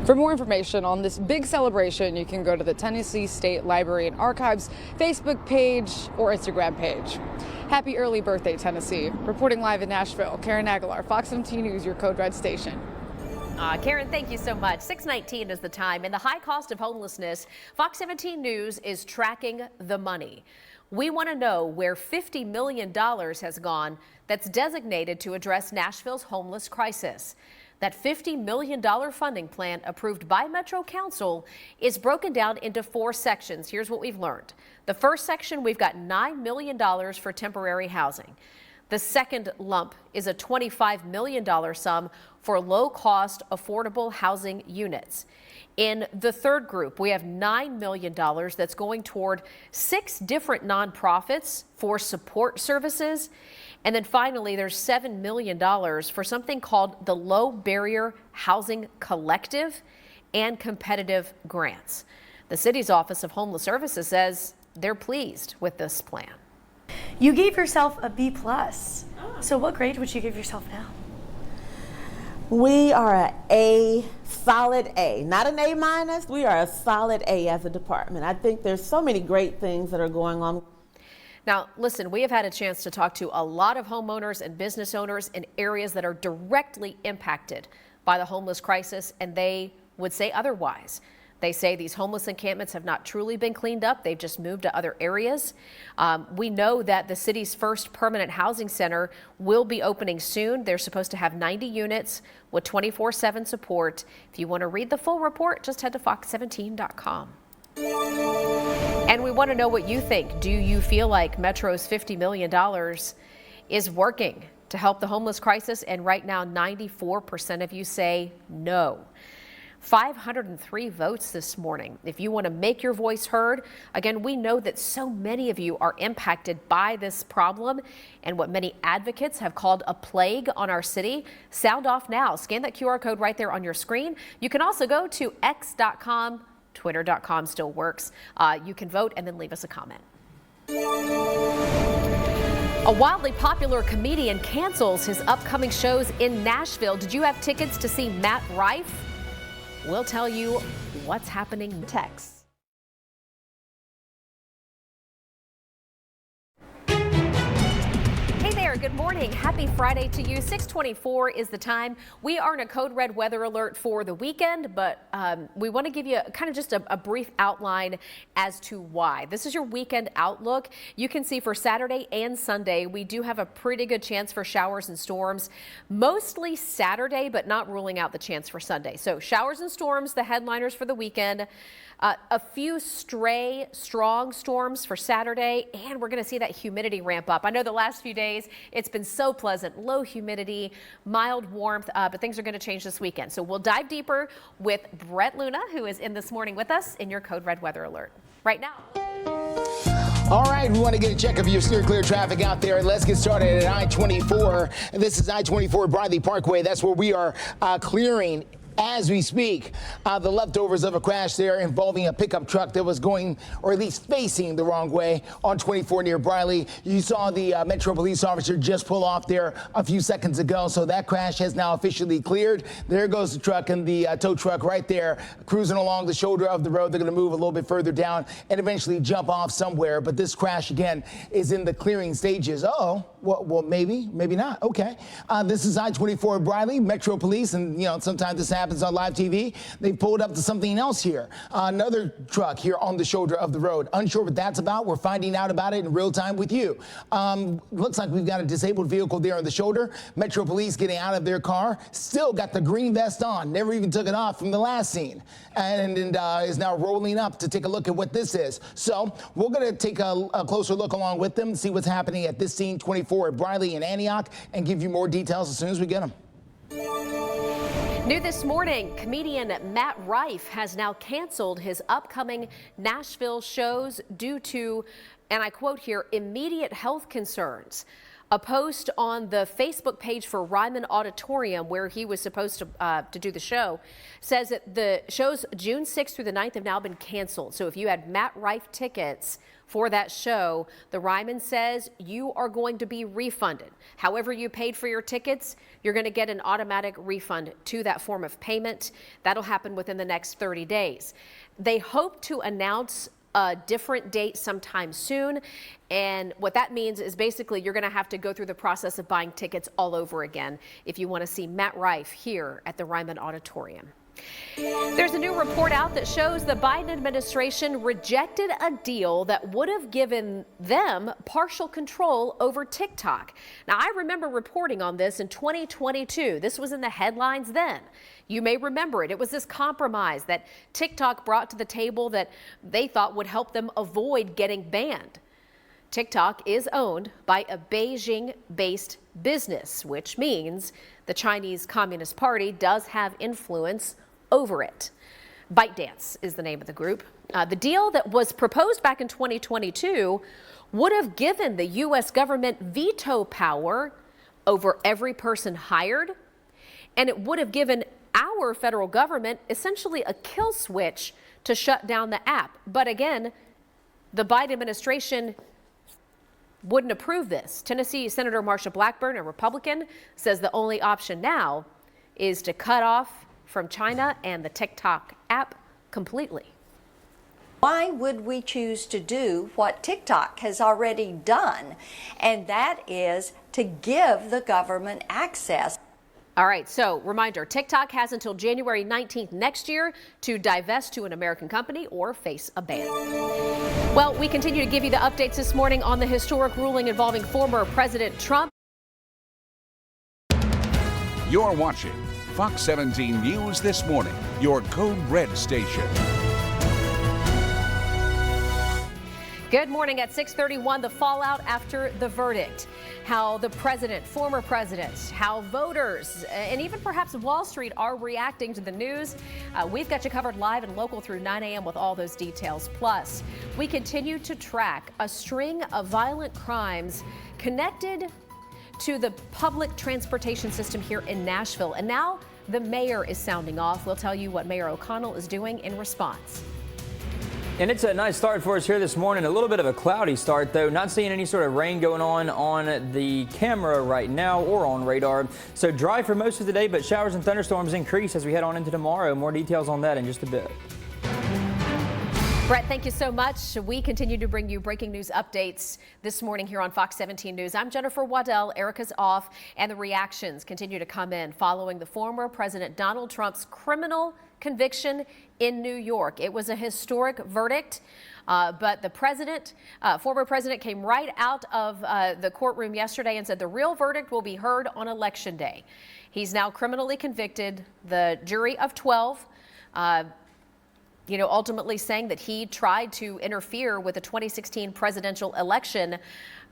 For more information on this big celebration, you can go to the Tennessee State Library and Archives Facebook page or Instagram page. Happy early birthday, Tennessee. Reporting live in Nashville, Karen Aguilar, Fox 17 News, your Code Red station. Karen, thank you so much. 6:19 is the time. In the high cost of homelessness, Fox 17 News is tracking the money. We want to know where $50 million has gone that's designated to address Nashville's homeless crisis. That $50 million funding plan approved by Metro Council is broken down into 4 sections. Here's what we've learned. The first section, we've got $9 million for temporary housing. The second lump is a $25 million sum for low-cost, affordable housing units. In the third group, we have $9 million that's going toward 6 different nonprofits for support services. And then finally, there's $7 million for something called the Low Barrier Housing Collective and competitive grants. The city's Office of Homeless Services says they're pleased with this plan. You gave yourself a B+. So what grade would you give yourself now? We are a solid A, not an A-. We are a solid A as a department. I think there's so many great things that are going on. Now, listen, we have had a chance to talk to a lot of homeowners and business owners in areas that are directly impacted by the homeless crisis, and they would say otherwise. They say these homeless encampments have not truly been cleaned up. They've just moved to other areas. We know that the city's first permanent housing center will be opening soon. They're supposed to have 90 units with 24/7 support. If you want to read the full report, just head to fox17.com. And we want to know what you think. Do you feel like Metro's $50 million is working to help the homeless crisis? And right now, 94% of you say no. 503 votes this morning. If you want to make your voice heard, again, we know that so many of you are impacted by this problem and what many advocates have called a plague on our city. Sound off now. Scan that QR code right there on your screen. You can also go to x.com. Twitter.com still works. You can vote and then leave us a comment. A wildly popular comedian cancels his upcoming shows in Nashville. Did you have tickets to see Matt Rife? We'll tell you what's happening next. Good morning. Happy Friday to you. 6:24 is the time. We are in a code red weather alert for the weekend, but we want to give you kind of just a brief outline as to why. This is your weekend outlook. You can see for Saturday and Sunday, we do have a pretty good chance for showers and storms, mostly Saturday, but not ruling out the chance for Sunday. So showers and storms, the headliners for the weekend. A few stray strong storms for Saturday, and we're going to see that humidity ramp up. I know the last few days it's been so pleasant, low humidity, mild warmth, but things are going to change this weekend. So we'll dive deeper with Brett Luna, who is in this morning with us in your Code Red Weather Alert right now. All right, we want to get a check of your steer clear traffic out there. Let's get started at I-24. This is I-24 Briley Parkway. That's where we are clearing as we speak. The leftovers of a crash there involving a pickup truck that was going, or at least facing, the wrong way on 24 near Briley. You saw the Metro police officer just pull off there a few seconds ago, so that crash has now officially cleared. There goes the truck and the tow truck right there cruising along the shoulder of the road. They're going to move a little bit further down and eventually jump off somewhere, but this crash again is in the clearing stages. Well, maybe not. Okay. This is I-24 Briley, Metro Police, and sometimes this happens on live TV. They pulled up to something else here. Another truck here on the shoulder of the road. Unsure what that's about. We're finding out about it in real time with you. Looks like we've got a disabled vehicle there on the shoulder. Metro Police getting out of their car. Still got the green vest on. Never even took it off from the last scene. And is now rolling up to take a look at what this is. So we're going to take a closer look along with them, see what's happening at this scene 24 at Briley and Antioch, and give you more details as soon as we get them. New this morning, comedian Matt Rife has now canceled his upcoming Nashville shows due to, and I quote here, immediate health concerns. A post on the Facebook page for Ryman Auditorium, where he was supposed to do the show, says that the shows June 6th through the 9th have now been canceled. So if you had Matt Rife tickets for that show. The Ryman says you are going to be refunded. However you paid for your tickets, you're going to get an automatic refund to that form of payment. That'll happen within the next 30 days. They hope to announce a different date sometime soon. And what that means is basically you're going to have to go through the process of buying tickets all over again if you want to see Matt Rife here at the Ryman Auditorium. There's a new report out that shows the Biden administration rejected a deal that would have given them partial control over TikTok. Now, I remember reporting on this in 2022. This was in the headlines then. You may remember it. It was this compromise that TikTok brought to the table that they thought would help them avoid getting banned. TikTok is owned by a Beijing-based business, which means the Chinese Communist Party does have influence over it. ByteDance is the name of the group. The deal that was proposed back in 2022 would have given the U.S. government veto power over every person hired, and it would have given our federal government essentially a kill switch to shut down the app. But again, the Biden administration wouldn't approve this. Tennessee Senator Marsha Blackburn, a Republican, says the only option now is to cut off from China and the TikTok app completely. Why would we choose to do what TikTok has already done? And that is to give the government access. All right, so reminder, TikTok has until January 19th next year to divest to an American company or face a ban. Well, we continue to give you the updates this morning on the historic ruling involving former President Trump. You're watching Fox 17 News This Morning, your Code Red station. Good morning. At 6:31, the fallout after the verdict. How the president, former president, how voters, and even perhaps Wall Street are reacting to the news. We've got you covered live and local through 9 a.m. with all those details. Plus, we continue to track a string of violent crimes connected to the public transportation system here in Nashville. And now the mayor is sounding off. We'll tell you what Mayor O'Connell is doing in response. And it's a nice start for us here this morning. A little bit of a cloudy start, though. Not seeing any sort of rain going on the camera right now or on radar. So dry for most of the day, but showers and thunderstorms increase as we head on into tomorrow. More details on that in just a bit. Brett, thank you so much. We continue to bring you breaking news updates this morning here on Fox 17 News. I'm Jennifer Waddell. Erica's off, and the reactions continue to come in following the former President Donald Trump's criminal conviction in New York. It was a historic verdict, but the former president came right out of the courtroom yesterday and said the real verdict will be heard on Election Day. He's now criminally convicted. The jury of 12 ultimately saying that he tried to interfere with the 2016 presidential election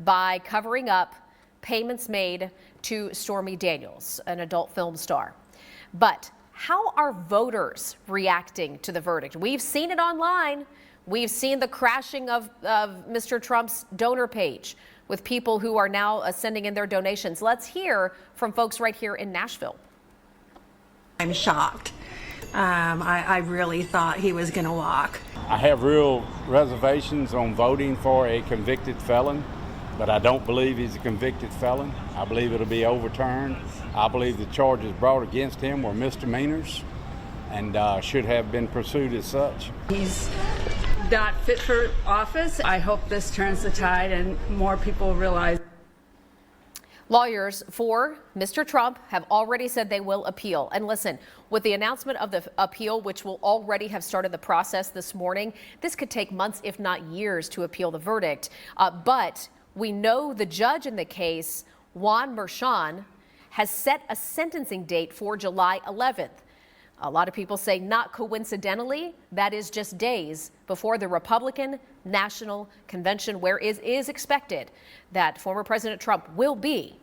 by covering up payments made to Stormy Daniels, an adult film star. But how are voters reacting to the verdict? We've seen it online. We've seen the crashing of Mr. Trump's donor page with people who are now sending in their donations. Let's hear from folks right here in Nashville. I'm shocked. I really thought he was going to walk. I have real reservations on voting for a convicted felon, but I don't believe he's a convicted felon. I believe it'll be overturned. I believe the charges brought against him were misdemeanors and should have been pursued as such. He's not fit for office. I hope this turns the tide and more people realize. Lawyers for Mr. Trump have already said they will appeal. And listen, with the announcement of the appeal, which will already have started the process this morning, this could take months, if not years, to appeal the verdict. But we know the judge in the case, Juan Merchan, has set a sentencing date for July 11th. A lot of people say not coincidentally, that is just days before the Republican National Convention, where it is expected that former President Trump will be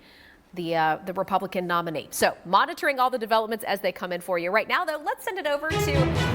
the Republican nominee. So monitoring all the developments as they come in for you. Right now, though, let's send it over to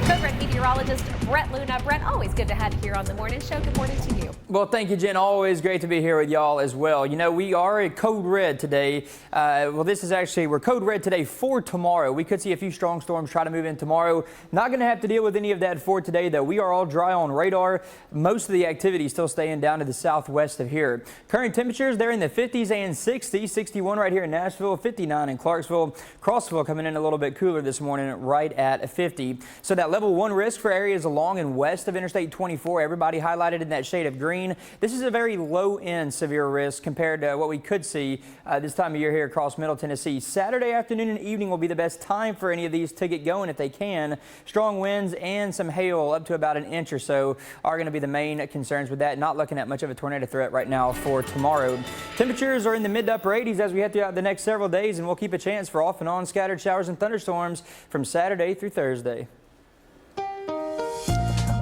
Code Red meteorologist Brent Luna. Brent, always good to have you here on the morning show. Good morning to you. Well, thank you, Jen. Always great to be here with y'all as well. You know, we are at Code Red today. We're Code Red today for tomorrow. We could see a few strong storms try to move in tomorrow. Not going to have to deal with any of that for today, though. We are all dry on radar. Most of the activity still staying down to the southwest of here. Current temperatures, they're in the 50s and 60s. 61 right here in Nashville, 59 in Clarksville. Crossville coming in a little bit cooler this morning, right at 50. So that level 1 risk for areas along and west of Interstate 24, everybody highlighted in that shade of green. This is a very low-end severe risk compared to what we could see this time of year here across Middle Tennessee. Saturday afternoon and evening will be the best time for any of these to get going if they can. Strong winds and some hail up to about an inch or so are going to be the main concerns with that. Not looking at much of a tornado threat right now for tomorrow. Temperatures are in the mid to upper 80s as we head throughout the next several days, and we'll keep a chance for off and on scattered showers and thunderstorms from Saturday through Thursday.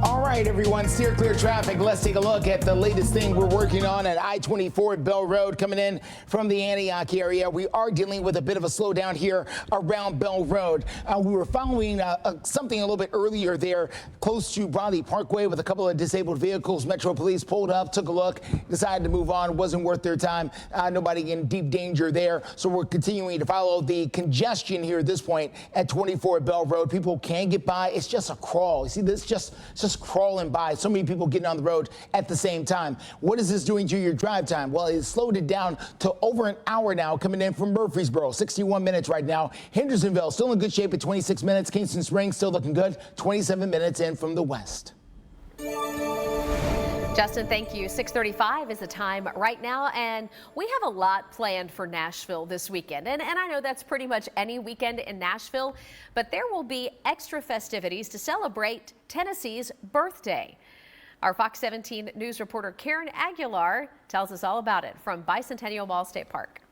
All right, everyone, steer clear traffic. Let's take a look at the latest thing we're working on at I-24 Bell Road coming in from the Antioch area. We are dealing with a bit of a slowdown here around Bell Road. We were following something a little bit earlier there close to Bradley Parkway with a couple of disabled vehicles. Metro Police pulled up, took a look, decided to move on. Wasn't worth their time. Nobody in deep danger there. So we're continuing to follow the congestion here at this point at 24 Bell Road. People can get by. It's just a crawl. You see, this just crawling by. So many people getting on the road at the same time. What is this doing to your drive time? Well, it's slowed it down to over an hour now coming in from Murfreesboro. 61 minutes right now. Hendersonville still in good shape at 26 minutes. Kingston Springs still looking good. 27 minutes in from the west. Justin, thank you. 6:35 is the time right now, and we have a lot planned for Nashville this weekend. And I know that's pretty much any weekend in Nashville, but there will be extra festivities to celebrate Tennessee's birthday. Our Fox 17 News reporter Karen Aguilar tells us all about it from Bicentennial Mall State Park.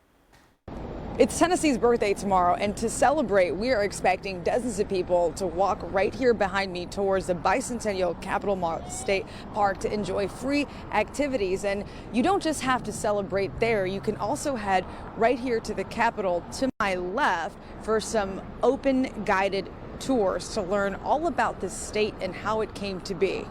It's Tennessee's birthday tomorrow, and to celebrate, we are expecting dozens of people to walk right here behind me towards the Bicentennial Capitol Mall State Park to enjoy free activities. And you don't just have to celebrate there. You can also head right here to the Capitol to my left for some open guided tours to learn all about this state and how it came to be.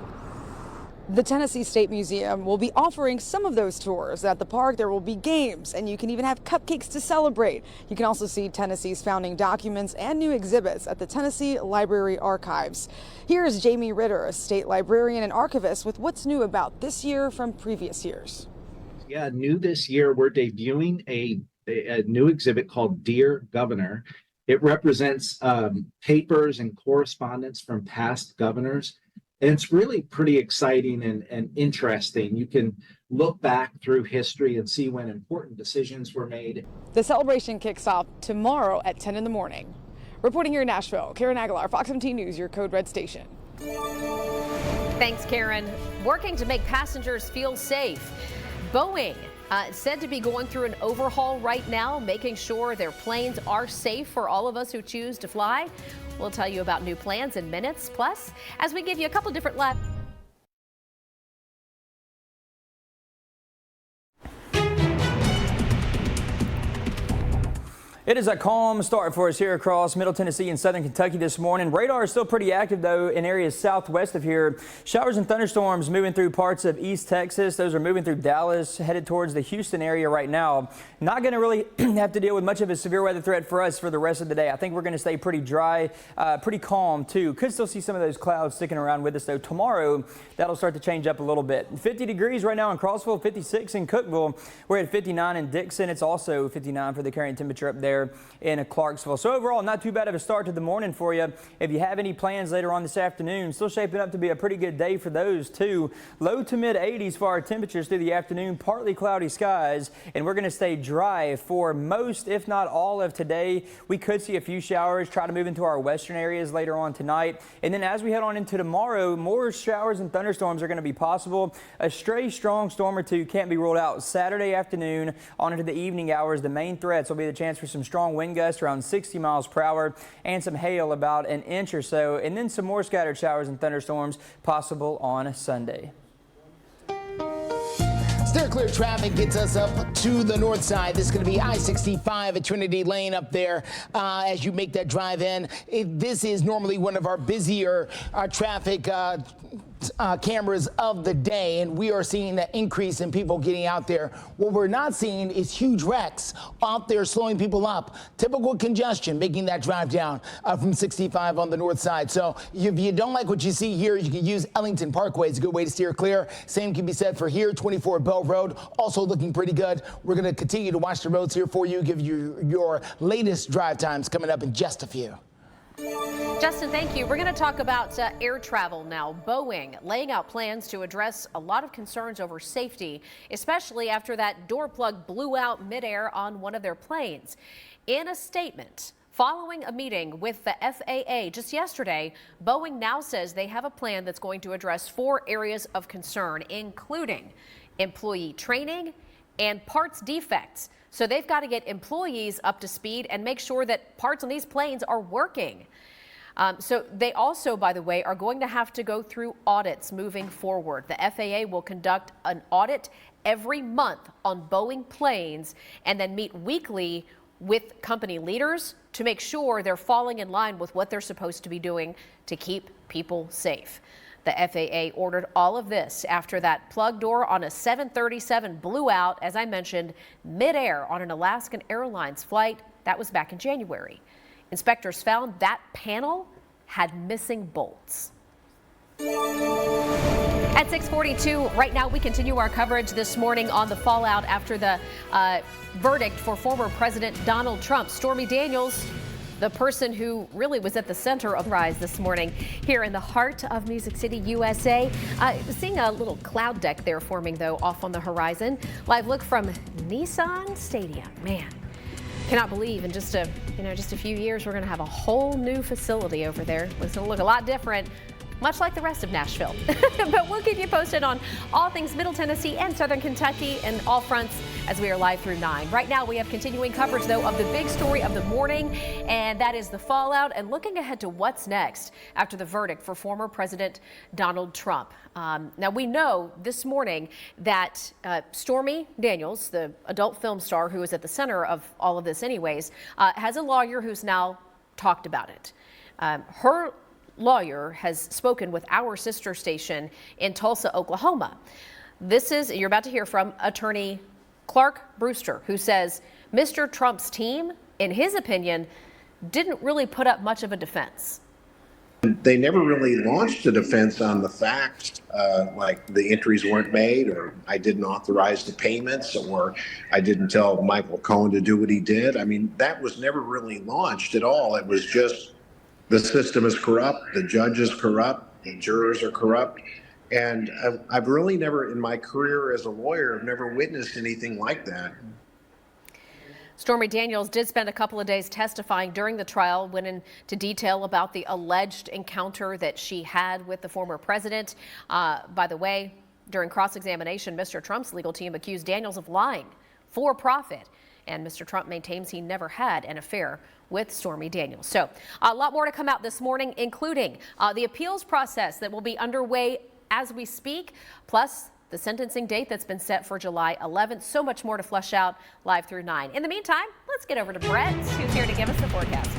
The Tennessee State Museum will be offering some of those tours. At the park, there will be games, and you can even have cupcakes to celebrate. You can also see Tennessee's founding documents and new exhibits at the Tennessee Library Archives. Here's Jamie Ritter, a state librarian and archivist, with what's new about this year from previous years. Yeah, new this year, we're debuting a new exhibit called Dear Governor. It represents papers and correspondence from past governors. And it's really pretty exciting and interesting. You can look back through history and see when important decisions were made. The celebration kicks off tomorrow at 10 in the morning. Reporting here in Nashville, Karen Aguilar, Fox 17 News, your Code Red station. Thanks, Karen. Working to make passengers feel safe. Boeing said to be going through an overhaul right now, making sure their planes are safe for all of us who choose to fly. We'll tell you about new plans in minutes. Plus, as we give you a couple different live. It is a calm start for us here across Middle Tennessee and Southern Kentucky this morning. Radar is still pretty active, though, in areas southwest of here. Showers and thunderstorms moving through parts of East Texas. Those are moving through Dallas, headed towards the Houston area right now. Not going to really have to deal with much of a severe weather threat for us for the rest of the day. I think we're going to stay pretty dry, pretty calm, too. Could still see some of those clouds sticking around with us, though. Tomorrow, that'll start to change up a little bit. 50 degrees right now in Crossville, 56 in Cookeville. We're at 59 in Dickson. It's also 59 for the current temperature up there in Clarksville. So overall, not too bad of a start to the morning for you. If you have any plans later on this afternoon, still shaping up to be a pretty good day for those too. Low to mid 80s for our temperatures through the afternoon, partly cloudy skies, and we're going to stay dry for most, if not all of today. We could see a few showers, try to move into our western areas later on tonight. And then as we head on into tomorrow, more showers and thunderstorms are going to be possible. A stray strong storm or two can't be ruled out. Saturday afternoon on into the evening hours, the main threats will be the chance for some strong wind gusts around 60 miles per hour and some hail about an inch or so, and then some more scattered showers and thunderstorms possible on Sunday. Steer clear traffic gets us up to the north side. This is going to be I-65 at Trinity Lane up there as you make that drive in. This is normally one of our busier traffic cameras of the day, and we are seeing the increase in people getting out there. What we're not seeing is huge wrecks out there slowing people up. Typical congestion making that drive down from 65 on the north side. So if you don't like what you see here, you can use Ellington Parkway. It's a good way to steer clear. Same can be said for here, 24 Bell Road, also looking pretty good. We're going to continue to watch the roads here for you, give you your latest drive times coming up in just a few. Justin, thank you. We're going to talk about air travel now. Boeing laying out plans to address a lot of concerns over safety, especially after that door plug blew out midair on one of their planes. In a statement following a meeting with the FAA just yesterday, Boeing now says they have a plan that's going to address 4 areas of concern, including employee training and parts defects. So they've got to get employees up to speed and make sure that parts on these planes are working. So they also, by the way, are going to have to go through audits moving forward. The FAA will conduct an audit every month on Boeing planes and then meet weekly with company leaders to make sure they're falling in line with what they're supposed to be doing to keep people safe. The FAA ordered all of this after that plug door on a 737 blew out, as I mentioned, midair on an Alaskan Airlines flight. That was back in January. Inspectors found that panel had missing bolts. At 6:42, right now we continue our coverage this morning on the fallout after the verdict for former President Donald Trump. Stormy Daniels, the person who really was at the center of the rise this morning here in the heart of Music City, USA. Seeing a little cloud deck there forming, though, off on the horizon. Live look from Nissan Stadium. Man, cannot believe in just a few years we're going to have a whole new facility over there. It's going to look a lot different, much like the rest of Nashville. But we'll keep you posted on all things Middle Tennessee and Southern Kentucky and all fronts as we are live through 9. Right now we have continuing coverage, though, of the big story of the morning, and that is the fallout and looking ahead to what's next after the verdict for former President Donald Trump. Now, we know this morning that Stormy Daniels, the adult film star who is at the center of all of this anyways, has a lawyer who's now talked about it. Her lawyer has spoken with our sister station in Tulsa, Oklahoma. You're about to hear from attorney Clark Brewster, who says Mr. Trump's team, in his opinion, didn't really put up much of a defense. They never really launched a defense on the facts, like the entries weren't made, or I didn't authorize the payments, or I didn't tell Michael Cohen to do what he did. I mean, that was never really launched at all. It was just the system is corrupt, the judge is corrupt, the jurors are corrupt. And I've really never, in my career as a lawyer, I've never witnessed anything like that. Stormy Daniels did spend a couple of days testifying during the trial, went into detail about the alleged encounter that she had with the former president. By the way, during cross-examination, Mr. Trump's legal team accused Daniels of lying for profit. And Mr. Trump maintains he never had an affair with Stormy Daniels. So a lot more to come out this morning, including the appeals process that will be underway as we speak, plus the sentencing date that's been set for July 11th. So much more to flesh out live through 9. In the meantime, let's get over to Brett, who's here to give us the forecast.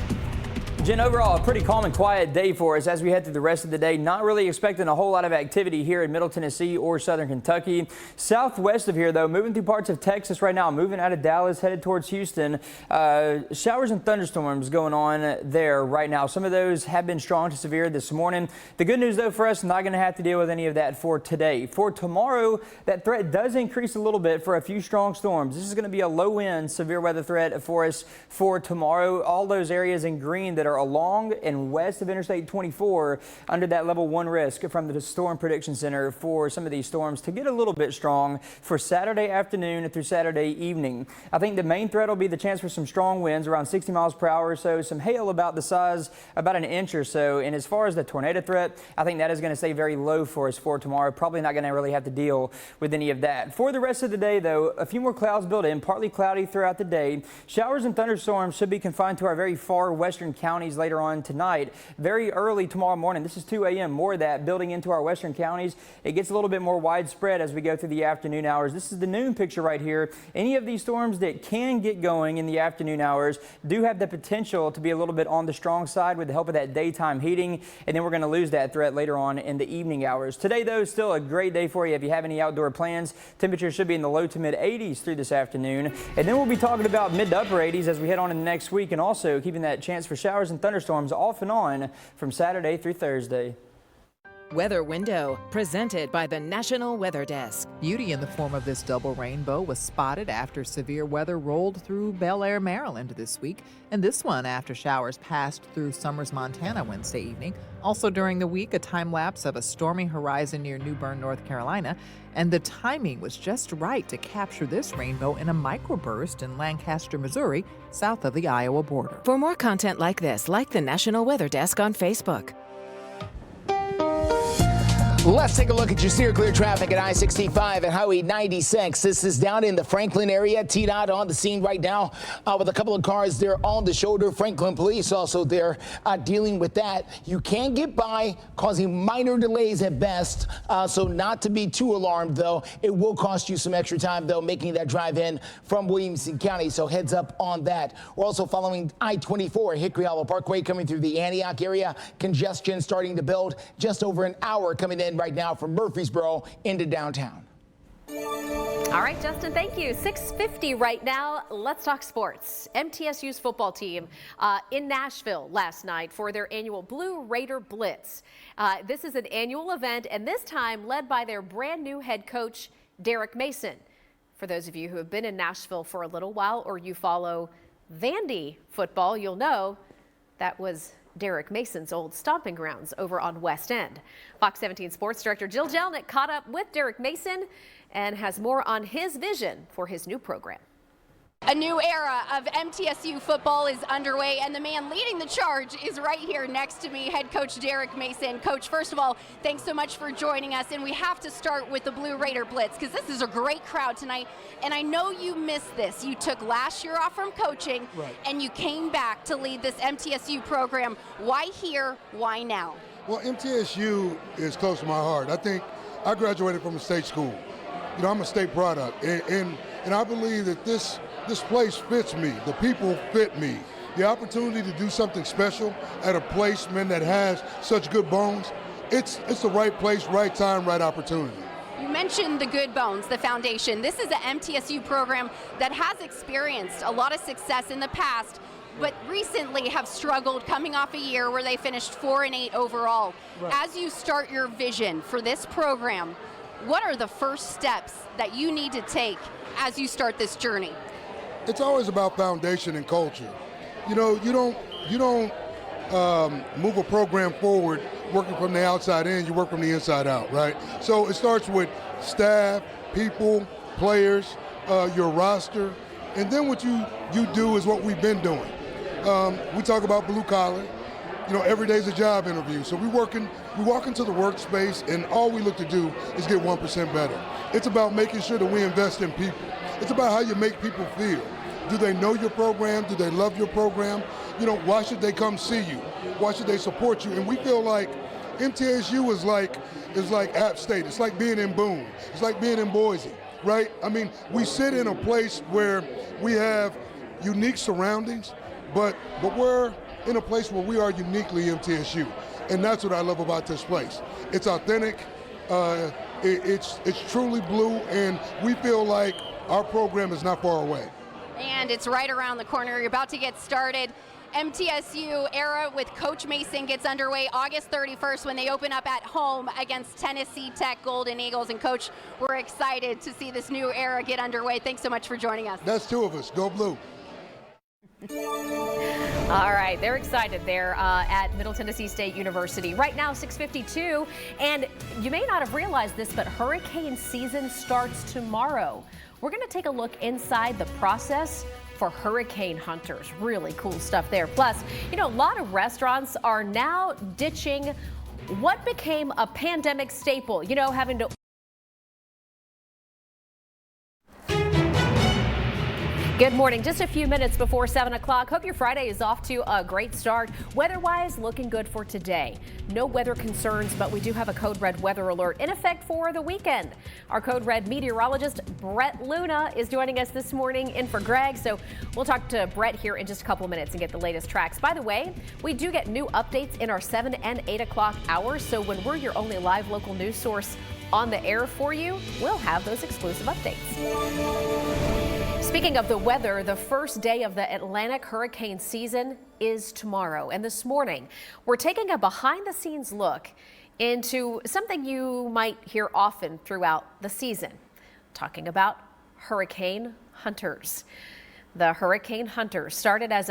Jen, overall, a pretty calm and quiet day for us as we head through the rest of the day. Not really expecting a whole lot of activity here in Middle Tennessee or Southern Kentucky. Southwest of here, though, moving through parts of Texas right now, moving out of Dallas, headed towards Houston. Showers and thunderstorms going on there right now. Some of those have been strong to severe this morning. The good news, though, for us, not going to have to deal with any of that for today. For tomorrow, that threat does increase a little bit for a few strong storms. This is going to be a low-end severe weather threat for us for tomorrow. All those areas in green that are along and west of Interstate 24 under that level 1 risk from the Storm Prediction Center for some of these storms to get a little bit strong for Saturday afternoon through Saturday evening. I think the main threat will be the chance for some strong winds around 60 miles per hour or so, some hail about the size about an inch or so. And as far as the tornado threat, I think that is going to stay very low for us for tomorrow. Probably not going to really have to deal with any of that. For the rest of the day, though, a few more clouds build in, partly cloudy throughout the day. Showers and thunderstorms should be confined to our very far western counties counties later on tonight. Very early tomorrow morning, this is 2 a.m., more of that building into our western counties. It gets a little bit more widespread as we go through the afternoon hours. This is the noon picture right here. Any of these storms that can get going in the afternoon hours do have the potential to be a little bit on the strong side with the help of that daytime heating, and then we're going to lose that threat later on in the evening hours. Today, though, still a great day for you if you have any outdoor plans. Temperatures should be in the low to mid 80s through this afternoon, and then we'll be talking about mid to upper 80s as we head on in the next week, and also keeping that chance for showers and thunderstorms off and on from Saturday through Thursday. Weather Window, presented by the National Weather Desk. Beauty in the form of this double rainbow was spotted after severe weather rolled through Bel Air, Maryland this week, and this one after showers passed through Summers, Montana Wednesday evening. Also during the week, a time lapse of a stormy horizon near New Bern, North Carolina, and the timing was just right to capture this rainbow in a microburst in Lancaster, Missouri, south of the Iowa border. For more content like this, like the National Weather Desk on Facebook. Let's take a look at your steer clear traffic at I-65 and Highway 96. This is down in the Franklin area. TDOT on the scene right now with a couple of cars there on the shoulder. Franklin police also there dealing with that. You can get by, causing minor delays at best, so not to be too alarmed, though. It will cost you some extra time, though, making that drive in from Williamson County, so heads up on that. We're also following I-24, Hickory Hollow Parkway, coming through the Antioch area. Congestion starting to build, just over an hour coming in right now from Murfreesboro into downtown. All right, Justin, thank you. 6:50 right now. Let's talk sports. MTSU's football team in Nashville last night for their annual Blue Raider Blitz. This is an annual event, and this time led by their brand new head coach, Derek Mason. For those of you who have been in Nashville for a little while, or you follow Vandy football, you'll know that was Derek Mason's old stomping grounds over on West End. Fox 17 Sports Director Jill Jelnick caught up with Derek Mason and has more on his vision for his new program. A new era of MTSU football is underway, and the man leading the charge is right here next to me, head coach Derek Mason. Coach, first of all, thanks so much for joining us, and we have to start with the Blue Raider Blitz because this is a great crowd tonight, and I know you missed this. You took last year off from coaching, and you came back to lead this MTSU program. Why here? Why now? Well, MTSU is close to my heart. I think I graduated from a state school. You know, I'm a state product, and I believe that this place fits me. The people fit me. The opportunity to do something special at a place, man, that has such good bones, it's the right place, right time, right opportunity. You mentioned the good bones, the foundation. This is an MTSU program that has experienced a lot of success in the past, but recently have struggled coming off a year where they finished 4-8 overall. As you start your vision for this program, what are the first steps that you need to take as you start this journey? It's always about foundation and culture. You know, you don't move a program forward working from the outside in, you work from the inside out, right? So it starts with staff, people, players, your roster, and then what you do is what we've been doing. We talk about blue collar. You know, every day's a job interview. So we walk into the workspace, and all we look to do is get 1% better. It's about making sure that we invest in people. It's about how you make people feel. Do they know your program? Do they love your program? You know, why should they come see you? Why should they support you? And we feel like MTSU is like App State. It's like being in Boone. It's like being in Boise, right? I mean, we sit in a place where we have unique surroundings, but we're in a place where we are uniquely MTSU. And that's what I love about this place. It's authentic, it's truly blue, and we feel like our program is not far away. And it's right around the corner. You're about to get started. MTSU era with Coach Mason gets underway August 31st when they open up at home against Tennessee Tech Golden Eagles. And Coach, we're excited to see this new era get underway. Thanks so much for joining us. That's two of us. Go Blue. All right, they're excited there at Middle Tennessee State University. Right now, 6:52, and you may not have realized this, but hurricane season starts tomorrow. We're going to take a look inside the process for hurricane hunters. Really cool stuff there. Plus, you know, a lot of restaurants are now ditching what became a pandemic staple, you know, having to Good morning. Just a few minutes before 7 o'clock. Hope your Friday is off to a great start. Weather-wise, looking good for today. No weather concerns, but we do have a code red weather alert in effect for the weekend. Our code red meteorologist, Brett Luna, is joining us this morning in for Greg. So we'll talk to Brett here in just a couple minutes and get the latest tracks. By the way, we do get new updates in our 7 and 8 o'clock hours. So when we're your only live local news source on the air for you, we'll have those exclusive updates. Speaking of the weather, the first day of the Atlantic hurricane season is tomorrow. And this morning, we're taking a behind-the-scenes look into something you might hear often throughout the season, talking about hurricane hunters. The hurricane hunters started as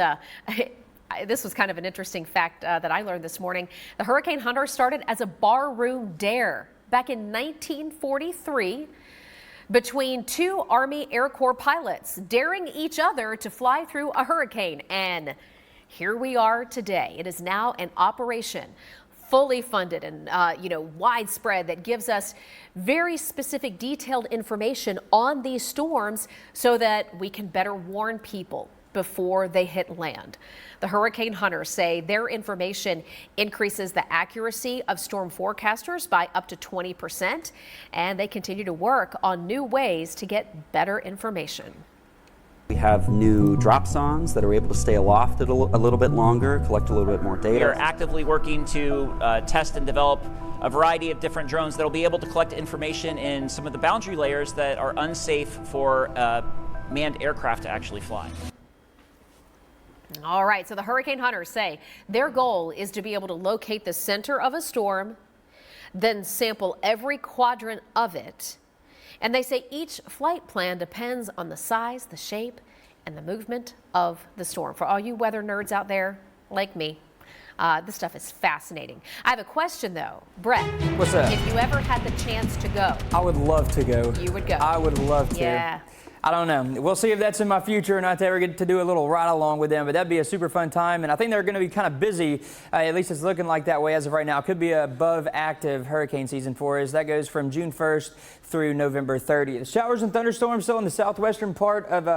this was kind of an interesting fact that I learned this morning. The hurricane hunters started as a barroom dare back in 1943. Between two Army Air Corps pilots daring each other to fly through a hurricane. And here we are today. It is now an operation fully funded and widespread that gives us very specific detailed information on these storms so that we can better warn people before they hit land. The hurricane hunters say their information increases the accuracy of storm forecasters by up to 20%, and they continue to work on new ways to get better information. We have new drop zones that are able to stay aloft a little bit longer, collect a little bit more data. We are actively working to test and develop a variety of different drones that will be able to collect information in some of the boundary layers that are unsafe for manned aircraft to actually fly. All right, so the hurricane hunters say their goal is to be able to locate the center of a storm, then sample every quadrant of it. And they say each flight plan depends on the size, the shape, and the movement of the storm. For all you weather nerds out there like me, this stuff is fascinating. I have a question though. Brett, what's up? If you ever had the chance to go. I would love to go. You would go. I would love to. Yeah. I don't know. We'll see if that's in my future or not to ever get to do a little ride along with them, but that'd be a super fun time. And I think they're going to be kind of busy. At least it's looking like that way as of right now. It could be above active hurricane season for us. That goes from June 1st through November 30th. Showers and thunderstorms still in the southwestern part of,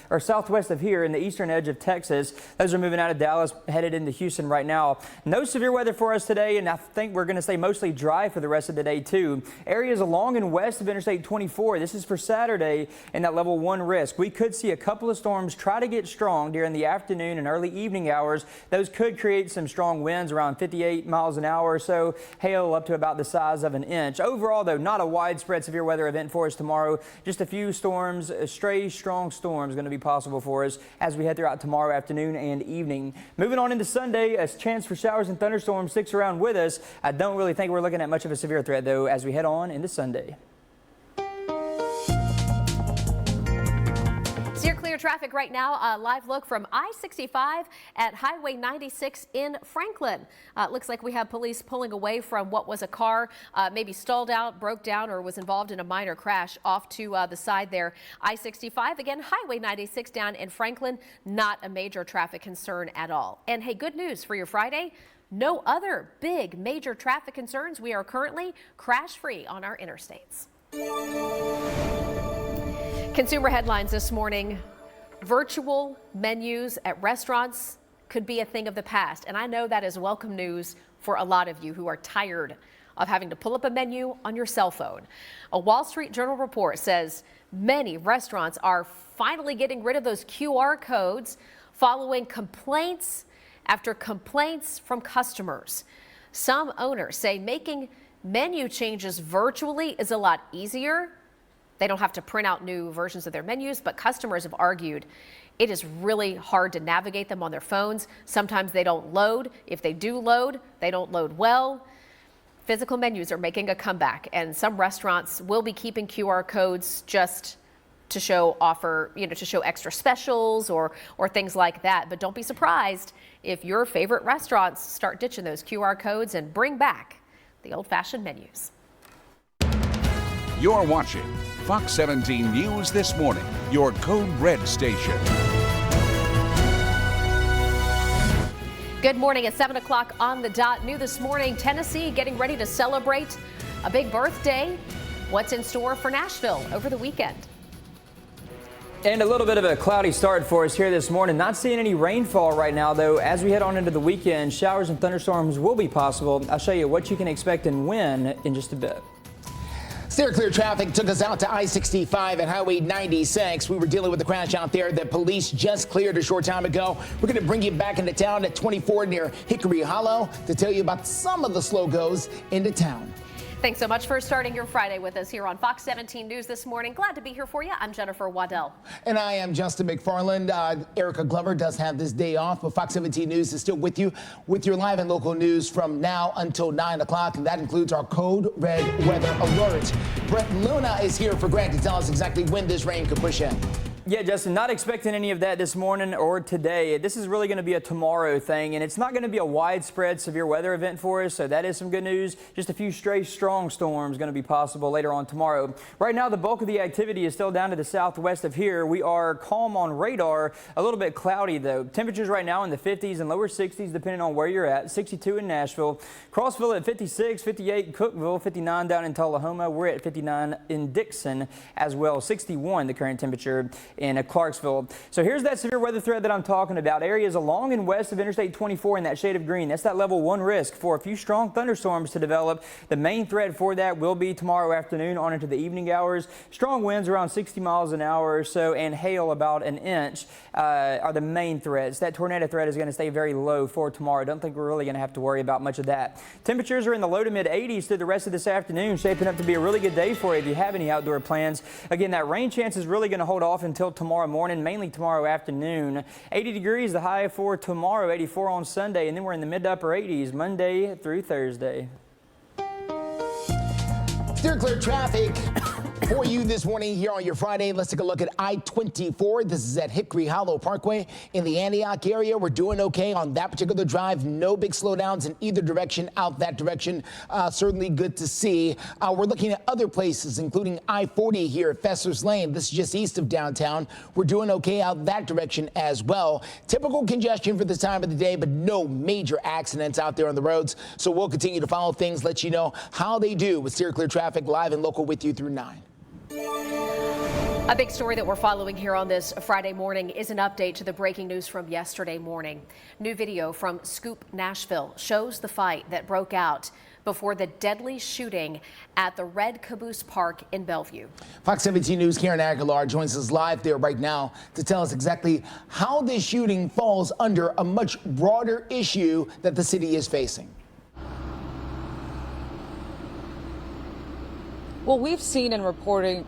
or southwest of here in the eastern edge of Texas. Those are moving out of Dallas, headed into Houston right now. No severe weather for us today, and I think we're going to stay mostly dry for the rest of the day too. Areas along and west of Interstate 24. This is for Saturday in that level 1 risk. We could see a couple of storms try to get strong during the afternoon and early evening hours. Those could create some strong winds around 58 miles an hour or so. Hail up to about the size of an inch. Overall, though, not a widespread severe weather event for us tomorrow. Just a few storms, stray strong storms going to be possible for us as we head throughout tomorrow afternoon and evening. Moving on into Sunday, a chance for showers and thunderstorms sticks around with us. I don't really think we're looking at much of a severe threat, though, as we head on into Sunday. Steer clear traffic right now. A live look from I-65 at Highway 96 in Franklin. Looks like we have police pulling away from what was a car maybe stalled out, broke down, or was involved in a minor crash off to the side there. I-65, again, Highway 96 down in Franklin. Not a major traffic concern at all. And hey, good news for your Friday. No other big major traffic concerns. We are currently crash-free on our interstates. Consumer headlines this morning. Virtual menus at restaurants could be a thing of the past. And I know that is welcome news for a lot of you who are tired of having to pull up a menu on your cell phone. A Wall Street Journal report says many restaurants are finally getting rid of those QR codes following complaints after complaints from customers. Some owners say making menu changes virtually is a lot easier. They don't have to print out new versions of their menus, but customers have argued it is really hard to navigate them on their phones. Sometimes they don't load. If they do load, they don't load well. Physical menus are making a comeback, and some restaurants will be keeping QR codes just to show to show extra specials or things like that. But don't be surprised if your favorite restaurants start ditching those QR codes and bring back the old-fashioned menus. You're watching Fox 17 News This Morning, your Code Red station. Good morning at 7 o'clock on the dot. New this morning, Tennessee getting ready to celebrate a big birthday. What's in store for Nashville over the weekend? And a little bit of a cloudy start for us here this morning. Not seeing any rainfall right now, though. As we head on into the weekend, showers and thunderstorms will be possible. I'll show you what you can expect and when in just a bit. Steer clear traffic took us out to I-65 and Highway 96. We were dealing with a crash out there that police just cleared a short time ago. We're going to bring you back into town at 24 near Hickory Hollow to tell you about some of the slow goes into town. Thanks so much for starting your Friday with us here on Fox 17 News this morning. Glad to be here for you. I'm Jennifer Waddell. And I am Justin McFarland. Erica Glover does have this day off, but Fox 17 News is still with you with your live and local news from now until 9 o'clock. And that includes our code red weather alert. Brett Luna is here for Grant to tell us exactly when this rain could push in. Yeah, Justin, not expecting any of that this morning or today. This is really going to be a tomorrow thing, and it's not going to be a widespread severe weather event for us, so that is some good news. Just a few stray strong storms going to be possible later on tomorrow. Right now, the bulk of the activity is still down to the southwest of here. We are calm on radar, a little bit cloudy, though. Temperatures right now in the 50s and lower 60s, depending on where you're at. 62 in Nashville. Crossville at 56, 58 in Cookeville, 59 down in Tullahoma. We're at 59 in Dickson as well. 61 the current temperature in Clarksville. So here's that severe weather threat that I'm talking about. Areas along and west of Interstate 24 in that shade of green. That's that level 1 risk for a few strong thunderstorms to develop. The main threat for that will be tomorrow afternoon on into the evening hours. Strong winds around 60 miles an hour or so and hail about an inch are the main threats. That tornado threat is going to stay very low for tomorrow. Don't think we're really going to have to worry about much of that. Temperatures are in the low to mid 80s through the rest of this afternoon, shaping up to be a really good day for you if you have any outdoor plans. Again, that rain chance is really going to hold off until tomorrow morning, mainly tomorrow afternoon. 80 degrees the high for tomorrow, 84 on Sunday, and then we're in the mid to upper 80s Monday through Thursday. Steer clear traffic for you this morning here on your Friday. Let's take a look at I-24. This is at Hickory Hollow Parkway in the Antioch area. We're doing okay on that particular drive. No big slowdowns in either direction out that direction. Certainly good to see. We're looking at other places, including I-40 here at Fesser's Lane. This is just east of downtown. We're doing okay out that direction as well. Typical congestion for this time of the day, but no major accidents out there on the roads. So we'll continue to follow things, let you know how they do with steer clear traffic live and local with you through 9. A big story that we're following here on this Friday morning is an update to the breaking news from yesterday morning. New video from Scoop Nashville shows the fight that broke out before the deadly shooting at the Red Caboose Park in Bellevue. Fox 17 News' Karen Aguilar joins us live there right now to tell us exactly how this shooting falls under a much broader issue that the city is facing. Well, we've seen in reported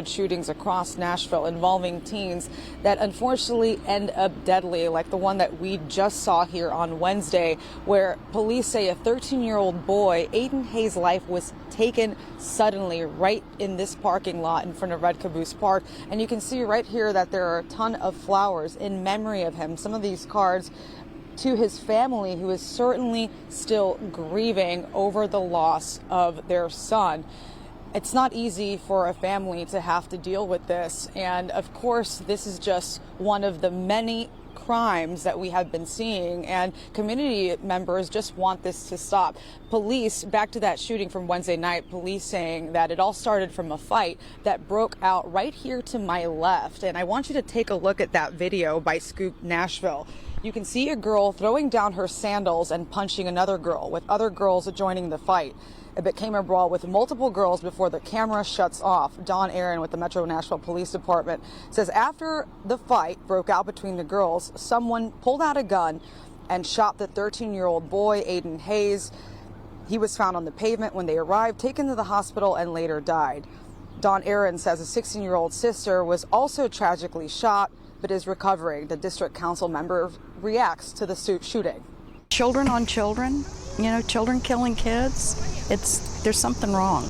shootings across Nashville involving teens that unfortunately end up deadly, like the one that we just saw here on Wednesday, where police say a 13-year-old boy, Aiden Hayes' life was taken suddenly right in this parking lot in front of Red Caboose Park. And you can see right here that there are a ton of flowers in memory of him. Some of these cards to his family, who is certainly still grieving over the loss of their son. It's not easy for a family to have to deal with this. And of course, this is just one of the many crimes that we have been seeing, and community members just want this to stop. Police, back to that shooting from Wednesday night, police saying that it all started from a fight that broke out right here to my left. And I want you to take a look at that video by Scoop Nashville. You can see a girl throwing down her sandals and punching another girl, with other girls joining the fight. It became a brawl with multiple girls before the camera shuts off. Don Aaron with the Metro Nashville Police Department says after the fight broke out between the girls, someone pulled out a gun and shot the 13-year-old boy, Aiden Hayes. He was found on the pavement when they arrived, taken to the hospital, and later died. Don Aaron says a 16-year-old sister was also tragically shot, but is recovering. The district council member reacts to the shooting. Children on children, children killing kids, there's something wrong.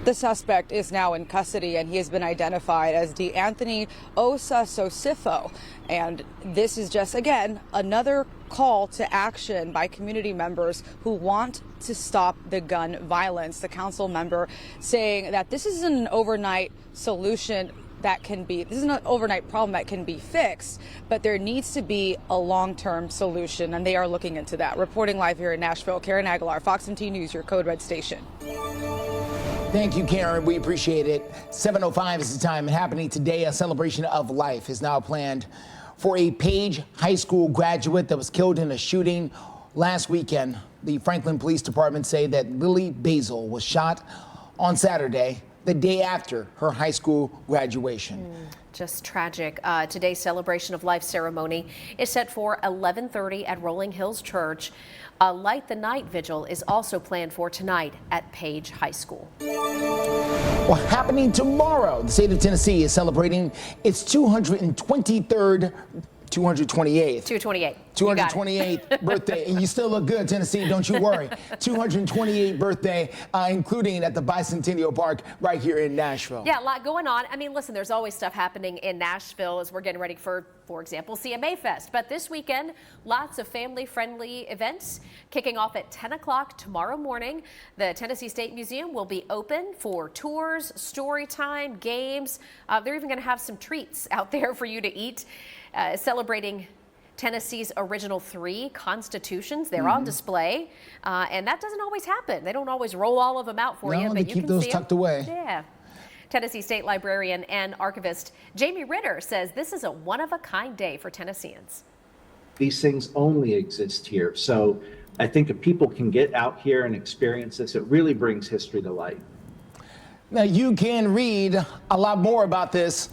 The suspect is now in custody, and he has been identified as DeAnthony Osasosifo. And this is just, again, another call to action by community members who want to stop the gun violence. The council member saying that this isn't an overnight solution this is not an overnight problem that can be fixed, but there needs to be a long-term solution, and they are looking into that. Reporting live here in Nashville, Karen Aguilar, Fox 17 News, your Code Red station. Thank you, Karen. We appreciate it. 7:05 is the time. And happening today, a celebration of life is now planned for a Page High School graduate that was killed in a shooting last weekend. The Franklin Police Department say that Lily Basil was shot on Saturday, the day after her high school graduation. Just tragic. Today's celebration of life ceremony is set for 11:30 at Rolling Hills Church. A Light the Night vigil is also planned for tonight at Page High School. Well, happening tomorrow, the state of Tennessee is celebrating its 228th birthday. And you still look good, Tennessee, don't you worry. 228th birthday, including at the Bicentennial Park right here in Nashville. Yeah, a lot going on. I mean, listen, there's always stuff happening in Nashville as we're getting ready for example, CMA Fest. But this weekend, lots of family-friendly events kicking off at 10 o'clock tomorrow morning. The Tennessee State Museum will be open for tours, story time, games. They're even going to have some treats out there for you to eat. Celebrating Tennessee's original 3 constitutions. They're on display, and that doesn't always happen. They don't always roll all of them out for you, but they you keep can those see tucked them. away. Yeah. Tennessee State Librarian and Archivist Jamie Ritter says this is a one-of-a-kind day for Tennesseans. These things only exist here. So I think if people can get out here and experience this, it really brings history to life. Now, you can read a lot more about this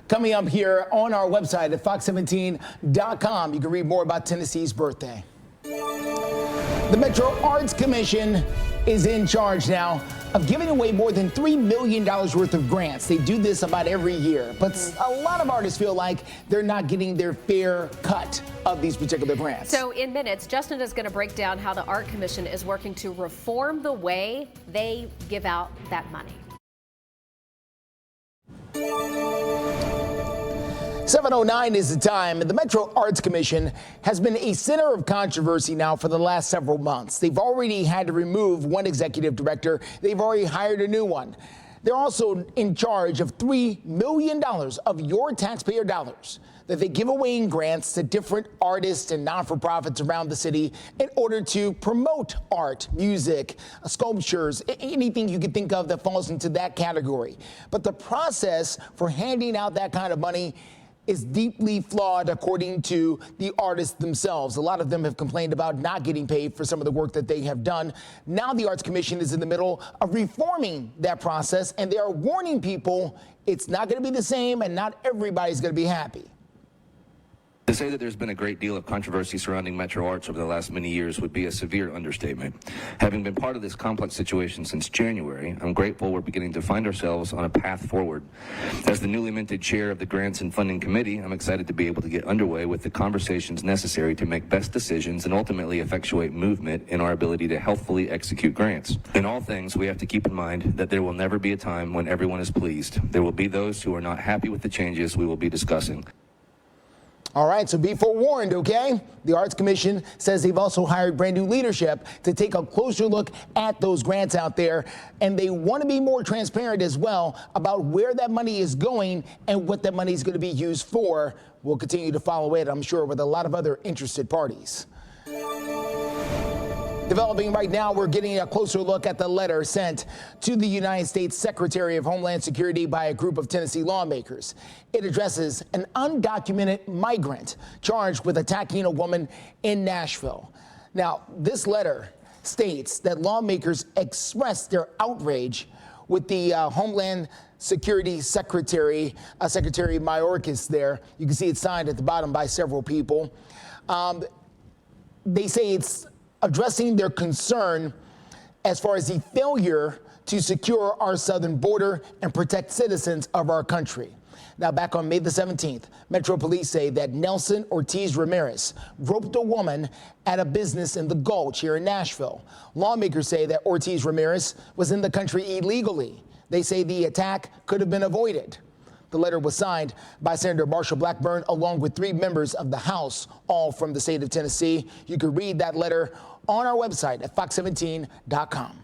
coming up here on our website at fox17.com. You can read more about Tennessee's birthday. The Metro Arts Commission is in charge now of giving away more than $3 million worth of grants. They do this about every year, but a lot of artists feel like they're not getting their fair cut of these particular grants. So in minutes, Justin is going to break down how the Art Commission is working to reform the way they give out that money. 7:09 is the time, and the Metro Arts Commission has been a center of controversy now for the last several months. They've already had to remove one executive director. They've already hired a new one. They're also in charge of $3 million of your taxpayer dollars that they give away in grants to different artists and non-for-profits around the city in order to promote art, music, sculptures, anything you could think of that falls into that category. But the process for handing out that kind of money is deeply flawed, according to the artists themselves. A lot of them have complained about not getting paid for some of the work that they have done. Now the Arts Commission is in the middle of reforming that process, and they are warning people it's not going to be the same, and not everybody's going to be happy. To say that there's been a great deal of controversy surrounding Metro Arts over the last many years would be a severe understatement. Having been part of this complex situation since January, I'm grateful we're beginning to find ourselves on a path forward. As the newly minted chair of the Grants and Funding Committee, I'm excited to be able to get underway with the conversations necessary to make best decisions and ultimately effectuate movement in our ability to healthfully execute grants. In all things, we have to keep in mind that there will never be a time when everyone is pleased. There will be those who are not happy with the changes we will be discussing. All right, so be forewarned, okay? The Arts Commission says they've also hired brand new leadership to take a closer look at those grants out there, and they want to be more transparent as well about where that money is going and what that money is going to be used for. We'll continue to follow it, I'm sure, with a lot of other interested parties. Developing right now, we're getting a closer look at the letter sent to the United States Secretary of Homeland Security by a group of Tennessee lawmakers. It addresses an undocumented migrant charged with attacking a woman in Nashville. Now, this letter states that lawmakers expressed their outrage with the Homeland Security Secretary, Secretary Mayorkas there. You can see it signed at the bottom by several people. They say it's addressing their concern as far as the failure to secure our southern border and protect citizens of our country. Now, back on May the 17th, Metro Police say that Nelson Ortiz Ramirez groped a woman at a business in the Gulch here in Nashville. Lawmakers say that Ortiz Ramirez was in the country illegally. They say the attack could have been avoided. The letter was signed by Senator Marshall Blackburn along with 3 members of the House, all from the state of Tennessee. You can read that letter on our website at fox17.com.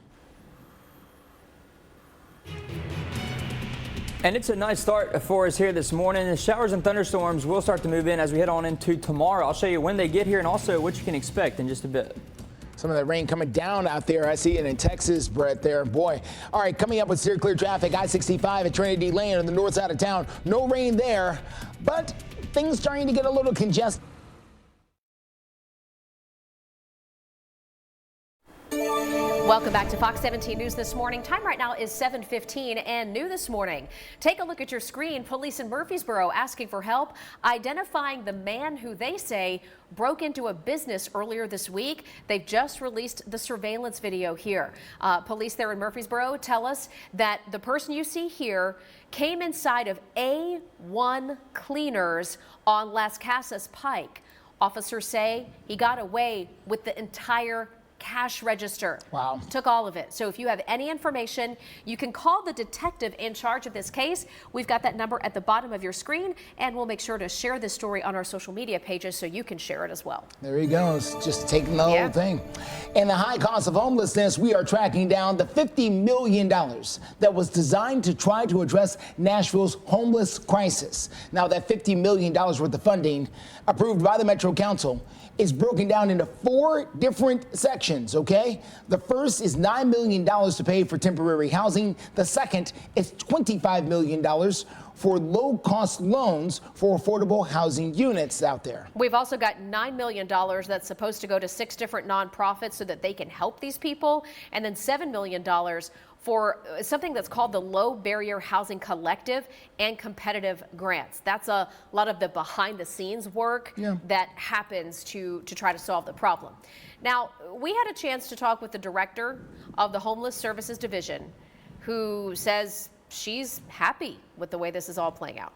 And it's a nice start for us here this morning. The showers and thunderstorms will start to move in as we head on into tomorrow. I'll show you when they get here and also what you can expect in just a bit. Some of that rain coming down out there. I see it in Texas, Brett, there. Boy. All right, coming up with steer clear traffic, I-65 at Trinity Lane on the north side of town. No rain there, but things starting to get a little congested. Welcome back to Fox 17 News this morning. Time right now is 7:15 and new this morning. Take a look at your screen. Police in Murfreesboro asking for help identifying the man who they say broke into a business earlier this week. They've just released the surveillance video here. Police there in Murfreesboro tell us that the person you see here came inside of A1 Cleaners on Las Casas Pike. Officers say he got away with the entire cash register. Wow. Took all of it. So if you have any information, you can call the detective in charge of this case. We've got that number at the bottom of your screen, and we'll make sure to share this story on our social media pages so you can share it as well. There he goes, just taking the whole thing. And the high cost of homelessness, we are tracking down the $50 million that was designed to try to address Nashville's homeless crisis. Now that $50 million worth of funding approved by the Metro Council is broken down into 4 different sections, okay? The first is $9 million to pay for temporary housing. The second is $25 million for low-cost loans for affordable housing units out there. We've also got $9 million that's supposed to go to 6 different nonprofits so that they can help these people, and then $7 million for something that's called the Low Barrier Housing Collective and competitive grants. That's a lot of the behind-the-scenes work that happens to try to solve the problem. Now, we had a chance to talk with the director of the Homeless Services Division, who says she's happy with the way this is all playing out.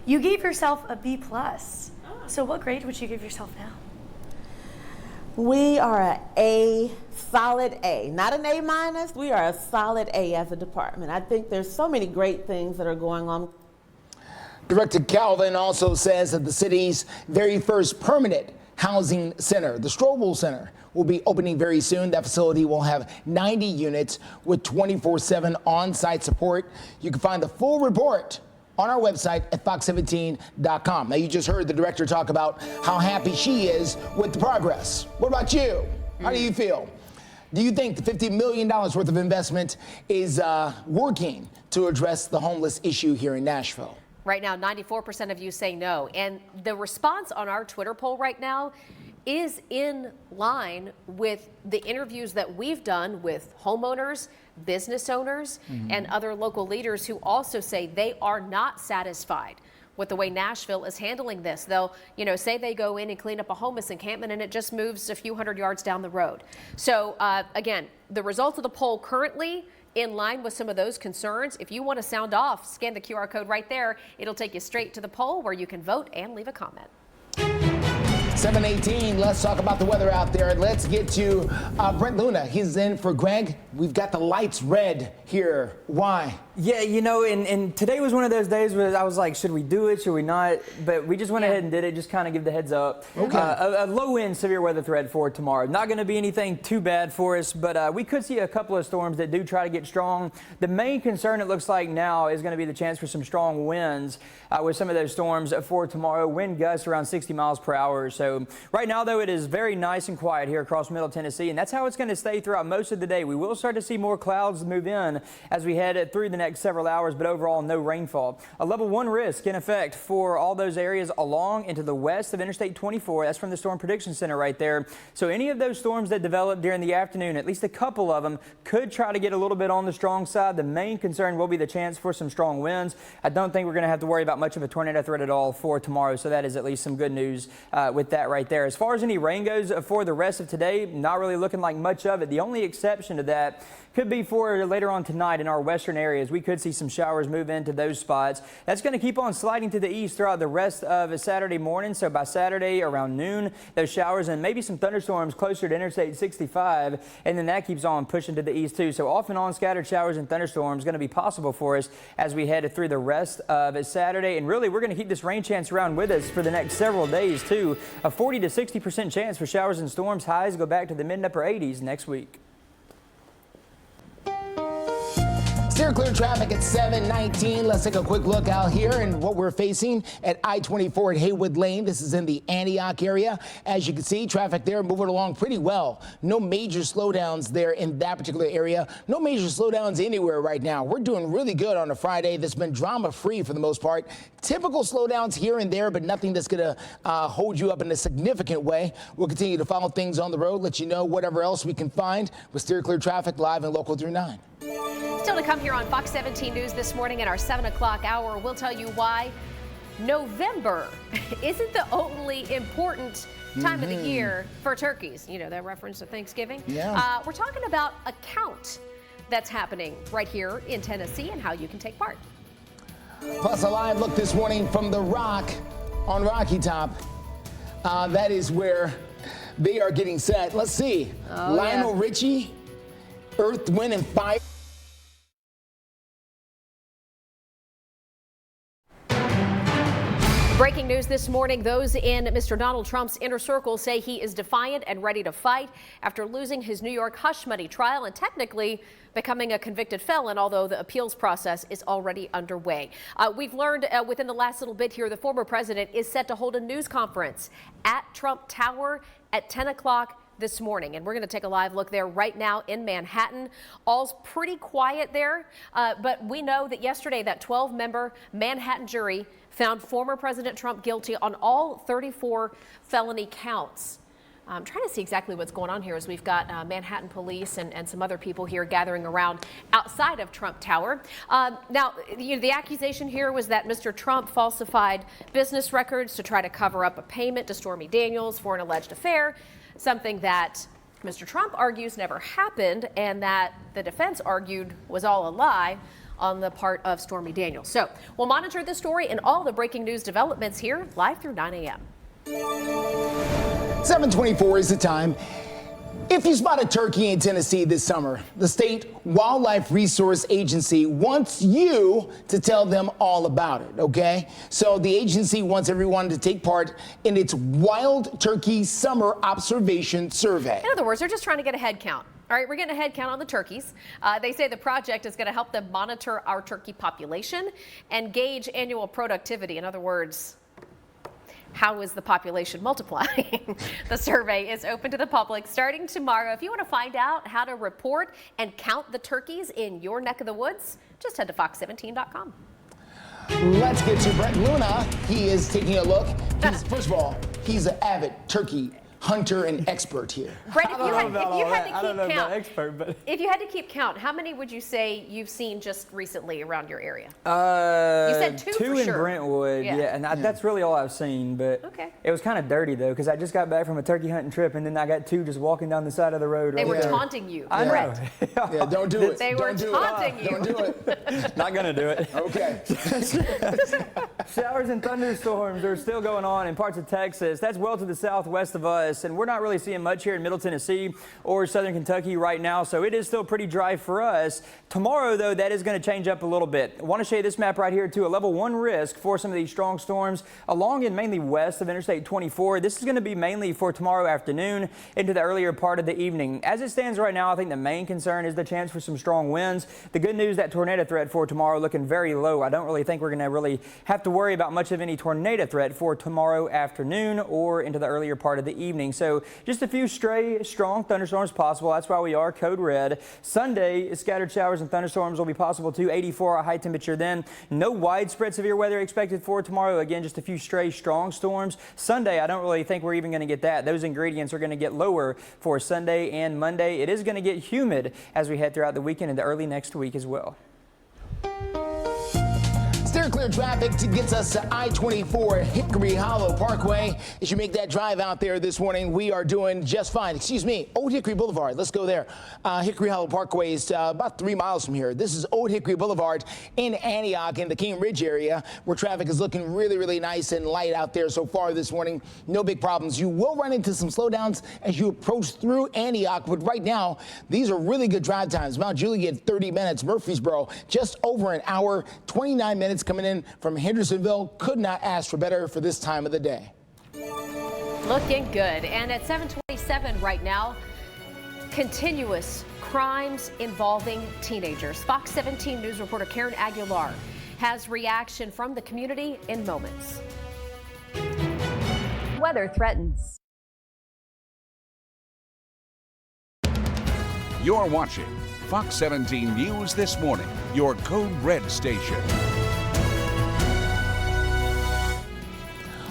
You gave yourself a B+. So what grade would you give yourself now? We are a solid A, not an A-. We are a solid A as a department. I think there's so many great things that are going on. Director Calvin also says that the city's very first permanent housing center, the Strobel Center, will be opening very soon. That facility will have 90 units with 24/7 on-site support. You can find the full report on our website at fox17.com. Now, you just heard the director talk about how happy she is with the progress. What about you? How do you feel? Do you think the $50 million worth of investment is working to address the homeless issue here in Nashville? Right now, 94% of you say no. And the response on our Twitter poll right now is in line with the interviews that we've done with homeowners, business owners, and other local leaders who also say they are not satisfied with the way Nashville is handling this. They'll, say they go in and clean up a homeless encampment and it just moves a few hundred yards down the road. So again, the results of the poll currently in line with some of those concerns. If you want to sound off, scan the QR code right there. It'll take you straight to the poll where you can vote and leave a comment. 7:18, let's talk about the weather out there. Let's get to Brent Luna. He's in for Greg. We've got the lights red here. Why? Yeah, and today was one of those days where I was like, should we do it? Should we not? But we just went ahead and did it, just kind of give the heads up. Okay. A low-end severe weather threat for tomorrow. Not going to be anything too bad for us, but we could see a couple of storms that do try to get strong. The main concern, it looks like now, is going to be the chance for some strong winds with some of those storms for tomorrow. Wind gusts around 60 miles per hour. So right now, though, it is very nice and quiet here across Middle Tennessee, and that's how it's going to stay throughout most of the day. We will start to see more clouds move in as we head through the next several hours, but overall, no rainfall. A level 1 risk in effect for all those areas along into the west of Interstate 24. That's from the Storm Prediction Center right there. So any of those storms that develop during the afternoon, at least a couple of them, could try to get a little bit on the strong side. The main concern will be the chance for some strong winds. I don't think we're going to have to worry about much of a tornado threat at all for tomorrow, so that is at least some good news with that right there. As far as any rain goes for the rest of today, not really looking like much of it. The only exception to that could be for later on tonight in our western areas. We could see some showers move into those spots. That's going to keep on sliding to the east throughout the rest of Saturday morning. So by Saturday around noon, those showers and maybe some thunderstorms closer to Interstate 65. And then that keeps on pushing to the east too. So off and on scattered showers and thunderstorms going to be possible for us as we head through the rest of Saturday. And really, we're going to keep this rain chance around with us for the next several days too. A 40 to 60% chance for showers and storms. Highs go back to the mid and upper 80s next week. Steer clear traffic at 7:19. Let's take a quick look out here and what we're facing at I-24 at Haywood Lane. This is in the Antioch area. As you can see, traffic there moving along pretty well. No major slowdowns there in that particular area. No major slowdowns anywhere right now. We're doing really good on a Friday that's been drama-free for the most part. Typical slowdowns here and there, but nothing that's going to hold you up in a significant way. We'll continue to follow things on the road, let you know whatever else we can find with Steer Clear Traffic live and local through 9. Still to come here on Fox 17 News this morning at our 7 o'clock hour. We'll tell you why November isn't the only important time of the year for turkeys. You know, that reference to Thanksgiving. Yeah. We're talking about a count that's happening right here in Tennessee and how you can take part. Plus a live look this morning from The Rock on Rocky Top. That is where they are getting set. Let's see. Lionel Richie, Earth, Wind, and Fire. Breaking news this morning, those in Mr. Donald Trump's inner circle say he is defiant and ready to fight after losing his New York hush money trial and technically becoming a convicted felon, although the appeals process is already underway. We've learned within the last little bit here, the former president is set to hold a news conference at Trump Tower at 10 o'clock this morning, and we're going to take a live look there right now in Manhattan. All's pretty quiet there, but we know that yesterday that 12-member Manhattan jury found former President Trump guilty on all 34 felony counts. I'm trying to see exactly what's going on here as we've got Manhattan police and some other people here gathering around outside of Trump Tower. Now, the accusation here was that Mr. Trump falsified business records to try to cover up a payment to Stormy Daniels for an alleged affair, something that Mr. Trump argues never happened and that the defense argued was all a lie on the part of Stormy Daniels. So we'll monitor this story and all the breaking news developments here live through 9 a.m. 7:24 is the time. If you spot a turkey in Tennessee this summer, the State Wildlife Resource Agency wants you to tell them all about it, okay? So the agency wants everyone to take part in its Wild Turkey Summer Observation Survey. In other words, they're just trying to get a head count. All right, we're getting a head count on the turkeys. They say the project is going to help them monitor our turkey population and gauge annual productivity. In other words, how is the population multiplying? The survey is open to the public starting tomorrow. If you want to find out how to report and count the turkeys in your neck of the woods, just head to fox17.com. Let's get to Brent Luna. He is taking a look. First of all, he's an avid turkey hunter and expert here. Brent, if you had to I don't know keep about count, expert, but if you had to keep count, how many would you say you've seen just recently around your area? You said two for in sure. Brentwood, yeah, and that's really all I've seen. But it was kind of dirty though, because I just got back from a turkey hunting trip, and then I got two just walking down the side of the road. They right were there. taunting you. I know. Yeah, don't do it. They were taunting you. Don't do it. Not gonna do it. Okay. Showers and thunderstorms are still going on in parts of Texas. That's well to the southwest of us, and we're not really seeing much here in Middle Tennessee or southern Kentucky right now, so it is still pretty dry for us. Tomorrow, though, that is going to change up a little bit. I want to show you this map right here, too. A level 1 risk for some of these strong storms along and mainly west of Interstate 24. This is going to be mainly for tomorrow afternoon into the earlier part of the evening. As it stands right now, I think the main concern is the chance for some strong winds. The good news, that tornado threat for tomorrow looking very low. I don't really think we're going to really have to worry about much of any tornado threat for tomorrow afternoon or into the earlier part of the evening. So just a few stray strong thunderstorms possible. That's why we are code red. Sunday, scattered showers and thunderstorms will be possible too. 84 a high temperature then. No widespread severe weather expected for tomorrow. Again, just a few stray strong storms. Sunday, I don't really think we're even going to get that. Those ingredients are going to get lower for Sunday and Monday. It is going to get humid as we head throughout the weekend and the early next week as well. Steer clear traffic gets us to I-24 Hickory Hollow Parkway. As you make that drive out there this morning, we are doing just fine. Excuse me, Old Hickory Boulevard. Let's go there. Hickory Hollow Parkway is about 3 miles from here. This is Old Hickory Boulevard in Antioch in the King Ridge area, where traffic is looking really, really nice and light out there so far this morning. No big problems. You will run into some slowdowns as you approach through Antioch, but right now, these are really good drive times. Mount Juliet, 30 minutes. Murfreesboro, just over an hour, 29 minutes. Coming in from Hendersonville, could not ask for better for this time of the day. Looking good. And at 7:27 right now, continuous crimes involving teenagers. Fox 17 News reporter Karen Aguilar has reaction from the community in moments. Weather threatens. You're watching Fox 17 News This Morning, your Code Red station.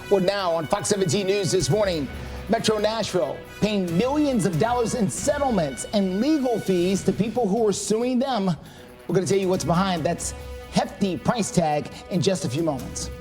Well, now on Fox 17 News This Morning, Metro Nashville paying millions of dollars in settlements and legal fees to people who are suing them. We're going to tell you what's behind that hefty price tag in just a few moments.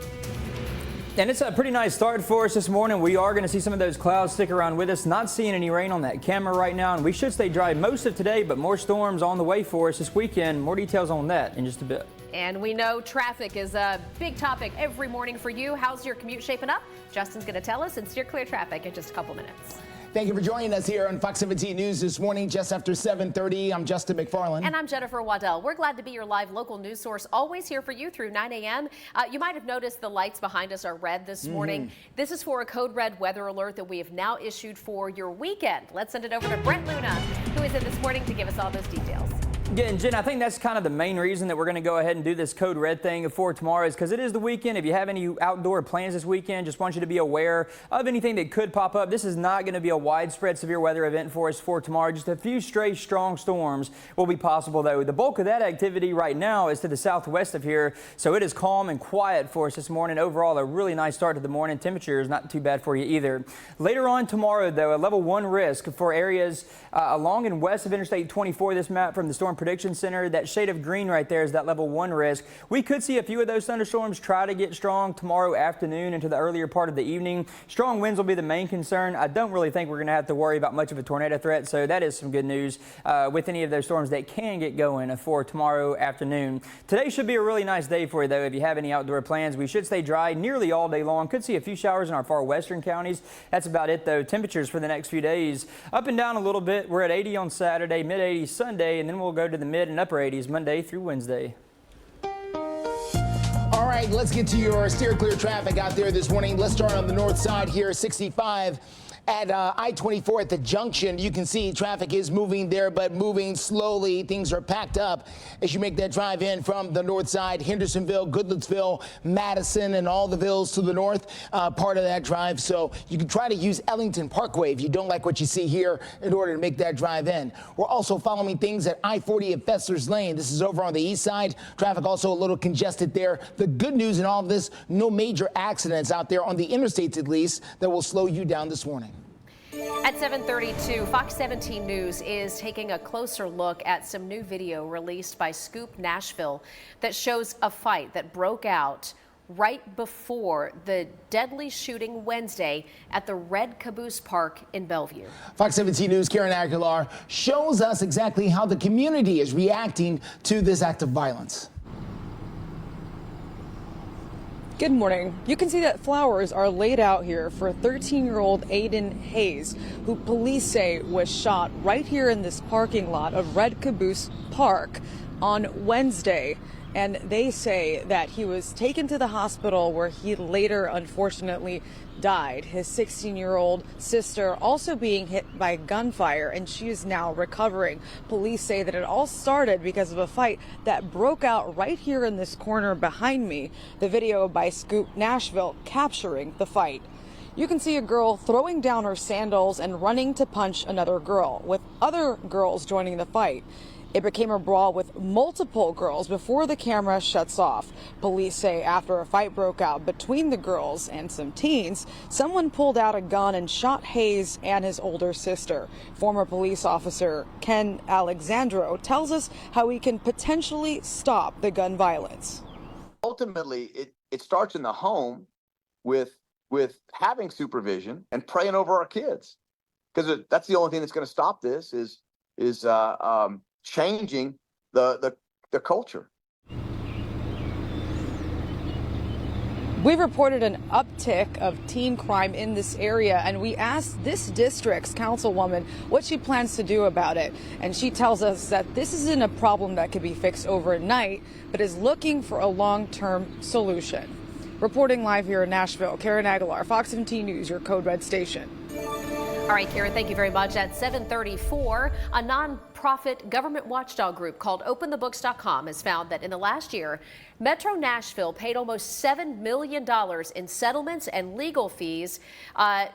And it's a pretty nice start for us this morning. We are going to see some of those clouds stick around with us. Not seeing any rain on that camera right now, and we should stay dry most of today, but more storms on the way for us this weekend. More details on that in just a bit. And we know traffic is a big topic every morning for you. How's your commute shaping up? Justin's going to tell us, and steer clear traffic in just a couple minutes. Thank you for joining us here on Fox 17 News This Morning, just after 7:30. I'm Justin McFarland. And I'm Jennifer Waddell. We're glad to be your live local news source, always here for you through 9 a.m. You might have noticed the lights behind us are red this morning. This is for a code red weather alert that we have now issued for your weekend. Let's send it over to Brent Luna, who is in this morning to give us all those details. Yeah, and Jen, I think that's kind of the main reason that we're going to go ahead and do this code red thing for tomorrow is because it is the weekend. If you have any outdoor plans this weekend, just want you to be aware of anything that could pop up. This is not going to be a widespread severe weather event for us for tomorrow. Just a few stray strong storms will be possible, though. The bulk of that activity right now is to the southwest of here, so it is calm and quiet for us this morning. Overall, a really nice start to the morning. Temperature is not too bad for you either. Later on tomorrow, though, a level 1 risk for areas along and west of Interstate 24. This map from the Storm Prediction Center, that shade of green right there is that level 1 risk. We could see a few of those thunderstorms try to get strong tomorrow afternoon into the earlier part of the evening. Strong winds will be the main concern. I don't really think we're going to have to worry about much of a tornado threat, so that is some good news with any of those storms that can get going for tomorrow afternoon. Today should be a really nice day for you, though, if you have any outdoor plans. We should stay dry nearly all day long. Could see a few showers in our far western counties. That's about it, though. Temperatures for the next few days up and down a little bit. We're at 80 on Saturday, mid 80s Sunday, and then we'll go to the mid and upper 80s Monday through Wednesday. All right, let's get to your steer clear traffic out there this morning. Let's start on the north side here, 65 at I-24 at the junction. You can see traffic is moving there, but moving slowly. Things are packed up as you make that drive in from the north side. Hendersonville, Goodlettsville, Madison, and all the villas to the north, part of that drive. So you can try to use Ellington Parkway if you don't like what you see here in order to make that drive in. We're also following things at I-40 at Festers Lane. This is over on the east side. Traffic also a little congested there. The good news in all of this, no major accidents out there on the interstates, at least, that will slow you down this morning. At 7:32, Fox 17 News is taking a closer look at some new video released by Scoop Nashville that shows a fight that broke out right before the deadly shooting Wednesday at the Red Caboose Park in Bellevue. Fox 17 News' Karen Aguilar shows us exactly how the community is reacting to this act of violence. Good morning. You can see that flowers are laid out here for 13-year-old Aiden Hayes, who police say was shot right here in this parking lot of Red Caboose Park on Wednesday. And they say that he was taken to the hospital where he later unfortunately died. His 16-year-old sister also being hit by gunfire, and she is now recovering. Police say that it all started because of a fight that broke out right here in this corner behind me. The video by Scoop Nashville capturing the fight. You can see a girl throwing down her sandals and running to punch another girl, with other girls joining the fight. It became a brawl with multiple girls before the camera shuts off. Police say after a fight broke out between the girls and some teens, someone pulled out a gun and shot Hayes and his older sister. Former police officer Ken Alexandro tells us how we can potentially stop the gun violence. Ultimately, it starts in the home with having supervision and praying over our kids, because that's the only thing that's going to stop this is changing the culture. We've reported an uptick of teen crime in this area, and we asked this district's councilwoman what she plans to do about it. And she tells us that this isn't a problem that can be fixed overnight, but is looking for a long-term solution. Reporting live here in Nashville, Karen Aguilar, Fox 17 News, your Code Red station. All right, Karen, thank you very much. At 7:34, a nonprofit government watchdog group called OpenTheBooks.com has found that in the last year, Metro Nashville paid almost $7 million in settlements and legal fees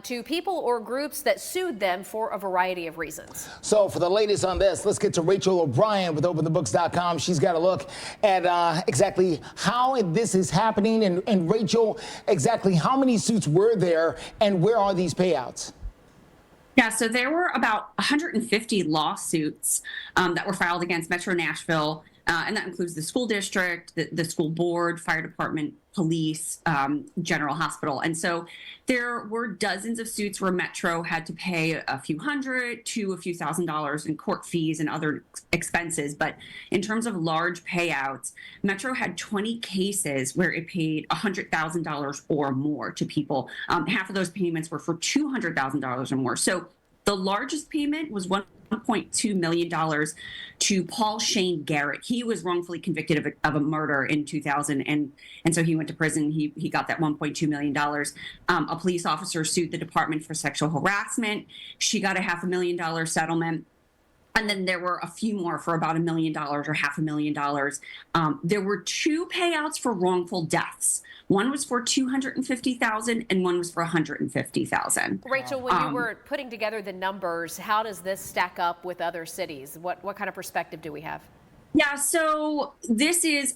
to people or groups that sued them for a variety of reasons. So for the latest on this, let's get to Rachel O'Brien with OpenTheBooks.com. She's got a look at exactly how this is happening. And Rachel, exactly how many suits were there and where are these payouts? Yeah, so there were about 150 lawsuits that were filed against Metro Nashville, and that includes the school district, the school board, fire department, police, general hospital. And so there were dozens of suits where Metro had to pay a few hundred to a few $1,000s in court fees and other expenses. But in terms of large payouts, Metro had 20 cases where it paid $100,000 or more to people. Half of those payments were for $200,000 or more. So the largest payment was $1.2 million to Paul Shane Garrett. He was wrongfully convicted of a murder in 2000, and so he went to prison. He got that $1.2 million. A police officer sued the department for sexual harassment. She got a $500,000 settlement. And then there were a few more for about $1 million or $500,000. There were two payouts for wrongful deaths. One was for $250,000 and one was for $150,000. Rachel, when you were putting together the numbers, how does this stack up with other cities? What kind of perspective do we have? Yeah, so this is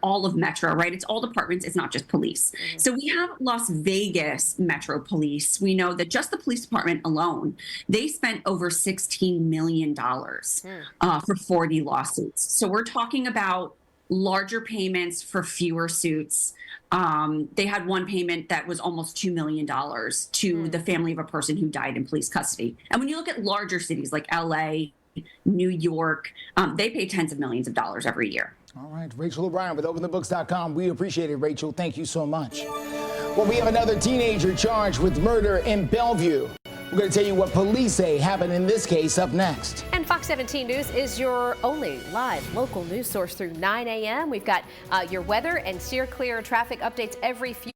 all of Metro, right? It's all departments. It's not just police. Mm-hmm. So we have Las Vegas Metro Police. We know that just the police department alone, they spent over $16 million for 40 lawsuits. So we're talking about larger payments for fewer suits. They had one payment that was almost $2 million to the family of a person who died in police custody. And when you look at larger cities like LA, New York, they pay tens of millions of dollars every year. All right, Rachel O'Brien with OpenTheBooks.com. We appreciate it, Rachel. Thank you so much. Well, we have another teenager charged with murder in Bellevue. We're going to tell you what police say happened in this case up next. And Fox 17 News is your only live local news source through 9 a.m. We've got your weather and steer clear traffic updates every few.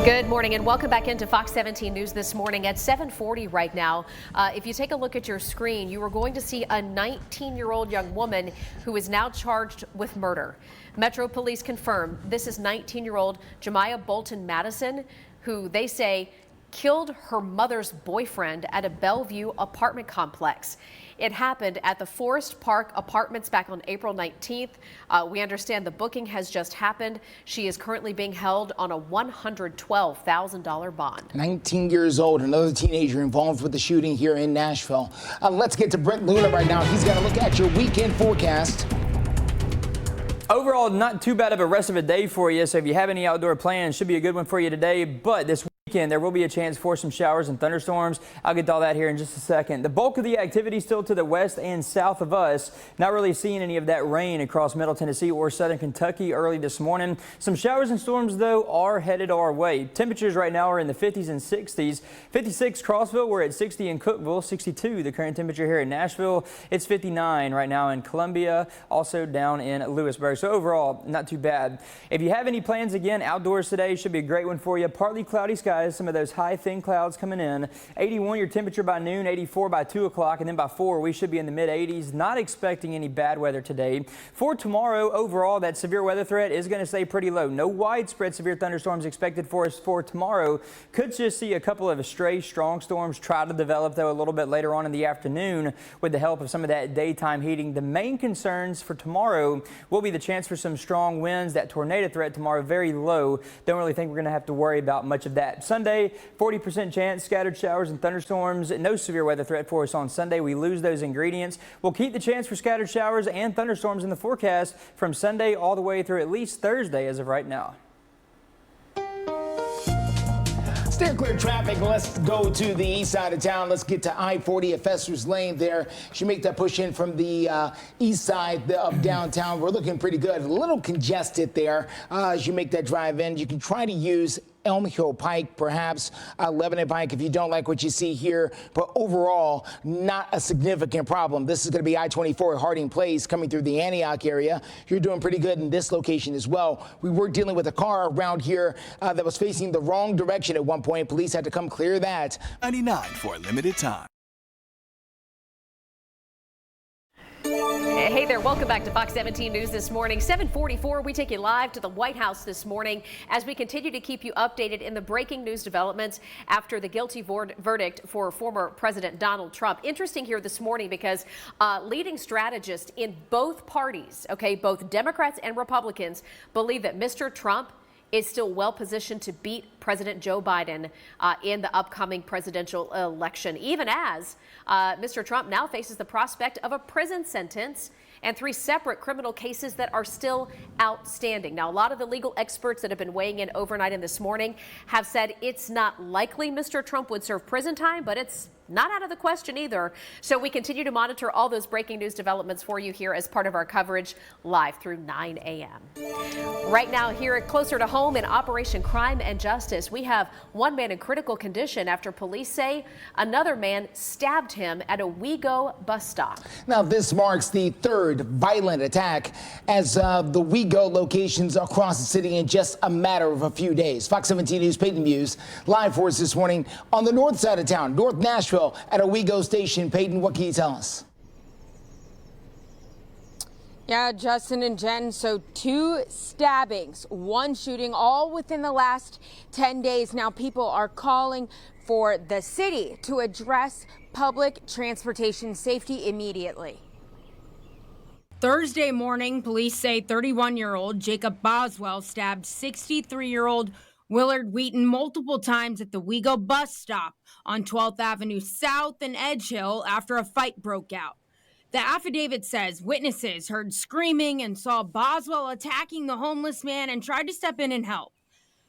Good morning and welcome back into Fox 17 News this morning at 7:40 right now. If you take a look at your screen, you are going to see a 19-year-old young woman who is now charged with murder. Metro Police confirm this is 19-year-old Jemiah Bolton Madison, who they say killed her mother's boyfriend at a Bellevue apartment complex. It happened at the Forest Park Apartments back on April 19th. We understand the booking has just happened. She is currently being held on a $112,000 bond. 19 years old, another teenager involved with the shooting here in Nashville. Let's get to Brent Luna right now. He's got a look at your weekend forecast. Overall, not too bad of a rest of a day for you. So if you have any outdoor plans, should be a good one for you today. But this weekend, there will be a chance for some showers and thunderstorms. I'll get to all that here in just a second. The bulk of the activity still to the west and south of us. Not really seeing any of that rain across Middle Tennessee or southern Kentucky early this morning. Some showers and storms, though, are headed our way. Temperatures right now are in the 50s and 60s. 56 Clarksville, we're at 60 in Cookeville, 62 the current temperature here in Nashville. It's 59 right now in Columbia, also down in Lewisburg. So overall, not too bad. If you have any plans, again, outdoors today should be a great one for you. Partly cloudy skies, some of those high thin clouds coming in. 81 your temperature by noon, 84 by 2 o'clock, and then by 4 we should be in the mid 80s. Not expecting any bad weather today. For tomorrow, overall, that severe weather threat is going to stay pretty low. No widespread severe thunderstorms expected for us for tomorrow. Could just see a couple of stray strong storms try to develop, though, a little bit later on in the afternoon with the help of some of that daytime heating. The main concerns for tomorrow will be the chance for some strong winds. That tornado threat tomorrow very low. Don't really think we're going to have to worry about much of that. Sunday, 40% chance, scattered showers and thunderstorms. No severe weather threat for us on Sunday. We lose those ingredients. We'll keep the chance for scattered showers and thunderstorms in the forecast from Sunday all the way through at least Thursday as of right now. Steer clear traffic. Let's go to the east side of town. Let's get to I-40 at Fester's Lane there. Should make that push in from the east side of downtown. We're looking pretty good. A little congested there as you make that drive in. You can try to use Elm Hill Pike, perhaps Lebanon Pike if you don't like what you see here. But overall, not a significant problem. This is going to be I-24 Harding Place coming through the Antioch area. You're doing pretty good in this location as well. We were dealing with a car around here that was facing the wrong direction at one point. Police had to come clear that. 99 for a limited time. Hey there, welcome back to Fox 17 News this morning. 7:44, we take you live to the White House this morning as we continue to keep you updated in the breaking news developments after the guilty verdict for former President Donald Trump. Interesting here this morning because leading strategists in both parties, both Democrats and Republicans, believe that Mr. Trump is still well positioned to beat President Joe Biden in the upcoming presidential election, even as Mr. Trump now faces the prospect of a prison sentence and 3 separate criminal cases that are still outstanding. Now, a lot of the legal experts that have been weighing in overnight and this morning have said it's not likely Mr. Trump would serve prison time, but it's not out of the question either. So we continue to monitor all those breaking news developments for you here as part of our coverage live through 9 a.m. Right now, here closer to home in Operation Crime and Justice, we have one man in critical condition after police say another man stabbed him at a WeGo bus stop. Now, this marks the 3rd violent attack as the WeGo locations across the city in just a matter of a few days. Fox 17 News, Peyton Muse, live for us this morning on the north side of town, North Nashville, at a WeGo station. Peyton, what can you tell us? Yeah, Justin and Jen, so 2 stabbings, 1 shooting, all within the last 10 days. Now people are calling for the city to address public transportation safety immediately. Thursday morning, police say 31-year-old Jacob Boswell stabbed 63-year-old Willard Wheaton multiple times at the WeGo bus stop on 12th Avenue South and Edge Hill after a fight broke out. The affidavit says witnesses heard screaming and saw Boswell attacking the homeless man and tried to step in and help.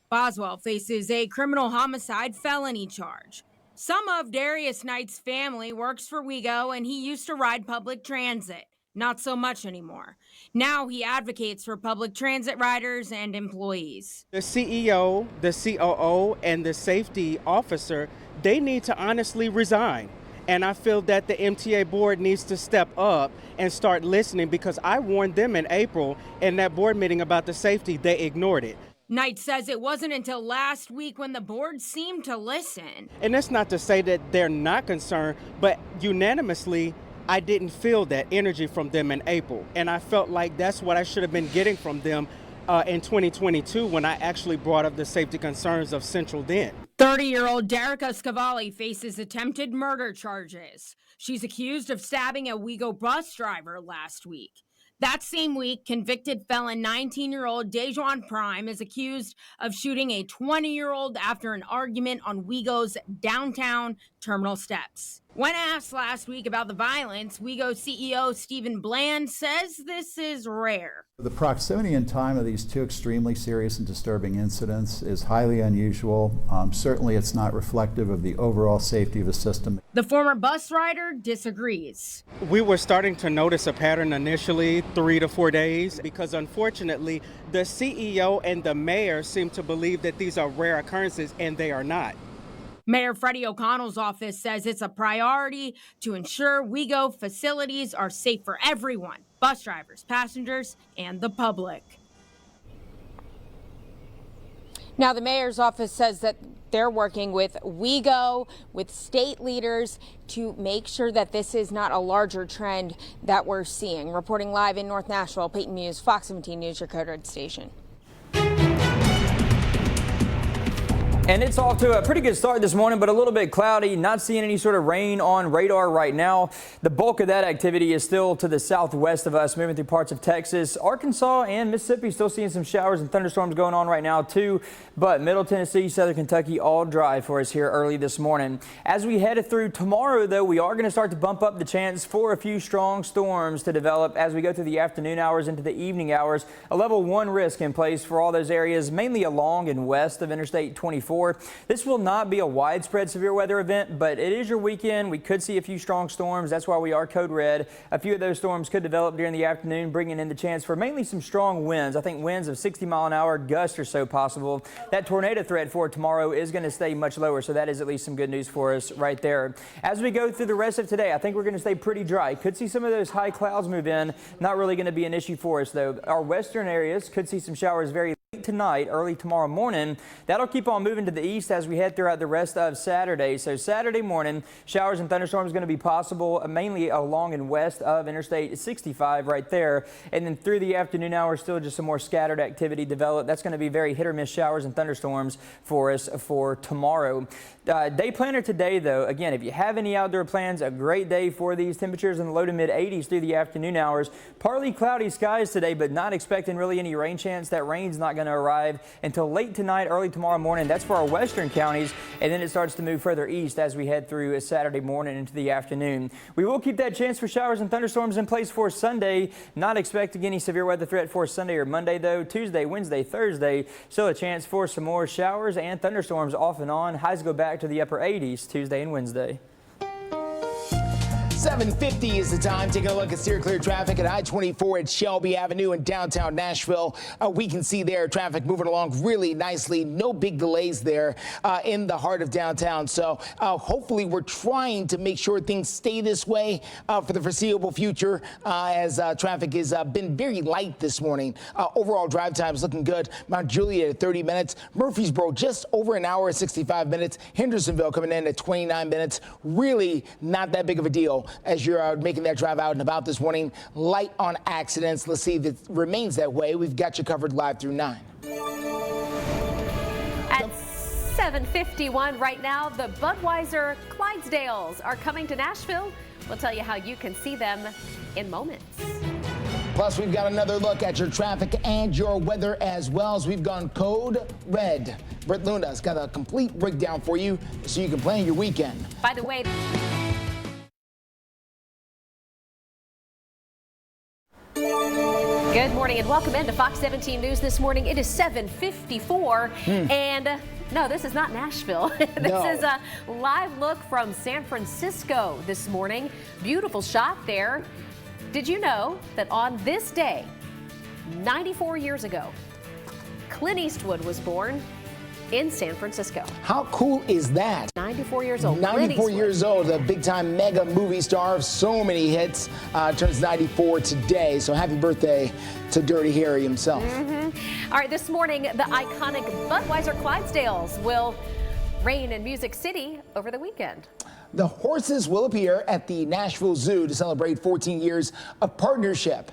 Boswell faces a criminal homicide felony charge. Some of Darius Knight's family works for WeGo and he used to ride public transit. Not so much anymore. Now he advocates for public transit riders and employees. The CEO, the COO, and the safety officer, they need to honestly resign. And I feel that the MTA board needs to step up and start listening because I warned them in April in that board meeting about the safety. They ignored it. Knight says it wasn't until last week when the board seemed to listen. And that's not to say that they're not concerned, but unanimously, I didn't feel that energy from them in April. And I felt like that's what I should have been getting from them in 2022 when I actually brought up the safety concerns of Central then. 30-year-old Derica Scavalli faces attempted murder charges. She's accused of stabbing a WeGo bus driver last week. That same week, convicted felon 19-year-old Dejuan Prime is accused of shooting a 20-year-old after an argument on WeGo's downtown terminal steps. When asked last week about the violence, WeGo CEO Stephen Bland says this is rare. The proximity and time of these 2 extremely serious and disturbing incidents is highly unusual. Certainly it's not reflective of the overall safety of the system. The former bus rider disagrees. We were starting to notice a pattern initially, 3 to 4 days, because unfortunately the CEO and the mayor seem to believe that these are rare occurrences, and they are not. Mayor Freddie O'Connell's office says it's a priority to ensure WeGo facilities are safe for everyone, bus drivers, passengers, and the public. Now, the mayor's office says that they're working with WeGo, with state leaders to make sure that this is not a larger trend that we're seeing. Reporting live in North Nashville, Peyton Muse, Fox 17 News, your Code Red station. And it's off to a pretty good start this morning, but a little bit cloudy. Not seeing any sort of rain on radar right now. The bulk of that activity is still to the southwest of us, moving through parts of Texas. Arkansas and Mississippi still seeing some showers and thunderstorms going on right now too. But Middle Tennessee, Southern Kentucky, all dry for us here early this morning. As we head through tomorrow, though, we are going to start to bump up the chance for a few strong storms to develop as we go through the afternoon hours into the evening hours. A level 1 risk in place for all those areas, mainly along and west of Interstate 24. before. This will not be a widespread severe weather event, but it is your weekend. We could see a few strong storms. That's why we are code red. A few of those storms could develop during the afternoon, bringing in the chance for mainly some strong winds. I think winds of 60-mile-an-hour gusts or so possible. That tornado threat for tomorrow is going to stay much lower, so that is at least some good news for us right there. As we go through the rest of today, I think we're going to stay pretty dry. Could see some of those high clouds move in. Not really going to be an issue for us, though. Our western areas could see some showers very late tonight, early tomorrow morning. That'll keep on moving to the east as we head throughout the rest of Saturday. So Saturday morning, showers and thunderstorms going to be possible mainly along and west of Interstate 65 right there. And then through the afternoon hours, still just some more scattered activity develop. That's going to be very hit or miss showers and thunderstorms for us for tomorrow. Day planner today, though, again, if you have any outdoor plans, a great day for these temperatures in the low to mid 80s through the afternoon hours. Partly cloudy skies today, but not expecting really any rain chance. That rain's not going to arrive until late tonight, early tomorrow morning. That's for our western counties, and then it starts to move further east as we head through Saturday morning into the afternoon. We will keep that chance for showers and thunderstorms in place for Sunday. Not expecting any severe weather threat for Sunday or Monday, though. Tuesday, Wednesday, Thursday, still a chance for some more showers and thunderstorms off and on. Highs go back to the upper 80s Tuesday and Wednesday. 7:50 is the time. Taking a look at steer clear traffic at I-24 at Shelby Avenue in downtown Nashville. We can see there traffic moving along really nicely. No big delays there in the heart of downtown. So hopefully we're trying to make sure things stay this way for the foreseeable future as traffic has been very light this morning. Overall drive time is looking good. Mount Juliet at 30 minutes. Murfreesboro just over an hour at 65 minutes. Hendersonville coming in at 29 minutes. Really not that big of a deal as you're making that drive out and about this morning. Light on accidents. Let's see if it remains that way. We've got you covered live through 9. At 7:51 right now, the Budweiser Clydesdales are coming to Nashville. We'll tell you how you can see them in moments. Plus, we've got another look at your traffic and your weather as well as we've gone code red. Brett Luna's got a complete breakdown for you so you can plan your weekend. By the way, good morning and welcome into Fox 17 News this morning. It is 7:54 and no, this is not Nashville. This is a live look from San Francisco this morning. Beautiful shot there. Did you know that on this day, 94 years ago, Clint Eastwood was born in San Francisco? How cool is that? 94 years old. 94 years old, a big-time mega movie star of so many hits. Turns 94 today, so happy birthday to Dirty Harry himself. All right, this morning, the iconic Budweiser Clydesdales will reign in Music City over the weekend. The horses will appear at the Nashville Zoo to celebrate 14 years of partnership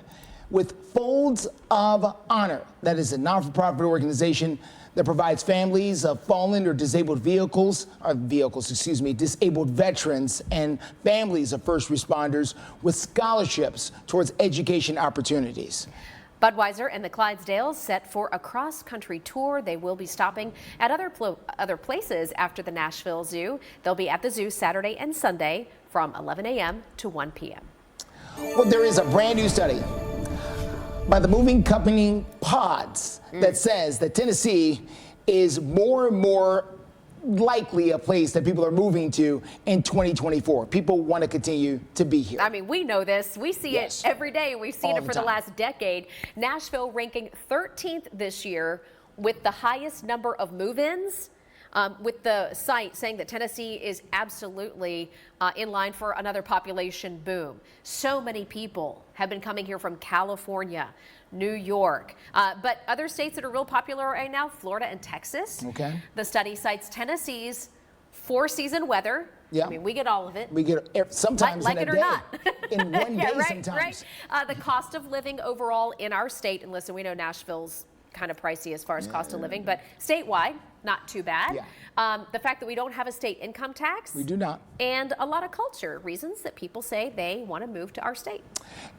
with Folds of Honor. That is a non-for-profit organization that provides families of fallen or disabled disabled veterans and families of first responders with scholarships towards education opportunities. Budweiser and the Clydesdales set for a cross-country tour. They will be stopping at other places after the Nashville Zoo. They'll be at the zoo Saturday and Sunday from 11 a.m. to 1 p.m. Well, there is a brand new study by the moving company Pods that says that Tennessee is more and more likely a place that people are moving to in 2024. People want to continue to be here. I mean, we know this. We see it every day. We've seen it for the last decade. Nashville ranking 13th this year with the highest number of move-ins. With the site saying that Tennessee is absolutely in line for another population boom. So many people have been coming here from California, New York, but other states that are real popular right now, Florida and Texas. Okay. The study cites Tennessee's four-season weather. Yeah. I mean, we get all of it. We get it sometimes like in it a or day. not. In one day right, sometimes. Right. The cost of living overall in our state, and listen, we know Nashville's kind of pricey as far as cost of living, but statewide, not too bad. Yeah. The fact that we don't have a state income tax. We do not. And a lot of culture reasons that people say they want to move to our state.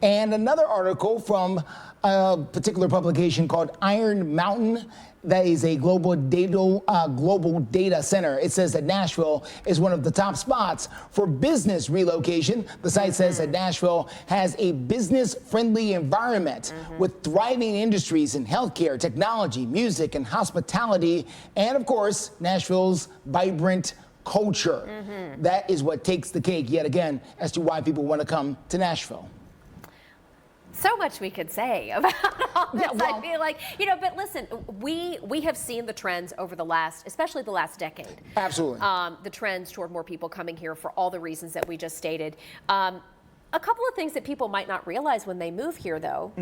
And another article from a particular publication called Iron Mountain That is a global data center. It says that Nashville is one of the top spots for business relocation. The site says that Nashville has a business-friendly environment with thriving industries in healthcare, technology, music, and hospitality, and of course, Nashville's vibrant culture. That is what takes the cake yet again as to why people want to come to Nashville. So much we could say about all this. I feel like, but listen, we have seen the trends over the last, especially the last decade. Absolutely. The trends toward more people coming here for all the reasons that we just stated. A couple of things that people might not realize when they move here, though,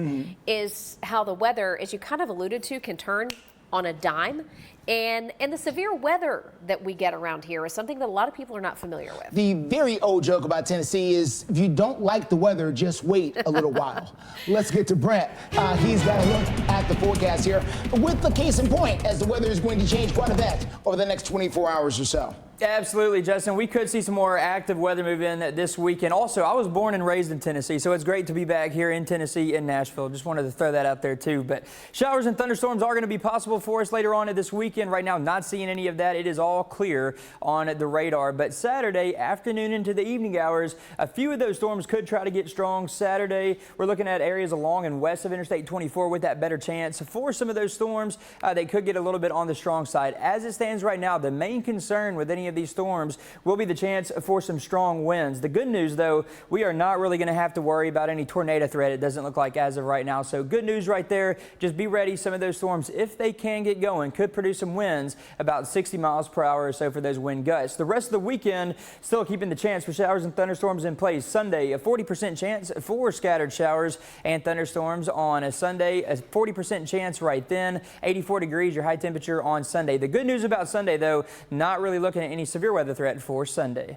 is how the weather, as you kind of alluded to, can turn on a dime. And the severe weather that we get around here is something that a lot of people are not familiar with. The very old joke about Tennessee is if you don't like the weather, just wait a little while. Let's get to Brent. He's got a look at the forecast here with the case in point as the weather is going to change quite a bit over the next 24 hours or so. Absolutely, Justin. We could see some more active weather move in this weekend. Also, I was born and raised in Tennessee, so it's great to be back here in Tennessee, in Nashville. Just wanted to throw that out there, too. But showers and thunderstorms are going to be possible for us later on this weekend. Right now, not seeing any of that. It is all clear on the radar. But Saturday afternoon into the evening hours, a few of those storms could try to get strong. Saturday, we're looking at areas along and west of Interstate 24 with that better chance. For some of those storms, they could get a little bit on the strong side. As it stands right now, the main concern with any of these storms will be the chance for some strong winds. The good news, though, we are not really going to have to worry about any tornado threat. It doesn't look like as of right now. So good news right there. Just be ready. Some of those storms, if they can get going, could produce some winds about 60 miles per hour or so for those wind gusts. The rest of the weekend, still keeping the chance for showers and thunderstorms in place. Sunday, a 40% chance for scattered showers and thunderstorms on a Sunday, a 40% chance right then. 84 degrees, your high temperature on Sunday. The good news about Sunday, though, not really looking at any severe weather threat for Sunday.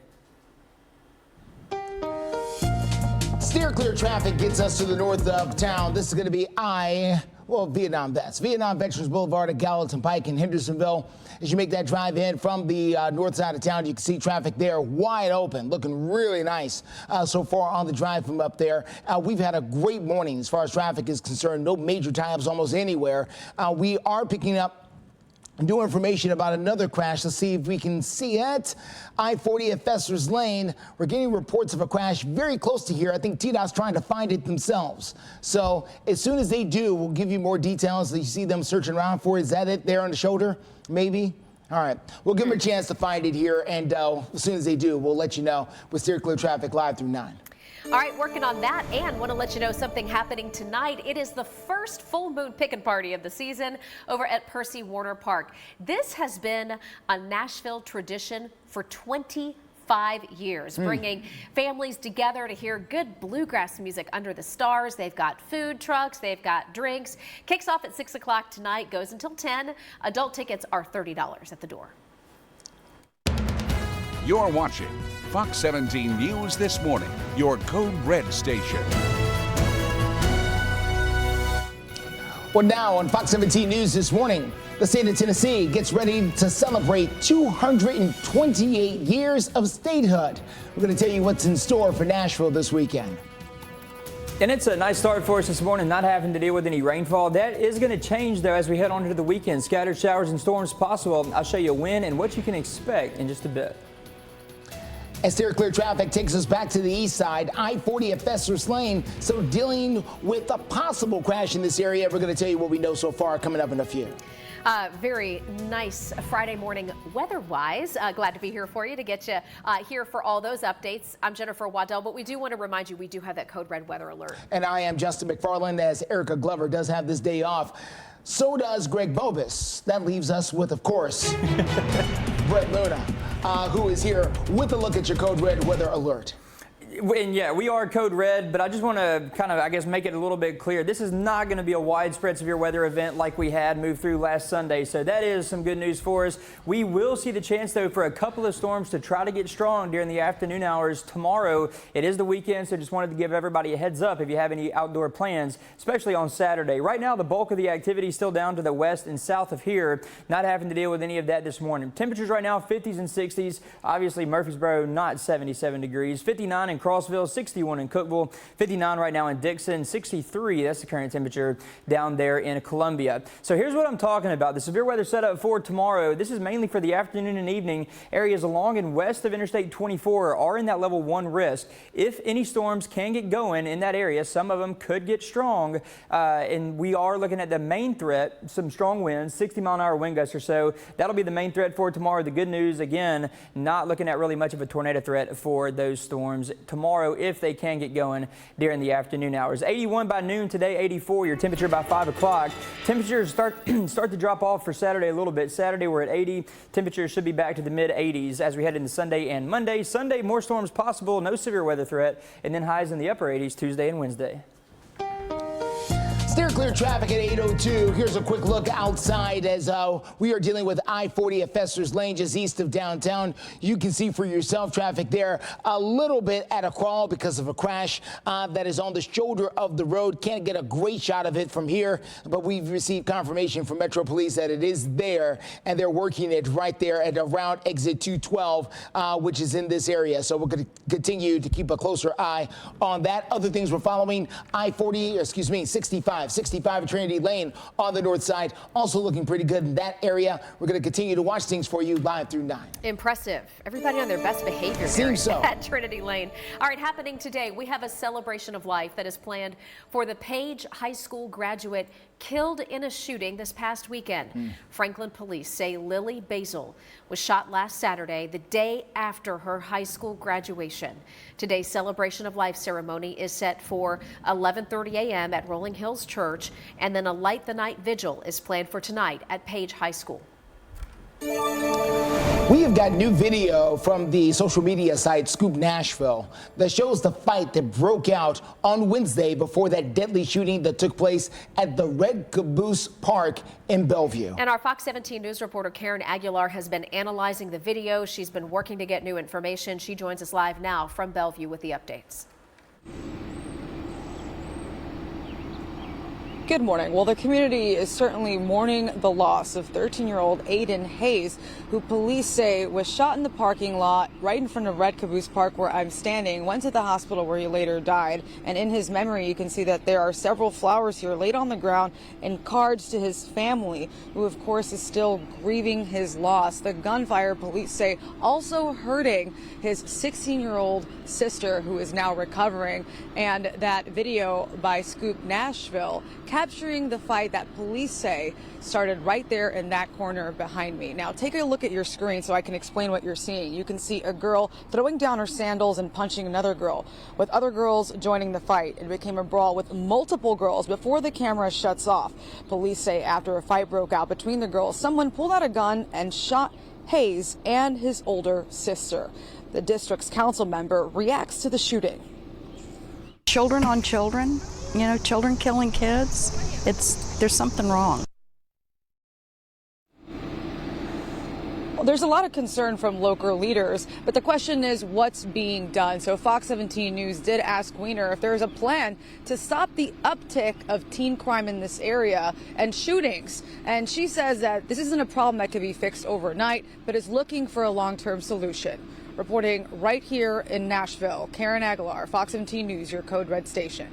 Steer clear traffic gets us to the north of town. This is going to be Vietnam Vets. Vietnam Veterans Boulevard at Gallatin Pike in Hendersonville. As you make that drive in from the north side of town, you can see traffic there wide open, looking really nice so far on the drive from up there. We've had a great morning as far as traffic is concerned. No major tie-ups almost anywhere. We are picking up new information about another crash. Let's see if we can see it. I-40 at Fesser's Lane. We're getting reports of a crash very close to here. I think TDOT's trying to find it themselves. So as soon as they do, we'll give you more details. You see them searching around for it. Is that it there on the shoulder? Maybe? All right. We'll give them a chance to find it here. And as soon as they do, we'll let you know with Steer Clear Traffic live through 9. All right, working on that, and want to let you know something happening tonight. It is the first full moon pickin' party of the season over at Percy Warner Park. This has been a Nashville tradition for 25 years, bringing families together to hear good bluegrass music under the stars. They've got food trucks, they've got drinks. Kicks off at 6 o'clock tonight, goes until 10. Adult tickets are $30 at the door. You're watching Fox 17 News This Morning, your Code Red station. Well, now on Fox 17 News This Morning, the state of Tennessee gets ready to celebrate 228 years of statehood. We're going to tell you what's in store for Nashville this weekend. And it's a nice start for us this morning, not having to deal with any rainfall. That is going to change, though, as we head on into the weekend. Scattered showers and storms possible. I'll show you when and what you can expect in just a bit. As Steer Clear Traffic takes us back to the east side, I-40 at Fesser's Lane. So dealing with a possible crash in this area. We're going to tell you what we know so far coming up in a few. Very nice Friday morning weather-wise. Glad to be here for you to get you here for all those updates. I'm Jennifer Waddell, but we do want to remind you we do have that code red weather alert. And I am Justin McFarland, as Erica Glover does have this day off. So does Greg Bobus. That leaves us with, of course, Brett Luna, who is here with a look at your code red weather alert. And yeah, we are code red, but I just want to kind of, I guess, make it a little bit clear. This is not going to be a widespread severe weather event like we had moved through last Sunday. So that is some good news for us. We will see the chance, though, for a couple of storms to try to get strong during the afternoon hours tomorrow. It is the weekend, so just wanted to give everybody a heads up if you have any outdoor plans, especially on Saturday. Right now, the bulk of the activity is still down to the west and south of here, not having to deal with any of that this morning. Temperatures right now, 50s and 60s. Obviously, Murfreesboro, not 77 degrees. 59 in Clarksville, 61 in Cookeville, 59 right now in Dickson, 63. That's the current temperature down there in Columbia. So here's what I'm talking about. The severe weather setup for tomorrow. This is mainly for the afternoon and evening. Areas along and west of Interstate 24 are in that level 1 risk. If any storms can get going in that area, some of them could get strong. And we are looking at the main threat, some strong winds, 60-mile-an-hour wind gusts or so. That'll be the main threat for tomorrow. The good news, again, not looking at really much of a tornado threat for those storms tomorrow if they can get going during the afternoon hours. 81 by noon today, 84 your temperature by 5 o'clock. Temperatures start to drop off for Saturday a little bit. Saturday we're at 80. Temperatures should be back to the mid 80s as we head into Sunday and Monday. Sunday more storms possible, no severe weather threat, and then highs in the upper 80s Tuesday and Wednesday. Steer clear traffic at 8:02. Here's a quick look outside as we are dealing with I-40 at Fester's Lane, just east of downtown. You can see for yourself traffic there a little bit at a crawl because of a crash that is on the shoulder of the road. Can't get a great shot of it from here, but we've received confirmation from Metro Police that it is there, and they're working it right there at around exit 212, which is in this area. So we're going to continue to keep a closer eye on that. Other things we're following, 65 at Trinity Lane on the north side, also looking pretty good in that area. We're going to continue to watch things for you live through 9. Impressive. Everybody on their best behavior Seems so. At Trinity Lane. All right, happening today, we have a celebration of life that is planned for the Page High School graduate killed in a shooting this past weekend. Franklin police say Lily Basil was shot last Saturday, the day after her high school graduation. Today's celebration of life ceremony is set for 11:30 a.m. at Rolling Hills Church, and then a light the night vigil is planned for tonight at Page High School. We have got new video from the social media site Scoop Nashville that shows the fight that broke out on Wednesday before that deadly shooting that took place at the Red Caboose Park in Bellevue. And our Fox 17 News reporter Karen Aguilar has been analyzing the video. She's been working to get new information. She joins us live now from Bellevue with the updates. Good morning. Well, the community is certainly mourning the loss of 13-year-old Aiden Hayes, who police say was shot in the parking lot right in front of Red Caboose Park where I'm standing, went to the hospital where he later died. And in his memory, you can see that there are several flowers here laid on the ground and cards to his family, who of course is still grieving his loss. The gunfire, police say, also hurting his 16-year-old sister, who is now recovering. And that video by Scoop Nashville capturing the fight that police say started right there in that corner behind me. Now take a look at your screen so I can explain what you're seeing. You can see a girl throwing down her sandals and punching another girl, with other girls joining the fight. It became a brawl with multiple girls before the camera shuts off. Police say after a fight broke out between the girls, someone pulled out a gun and shot Hayes and his older sister. The district's council member reacts to the shooting. Children on children, you know, children killing kids, there's something wrong. Well, there's a lot of concern from local leaders, but the question is what's being done. So Fox 17 News did ask Weiner if there's a plan to stop the uptick of teen crime in this area and shootings. And she says that this isn't a problem that could be fixed overnight, but is looking for a long-term solution. Reporting right here in Nashville, Karen Aguilar, Fox 17 News, your Code Red station.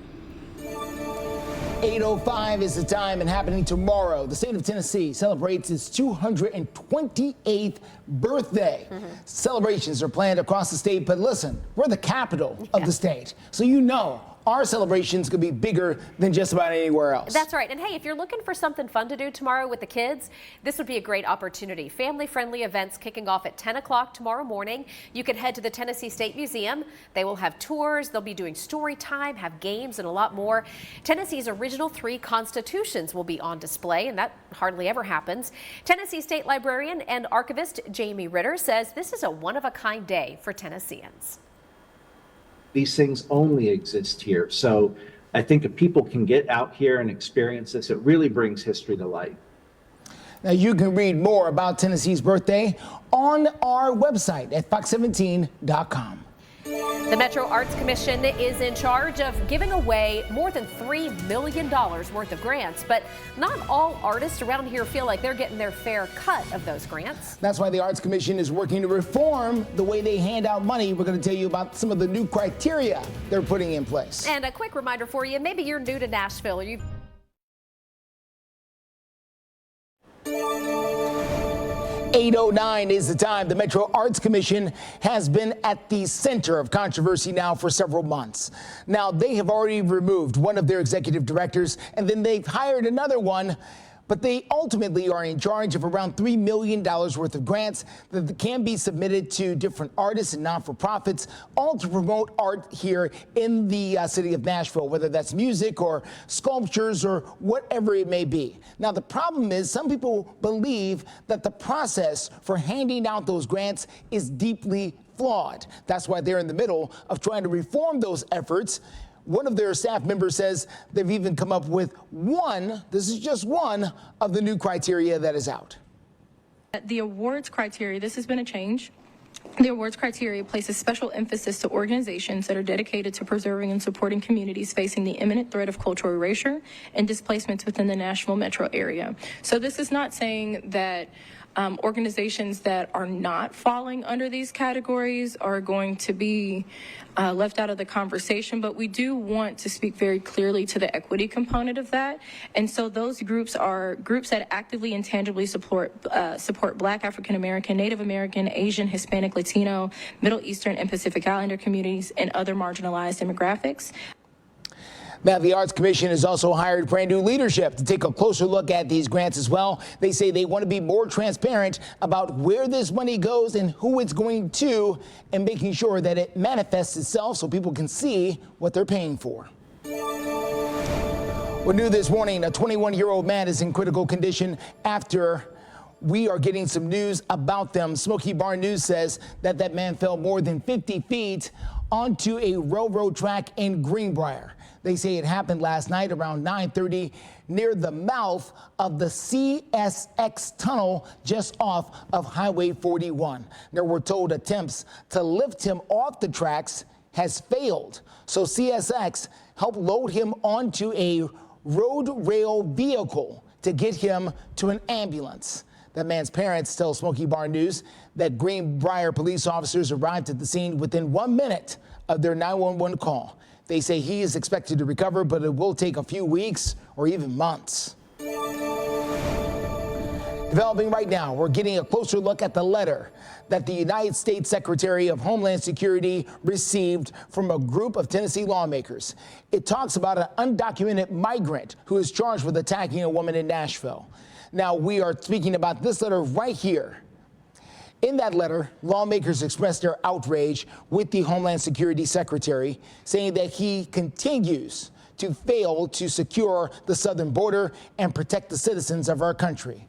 8:05 is the time, and happening tomorrow, the state of Tennessee celebrates its 228th birthday. Celebrations are planned across the state, but listen, we're the capital of the state, so you know our celebrations could be bigger than just about anywhere else. That's right. And hey, if you're looking for something fun to do tomorrow with the kids, this would be a great opportunity. Family-friendly events kicking off at 10 o'clock tomorrow morning. You can head to the Tennessee State Museum. They will have tours. They'll be doing story time, have games, and a lot more. Tennessee's original 3 constitutions will be on display, and that hardly ever happens. Tennessee State Librarian and Archivist Jamie Ritter says this is a one-of-a-kind day for Tennesseans. These things only exist here. So I think if people can get out here and experience this, it really brings history to life. Now you can read more about Tennessee's birthday on our website at fox17.com. The Metro Arts Commission is in charge of giving away more than $3 million worth of grants, but not all artists around here feel like they're getting their fair cut of those grants. That's why the Arts Commission is working to reform the way they hand out money. We're going to tell you about some of the new criteria they're putting in place. And a quick reminder for you, maybe you're new to Nashville. 8:09 is the time. The Metro Arts Commission has been at the center of controversy now for several months. Now, they have already removed one of their executive directors, and then they've hired another one. But they ultimately are in charge of around $3 million worth of grants that can be submitted to different artists and not-for-profits, all to promote art here in the city of Nashville, whether that's music or sculptures or whatever it may be. Now, the problem is some people believe that the process for handing out those grants is deeply flawed. That's why they're in the middle of trying to reform those efforts. One of their staff members says they've even come up with this is just one of the new criteria that is out. The awards criteria, this has been a change. The awards criteria places special emphasis to organizations that are dedicated to preserving and supporting communities facing the imminent threat of cultural erasure and displacements within the Nashville metro area. So this is not saying that organizations that are not falling under these categories are going to be left out of the conversation, but we do want to speak very clearly to the equity component of that. And so those groups are groups that actively and tangibly support Black, African American, Native American, Asian, Hispanic, Latino, Middle Eastern, and Pacific Islander communities and other marginalized demographics. Now, the Arts Commission has also hired brand new leadership to take a closer look at these grants as well. They say they want to be more transparent about where this money goes and who it's going to, and making sure that it manifests itself so people can see what they're paying for. Well, new this morning, a 21-year-old man is in critical condition after we are getting some news about them. Smoky Bar News says that man fell more than 50 feet onto a railroad track in Greenbrier. They say it happened last night around 9:30 near the mouth of the CSX tunnel just off of Highway 41. Now, we're told attempts to lift him off the tracks has failed. So CSX helped load him onto a road rail vehicle to get him to an ambulance. That man's parents tell Smoky Bar News that Greenbrier police officers arrived at the scene within 1 minute of their 911 call. They say he is expected to recover, but it will take a few weeks or even months. Developing right now, we're getting a closer look at the letter that the United States Secretary of Homeland Security received from a group of Tennessee lawmakers. It talks about an undocumented migrant who is charged with attacking a woman in Nashville. Now, we are speaking about this letter right here. In that letter, lawmakers expressed their outrage with the Homeland Security Secretary, saying that he continues to fail to secure the southern border and protect the citizens of our country.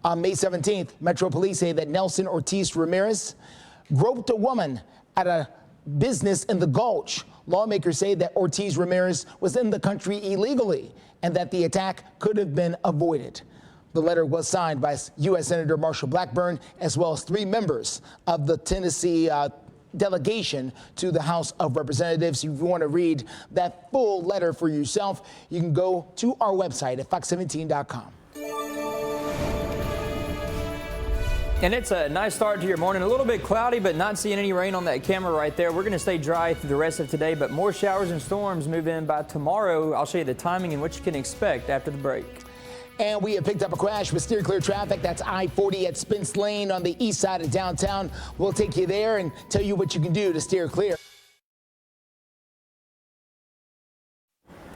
On May 17th, Metro Police say that Nelson Ortiz Ramirez groped a woman at a business in the Gulch. Lawmakers say that Ortiz Ramirez was in the country illegally and that the attack could have been avoided. The letter was signed by U.S. Senator Marshall Blackburn, as well as 3 members of the Tennessee delegation to the House of Representatives. If you want to read that full letter for yourself, you can go to our website at fox17.com. And it's a nice start to your morning. A little bit cloudy, but not seeing any rain on that camera right there. We're going to stay dry through the rest of today, but more showers and storms move in by tomorrow. I'll show you the timing and what you can expect after the break. And we have picked up a crash with steer clear traffic. That's I-40 at Spence Lane on the east side of downtown. We'll take you there and tell you what you can do to steer clear.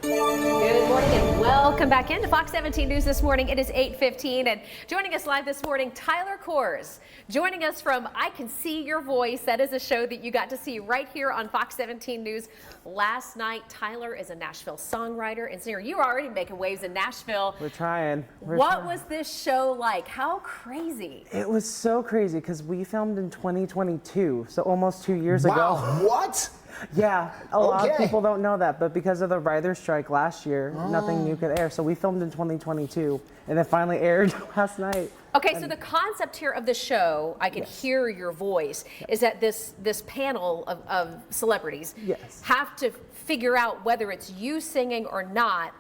Good morning and welcome back into Fox 17 News this morning. It is 8:15 and joining us live this morning, Tyler Kors. Joining us from I Can See Your Voice. That is a show that you got to see right here on Fox 17 News last night. Tyler is a Nashville songwriter and singer. You were already making waves in Nashville. We're trying. What was this show like? How crazy? It was so crazy because we filmed in 2022, so almost 2 years ago. Wow, what? Yeah, a lot of people don't know that, but because of the writer's strike last year, nothing new could air. So we filmed in 2022, and it finally aired last night. Okay, so the concept here of the show, I can hear your voice, is that this panel of celebrities have to figure out whether it's you singing or not,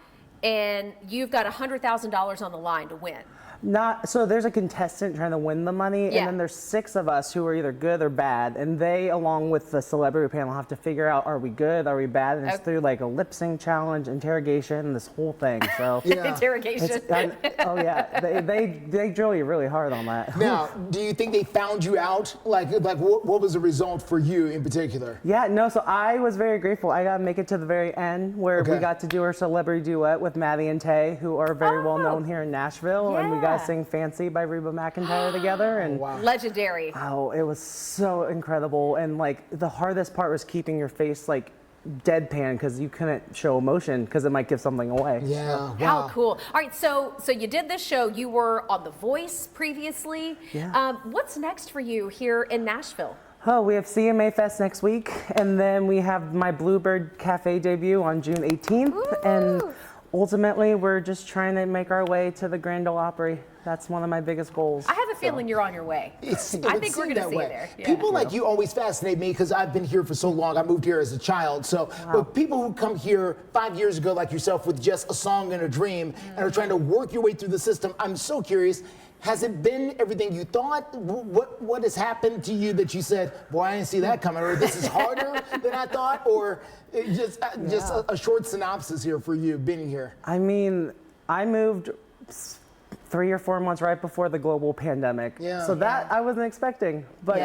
and you've got $100,000 on the line to win. So there's a contestant trying to win the money, and then there's 6 of us who are either good or bad, and they, along with the celebrity panel, have to figure out, are we good, are we bad, and it's through like a lip sync challenge, interrogation, this whole thing. So Interrogation. Oh yeah, they drill you really hard on that. Now, do you think they found you out? Like what was the result for you in particular? Yeah, no, so I was very grateful. I got to make it to the very end where we got to do our celebrity duet with Maddie and Tay, who are very well known here in Nashville, and we got to sing Fancy by Reba McEntire together. And legendary. Oh, it was so incredible. And like the hardest part was keeping your face like deadpan because you couldn't show emotion because it might give something away. Yeah. How cool. All right, so you did this show. You were on The Voice previously. Yeah. What's next for you here in Nashville? Oh, we have CMA Fest next week, and then we have my Bluebird Cafe debut on June 18th. Ooh. And ultimately, we're just trying to make our way to the Grand Ole Opry. That's one of my biggest goals. I have a feeling you're on your way. I think we're going to see you there. Yeah. People like you always fascinate me because I've been here for so long. I moved here as a child. So, but people who come here 5 years ago, like yourself, with just a song and a dream, and are trying to work your way through the system, I'm so curious. Has it been everything you thought? What has happened to you that you said, boy, I didn't see that coming, or this is harder than I thought, or just a short synopsis here for you being here? I mean, I moved 3 or 4 months right before the global pandemic. So that I wasn't expecting, but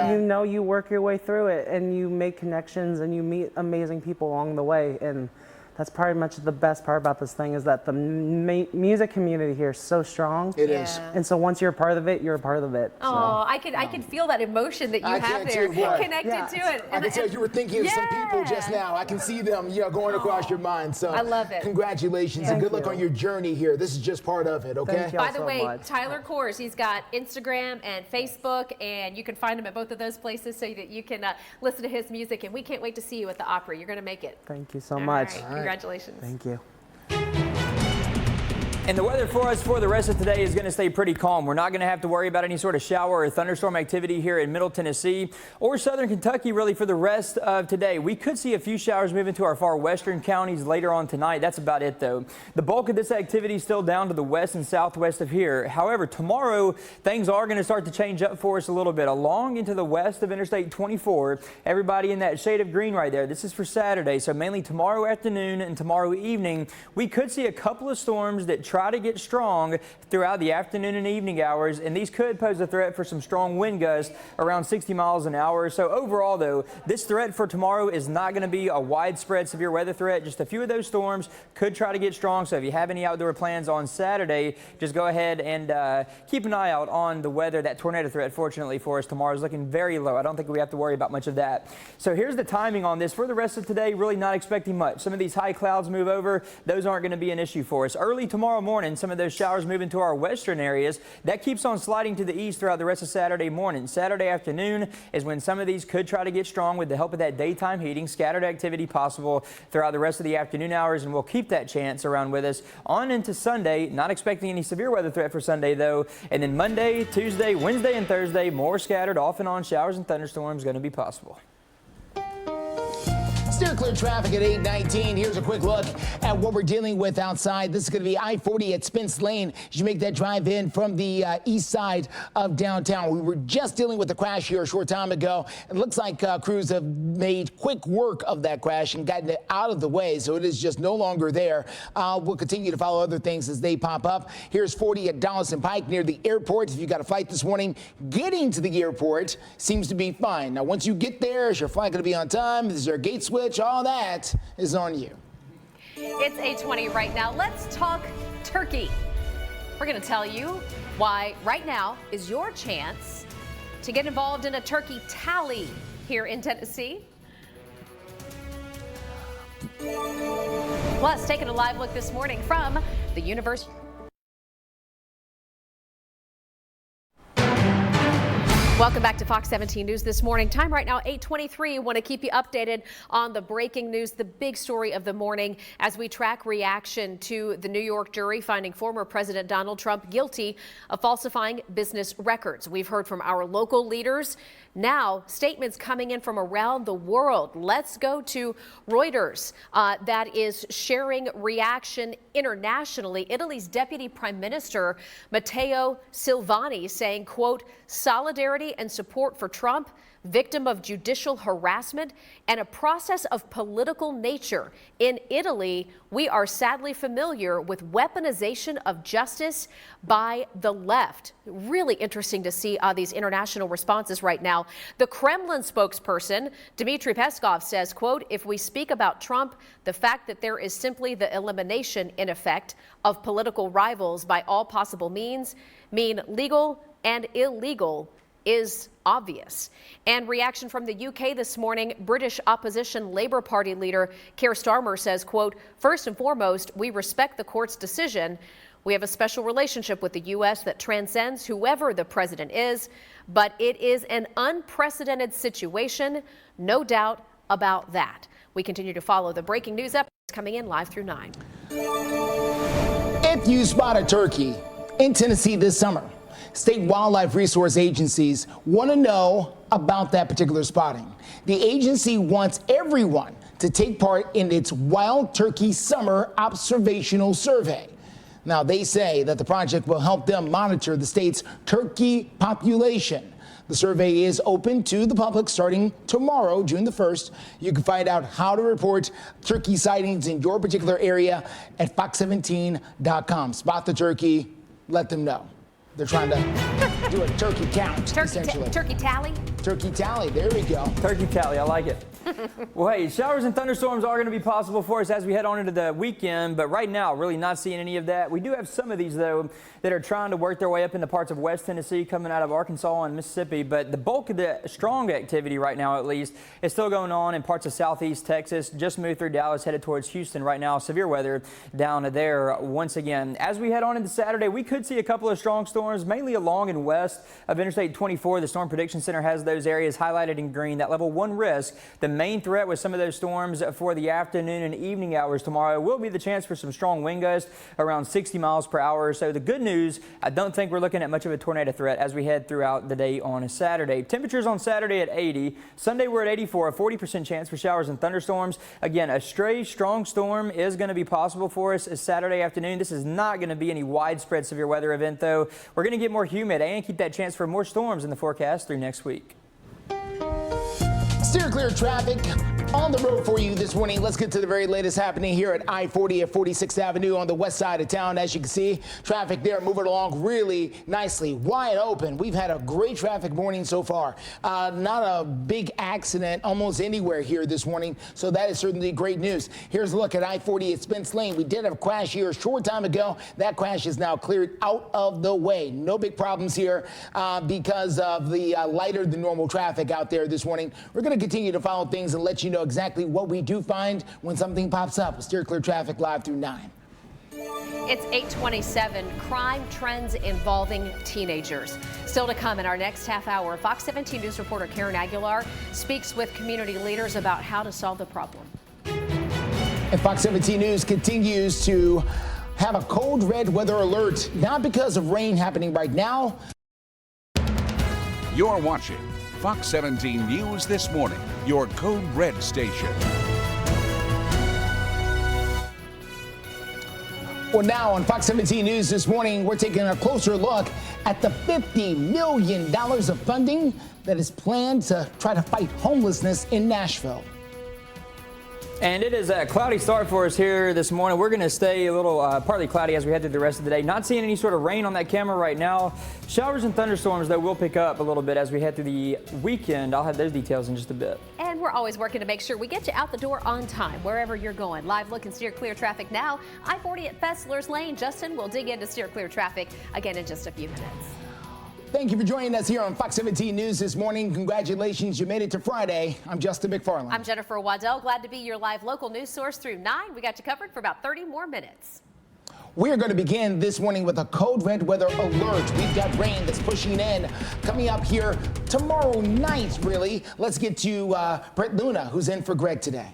you work your way through it and you make connections and you meet amazing people along the way. And that's pretty much the best part about this thing is that the music community here is so strong. It is. And so once you're a part of it, you're a part of it. Oh, I can feel that emotion that you have there connected to it. I can tell you were thinking of some people just now. I can see them going across your mind. So I love it. Congratulations and good luck on your journey here. This is just part of it, okay? By the way, Tyler Kors, he's got Instagram and Facebook, and you can find him at both of those places so that you can listen to his music. And we can't wait to see you at the Opry. You're going to make it. Thank you so much. Right. Congratulations. Thank you. And the weather for us for the rest of today is going to stay pretty calm. We're not going to have to worry about any sort of shower or thunderstorm activity here in Middle Tennessee or Southern Kentucky really for the rest of today. We could see a few showers move into our far western counties later on tonight. That's about it, though. The bulk of this activity is still down to the west and southwest of here. However, tomorrow things are going to start to change up for us a little bit along into the west of Interstate 24. Everybody in that shade of green right there. This is for Saturday, so mainly tomorrow afternoon and tomorrow evening. We could see a couple of storms that try to get strong throughout the afternoon and evening hours, and these could pose a threat for some strong wind gusts around 60 miles an hour. So overall, though, this threat for tomorrow is not going to be a widespread severe weather threat. Just a few of those storms could try to get strong. So if you have any outdoor plans on Saturday, just go ahead and keep an eye out on the weather. That tornado threat, fortunately for us, tomorrow is looking very low. I don't think we have to worry about much of that. So here's the timing on this for the rest of today. Really not expecting much. Some of these high clouds move over. Those aren't going to be an issue for us. Early tomorrow morning, some of those showers move into our western areas. That keeps on sliding to the east throughout the rest of Saturday morning. Saturday afternoon is when some of these could try to get strong with the help of that daytime heating. Scattered activity possible throughout the rest of the afternoon hours, and we'll keep that chance around with us on into Sunday. Not expecting any severe weather threat for Sunday, though. And then Monday, Tuesday, Wednesday, and Thursday, more scattered off and on showers and thunderstorms going to be possible. Steer clear traffic at 8:19. Here's a quick look at what we're dealing with outside. This is going to be I-40 at Spence Lane as you make that drive in from the east side of downtown. We were just dealing with a crash here a short time ago. It looks like crews have made quick work of that crash and gotten it out of the way, so it is just no longer there. We'll continue to follow other things as they pop up. Here's 40 at Dawson Pike near the airport. If you got a flight this morning, getting to the airport seems to be fine. Now, once you get there, is your flight going to be on time? Is there a gate switch? All that is on you. It's 8:20 right now. Let's talk turkey. We're going to tell you why right now is your chance to get involved in a turkey tally here in Tennessee. Plus, taking a live look this morning from the University. Welcome back to Fox 17 News this morning. Time right now, 8:23. Want to keep you updated on the breaking news, the big story of the morning, as we track reaction to the New York jury finding former President Donald Trump guilty of falsifying business records. We've heard from our local leaders. Now, statements coming in from around the world. Let's go to Reuters, that is sharing reaction internationally. Italy's Deputy Prime Minister Matteo Salvini saying, quote, solidarity and support for Trump, victim of judicial harassment and a process of political nature. In Italy, we are sadly familiar with weaponization of justice by the left. Really interesting to see these international responses right now. The Kremlin spokesperson, Dmitry Peskov, says, quote, if we speak about Trump, the fact that there is simply the elimination, in effect, of political rivals by all possible means, mean legal and illegal, is obvious. And reaction from the UK this morning, British opposition Labour Party leader Keir Starmer says, quote, first and foremost, we respect the court's decision. We have a special relationship with the U.S. that transcends whoever the president is, but it is an unprecedented situation, no doubt about that. We continue to follow the breaking news updates coming in live through 9. If you spot a turkey in Tennessee this summer, state wildlife resource agencies want to know about that particular spotting. The agency wants everyone to take part in its Wild Turkey Summer Observational Survey. Now, they say that the project will help them monitor the state's turkey population. The survey is open to the public starting tomorrow, June the 1st. You can find out how to report turkey sightings in your particular area at fox17.com. Spot the turkey, let them know. They're trying to do a turkey count, essentially. Turkey tally? Turkey tally, there we go. Turkey tally, I like it. Well, hey, showers and thunderstorms are going to be possible for us as we head on into the weekend, but right now, really not seeing any of that. We do have some of these, though, that are trying to work their way up into parts of West Tennessee, coming out of Arkansas and Mississippi, but the bulk of the strong activity right now, at least, is still going on in parts of southeast Texas. Just moved through Dallas, headed towards Houston right now. Severe weather down there once again. As we head on into Saturday, we could see a couple of strong storms, mainly along and west of Interstate 24. The Storm Prediction Center has those areas highlighted in green. That level 1 risk, the main threat with some of those storms for the afternoon and evening hours tomorrow will be the chance for some strong wind gusts around 60 miles per hour. So the good news, I don't think we're looking at much of a tornado threat as we head throughout the day on a Saturday. Temperatures on Saturday at 80. Sunday we're at 84, a 40% chance for showers and thunderstorms. Again, a stray strong storm is going to be possible for us Saturday afternoon. This is not going to be any widespread severe weather event, though. We're going to get more humid and keep that chance for more storms in the forecast through next week. Steer clear traffic on the road for you this morning. Let's get to the very latest happening here at I-40 at 46th Avenue on the west side of town. As you can see, traffic there moving along really nicely, wide open. We've had a great traffic morning so far. Not a big accident almost anywhere here this morning, so that is certainly great news. Here's a look at I-40 at Spence Lane. We did have a crash here a short time ago. That crash is now cleared out of the way. No big problems here because of the lighter than normal traffic out there this morning. We're going to continue to follow things and let you know exactly what we do find when something pops up. Steer clear traffic live through 9. It's 8:27. Crime trends involving teenagers. Still to come in our next half hour, Fox 17 News reporter Karen Aguilar speaks with community leaders about how to solve the problem. And Fox 17 News continues to have a code red weather alert, not because of rain happening right now. You're watching Fox 17 News This Morning, your Code Red station. Well, now on Fox 17 News This Morning, we're taking a closer look at the $50 million of funding that is planned to try to fight homelessness in Nashville. And it is a cloudy start for us here this morning. We're going to stay a little partly cloudy as we head through the rest of the day. Not seeing any sort of rain on that camera right now. Showers and thunderstorms, though, will pick up a little bit as we head through the weekend. I'll have those details in just a bit. And we're always working to make sure we get you out the door on time, wherever you're going. Live look and steer clear traffic now. I-40 at Fessler's Lane. Justin will dig into steer clear traffic again in just a few minutes. Thank you for joining us here on Fox 17 News this morning. Congratulations, you made it to Friday. I'm Justin McFarland. I'm Jennifer Waddell. Glad to be your live local news source through 9. We got you covered for about 30 more minutes. We're going to begin this morning with a code red weather alert. We've got rain that's pushing in, coming up here tomorrow night, really. Let's get to Brett Luna, who's in for Greg today.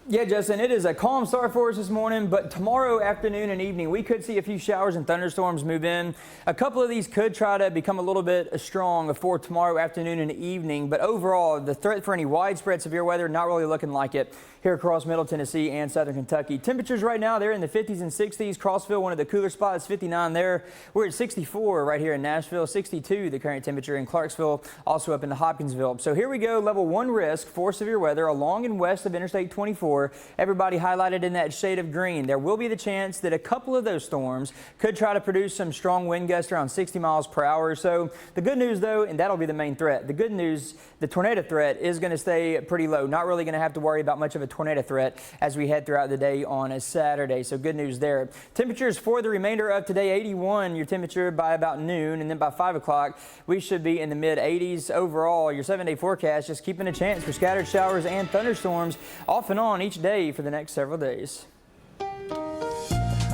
Yeah, Justin, it is a calm start for us this morning, but tomorrow afternoon and evening, we could see a few showers and thunderstorms move in. A couple of these could try to become a little bit strong for tomorrow afternoon and evening, but overall, the threat for any widespread severe weather, not really looking like it here across Middle Tennessee and Southern Kentucky. Temperatures right now, they're in the 50s and 60s. Crossville, one of the cooler spots, 59 there. We're at 64 right here in Nashville, 62 the current temperature in Clarksville, also up in the Hopkinsville. So here we go, level 1 risk for severe weather along and west of Interstate 24. Everybody highlighted in that shade of green. There will be the chance that a couple of those storms could try to produce some strong wind gusts around 60 miles per hour or so. The good news, though, and that'll be the main threat, the good news, the tornado threat is going to stay pretty low. Not really going to have to worry about much of a tornado threat as we head throughout the day on a Saturday. So good news there. Temperatures for the remainder of today, 81 your temperature by about noon, and then by 5 o'clock we should be in the mid 80s. Overall, your 7-day forecast just keeping a chance for scattered showers and thunderstorms off and on each day for the next several days.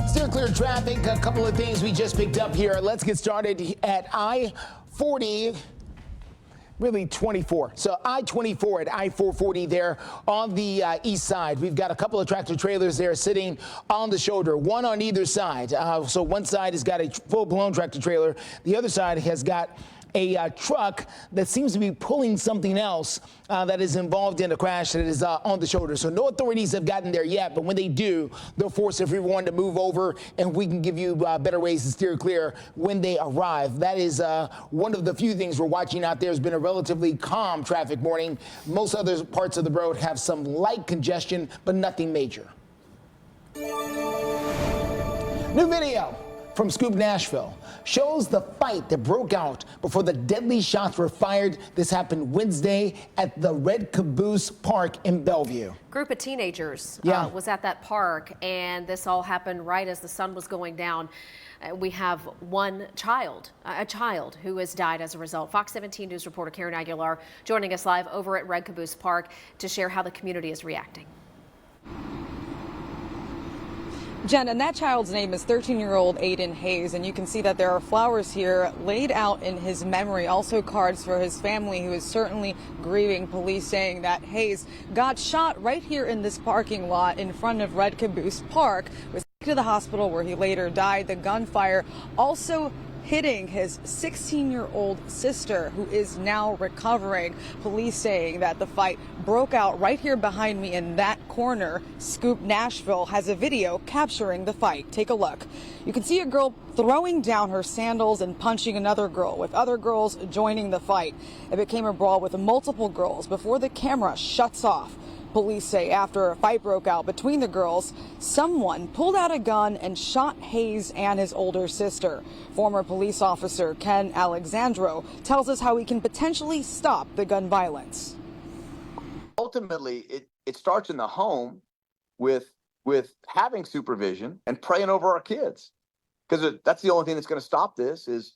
Still clear traffic. A couple of things we just picked up here. Let's get started at I-40. Really 24. So I-24 at I-440 there on the east side. We've got a couple of tractor trailers there sitting on the shoulder, one on either side. So one side has got a full-blown tractor trailer. The other side has got a truck that seems to be pulling something else that is involved in a crash that is on the shoulder. So no authorities have gotten there yet, but when they do, they'll force everyone to move over, and we can give you better ways to steer clear when they arrive. That is one of the few things we're watching out there. Has been a relatively calm traffic morning. Most other parts of the road have some light congestion, but nothing major. New video from Scoop Nashville shows the fight that broke out before the deadly shots were fired. This happened Wednesday at the Red Caboose Park in Bellevue. Group of teenagers was at that park, and this all happened right as the sun was going down. We have one child, a child who has died as a result. Fox 17 News reporter Karen Aguilar joining us live over at Red Caboose Park to share how the community is reacting. Jen, and that child's name is 13-year-old Aiden Hayes, and you can see that there are flowers here laid out in his memory, also cards for his family, who is certainly grieving. Police saying that Hayes got shot right here in this parking lot in front of Red Caboose Park, was taken to the hospital where he later died. The gunfire also hitting his 16-year-old sister, who is now recovering. Police saying that the fight broke out right here behind me in that corner. Scoop Nashville has a video capturing the fight. Take a look. You can see a girl throwing down her sandals and punching another girl, with other girls joining the fight. It became a brawl with multiple girls before the camera shuts off. Police say after a fight broke out between the girls, someone pulled out a gun and shot Hayes and his older sister. Former police officer Ken Alexandro tells us how we can potentially stop the gun violence. Ultimately, it starts in the home with having supervision and praying over our kids, because that's the only thing that's going to stop this is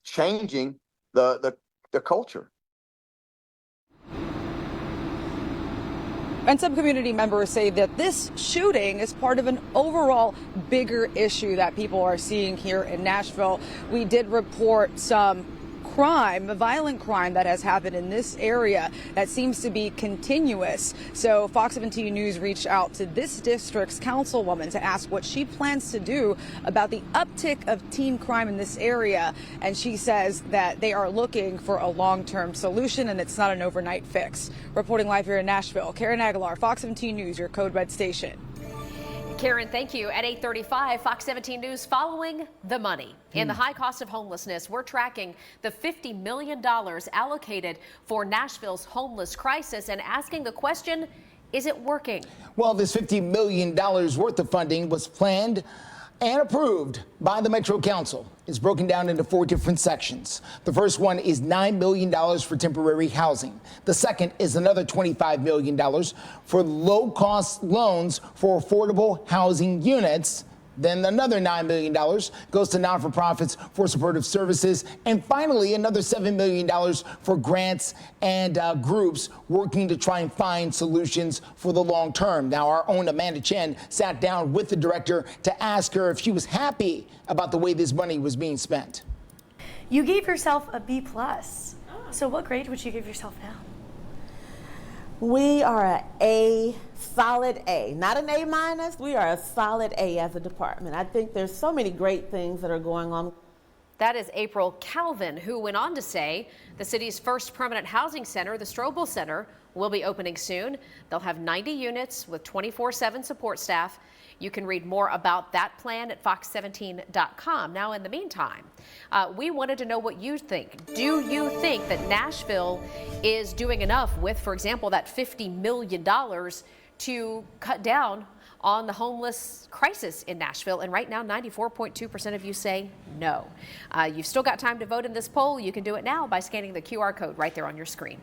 changing the culture. And some community members say that this shooting is part of an overall bigger issue that people are seeing here in Nashville. We did report some crime, a violent crime that has happened in this area that seems to be continuous. So Fox 17 News reached out to this district's councilwoman to ask what she plans to do about the uptick of teen crime in this area. And she says that they are looking for a long-term solution and it's not an overnight fix. Reporting live here in Nashville, Karen Aguilar, Fox 17 News, your Code Red station. Karen, thank you. At 8:35, Fox 17 News, following the money. In the high cost of homelessness, we're tracking the $50 million allocated for Nashville's homeless crisis and asking the question, is it working? Well, this $50 million worth of funding was planned and approved by the Metro Council. It's broken down into 4 different sections. The first one is $9 million for temporary housing. The second is another $25 million for low-cost loans for affordable housing units. Then another $9 million goes to not-for-profits for supportive services. And finally, another $7 million for grants and groups working to try and find solutions for the long term. Now, our own Amanda Chen sat down with the director to ask her if she was happy about the way this money was being spent. You gave yourself a B+. So what grade would you give yourself now? We are a solid A, not an A-. We are a solid A as a department. I think there's so many great things that are going on. That is April Calvin, who went on to say the city's first permanent housing center, the Strobel Center, will be opening soon. They'll have 90 units with 24/7 support staff. You can read more about that plan at fox17.com. Now, in the meantime, we wanted to know what you think. Do you think that Nashville is doing enough with, for example, that $50 million to cut down on the homeless crisis in Nashville? And right now, 94.2% of you say no. You've still got time to vote in this poll. You can do it now by scanning the QR code right there on your screen.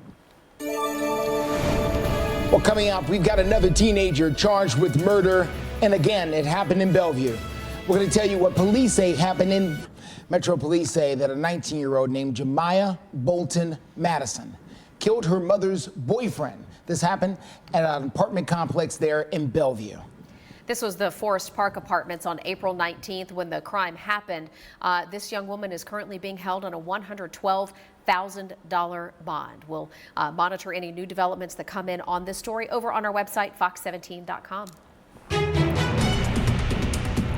Well, coming up, we've got another teenager charged with murder. And again, it happened in Bellevue. We're going to tell you what police say happened in Metro Police say that a 19-year-old named Jemiah Bolton Madison killed her mother's boyfriend. This happened at an apartment complex there in Bellevue. This was the Forest Park Apartments on April 19th when the crime happened. This young woman is currently being held on a $112,000 bond. We'll monitor any new developments that come in on this story over on our website, fox17.com.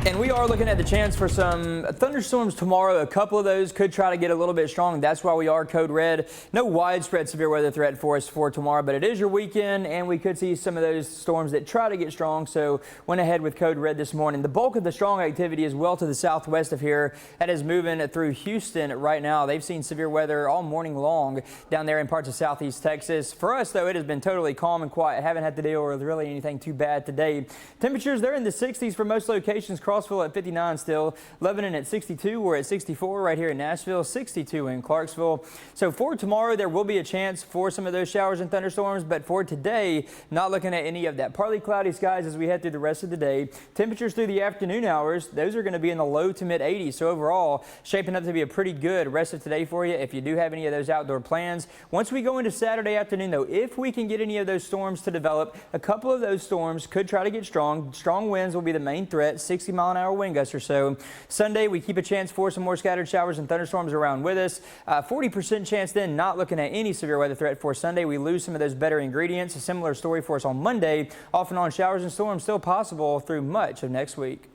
And we are looking at the chance for some thunderstorms tomorrow. A couple of those could try to get a little bit strong. That's why we are code red. No widespread severe weather threat for us for tomorrow, but it is your weekend, and we could see some of those storms that try to get strong. So went ahead with code red this morning. The bulk of the strong activity is well to the southwest of here. That is moving through Houston right now. They've seen severe weather all morning long down there in parts of southeast Texas. For us, though, it has been totally calm and quiet. Haven't had to deal with really anything too bad today. Temperatures, they're in the 60s for most locations. Clarksville at 59 still, Lebanon at 62, we're at 64 right here in Nashville, 62 in Clarksville. So for tomorrow, there will be a chance for some of those showers and thunderstorms, but for today, not looking at any of that. Partly cloudy skies as we head through the rest of the day. Temperatures through the afternoon hours, those are going to be in the low to mid 80s. So overall, shaping up to be a pretty good rest of today for you if you do have any of those outdoor plans. Once we go into Saturday afternoon, though, if we can get any of those storms to develop, a couple of those storms could try to get strong. Strong winds will be the main threat, 60-mile-an-hour wind gusts or so. Sunday, we keep a chance for some more scattered showers and thunderstorms around with us. 40% chance then, not looking at any severe weather threat for Sunday. We lose some of those better ingredients. A similar story for us on Monday. Off and on showers and storms still possible through much of next week.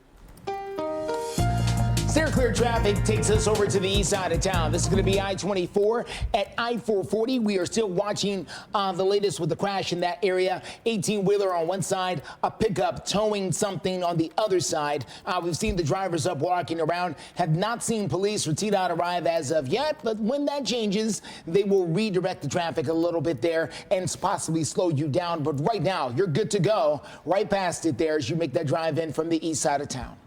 Steer clear traffic takes us over to the east side of town. This is going to be I-24 at I-440. We are still watching the latest with the crash in that area. 18-wheeler on one side, a pickup towing something on the other side. We've seen the drivers up walking around, have not seen police or TDOT arrive as of yet, but when that changes, they will redirect the traffic a little bit there and possibly slow you down. But right now, you're good to go right past it there as you make that drive in from the east side of town.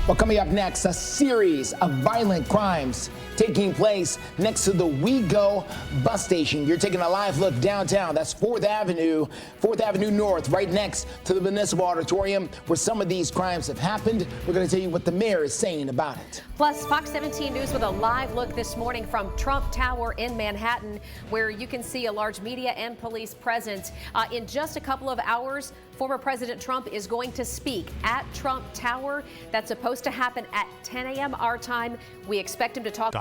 Well, coming up next, a series of violent crimes taking place next to the We Go bus station. You're taking a live look downtown. That's 4th Avenue North, right next to the Municipal Auditorium, where some of these crimes have happened. We're going to tell you what the mayor is saying about it. Plus, Fox 17 News with a live look this morning from Trump Tower in Manhattan, where you can see a large media and police presence. In just a couple of hours, former President Trump is going to speak at Trump Tower. That's supposed to happen at 10 a.m. our time. We expect him to talk.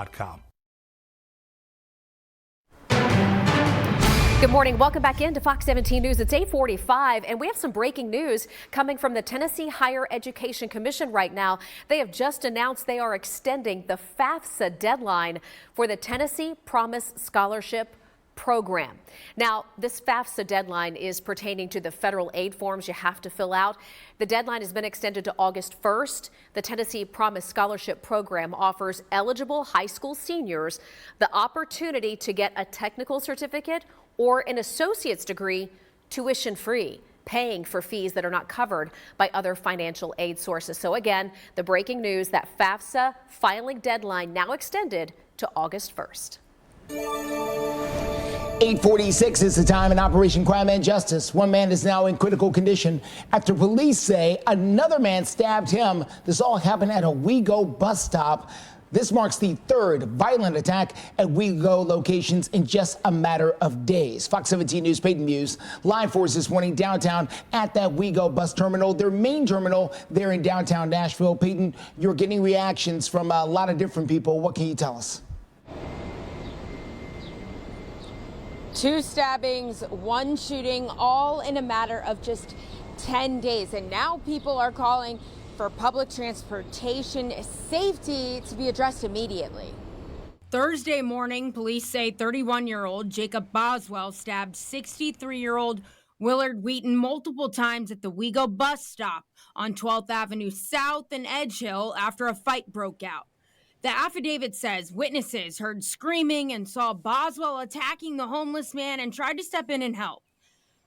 Good morning. Welcome back into Fox 17 News. It's 8:45, and we have some breaking news coming from the Tennessee Higher Education Commission right now. They have just announced they are extending the FAFSA deadline for the Tennessee Promise Scholarship program. Now, this FAFSA deadline is pertaining to the federal aid forms you have to fill out. The deadline has been extended to August 1st. The Tennessee Promise Scholarship Program offers eligible high school seniors the opportunity to get a technical certificate or an associate's degree tuition-free, paying for fees that are not covered by other financial aid sources. So again, the breaking news, that FAFSA filing deadline now extended to August 1st. 8:46 is the time in Operation Crime and Justice. One man is now in critical condition after police say another man stabbed him. This all happened at a WeGo bus stop. This marks the third violent attack at WeGo locations in just a matter of days. Fox 17 News, Peyton Muse, live for us this morning downtown at that WeGo bus terminal, their main terminal there in downtown Nashville. Peyton, you're getting reactions from a lot of different people. What can you tell us? 2 stabbings, 1 shooting, all in a matter of just 10 days. And now people are calling for public transportation safety to be addressed immediately. Thursday morning, police say 31-year-old Jacob Boswell stabbed 63-year-old Willard Wheaton multiple times at the WeGo bus stop on 12th Avenue South and Edge Hill after a fight broke out. The affidavit says witnesses heard screaming and saw Boswell attacking the homeless man and tried to step in and help.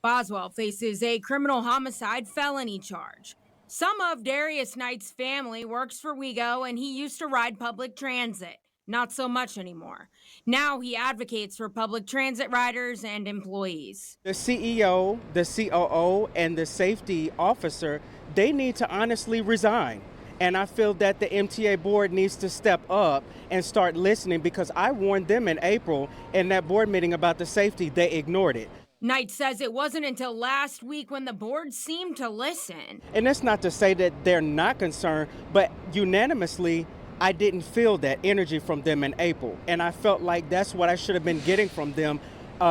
Boswell faces a criminal homicide felony charge. Some of Darius Knight's family works for WeGo, and he used to ride public transit. Not so much anymore. Now he advocates for public transit riders and employees. The CEO, the COO, and the safety officer, they need to honestly resign. And I feel that the MTA board needs to step up and start listening, because I warned them in April in that board meeting about the safety. They ignored it. Knight says it wasn't until last week when the board seemed to listen. And that's not to say that they're not concerned, but unanimously, I didn't feel that energy from them in April. And I felt like that's what I should have been getting from them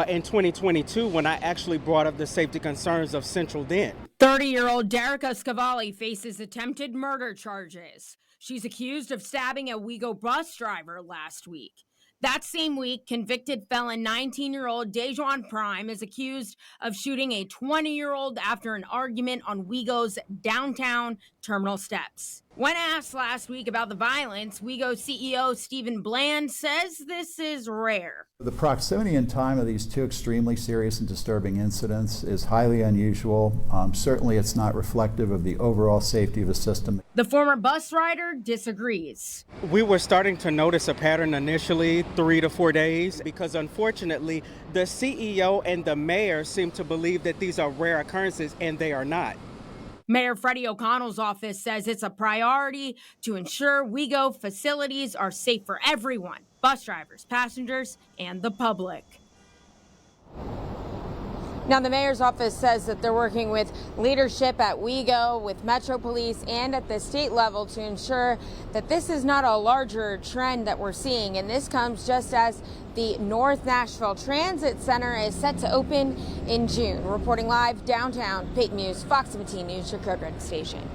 in 2022 when I actually brought up the safety concerns of Central then. 30-year-old Derica Scavalli faces attempted murder charges. She's accused of stabbing a WeGo bus driver last week. That same week, convicted felon 19-year-old Dejuan Prime is accused of shooting a 20-year-old after an argument on WeGo's downtown terminal steps. When asked last week about the violence, WeGo CEO Stephen Bland says this is rare. The proximity and time of these 2 extremely serious and disturbing incidents is highly unusual. Certainly, it's not reflective of the overall safety of the system. The former bus rider disagrees. We were starting to notice a pattern initially, 3 to 4 days, because unfortunately, the CEO and the mayor seem to believe that these are rare occurrences, and they are not. Mayor Freddie O'Connell's office says it's a priority to ensure WeGo facilities are safe for everyone, bus drivers, passengers, and the public. Now, the mayor's office says that they're working with leadership at WeGo, with Metro Police, and at the state level to ensure that this is not a larger trend that we're seeing. And this comes just as the North Nashville Transit Center is set to open in June. Reporting live downtown, Peyton Muse, Fox 17 News, your Code Red station.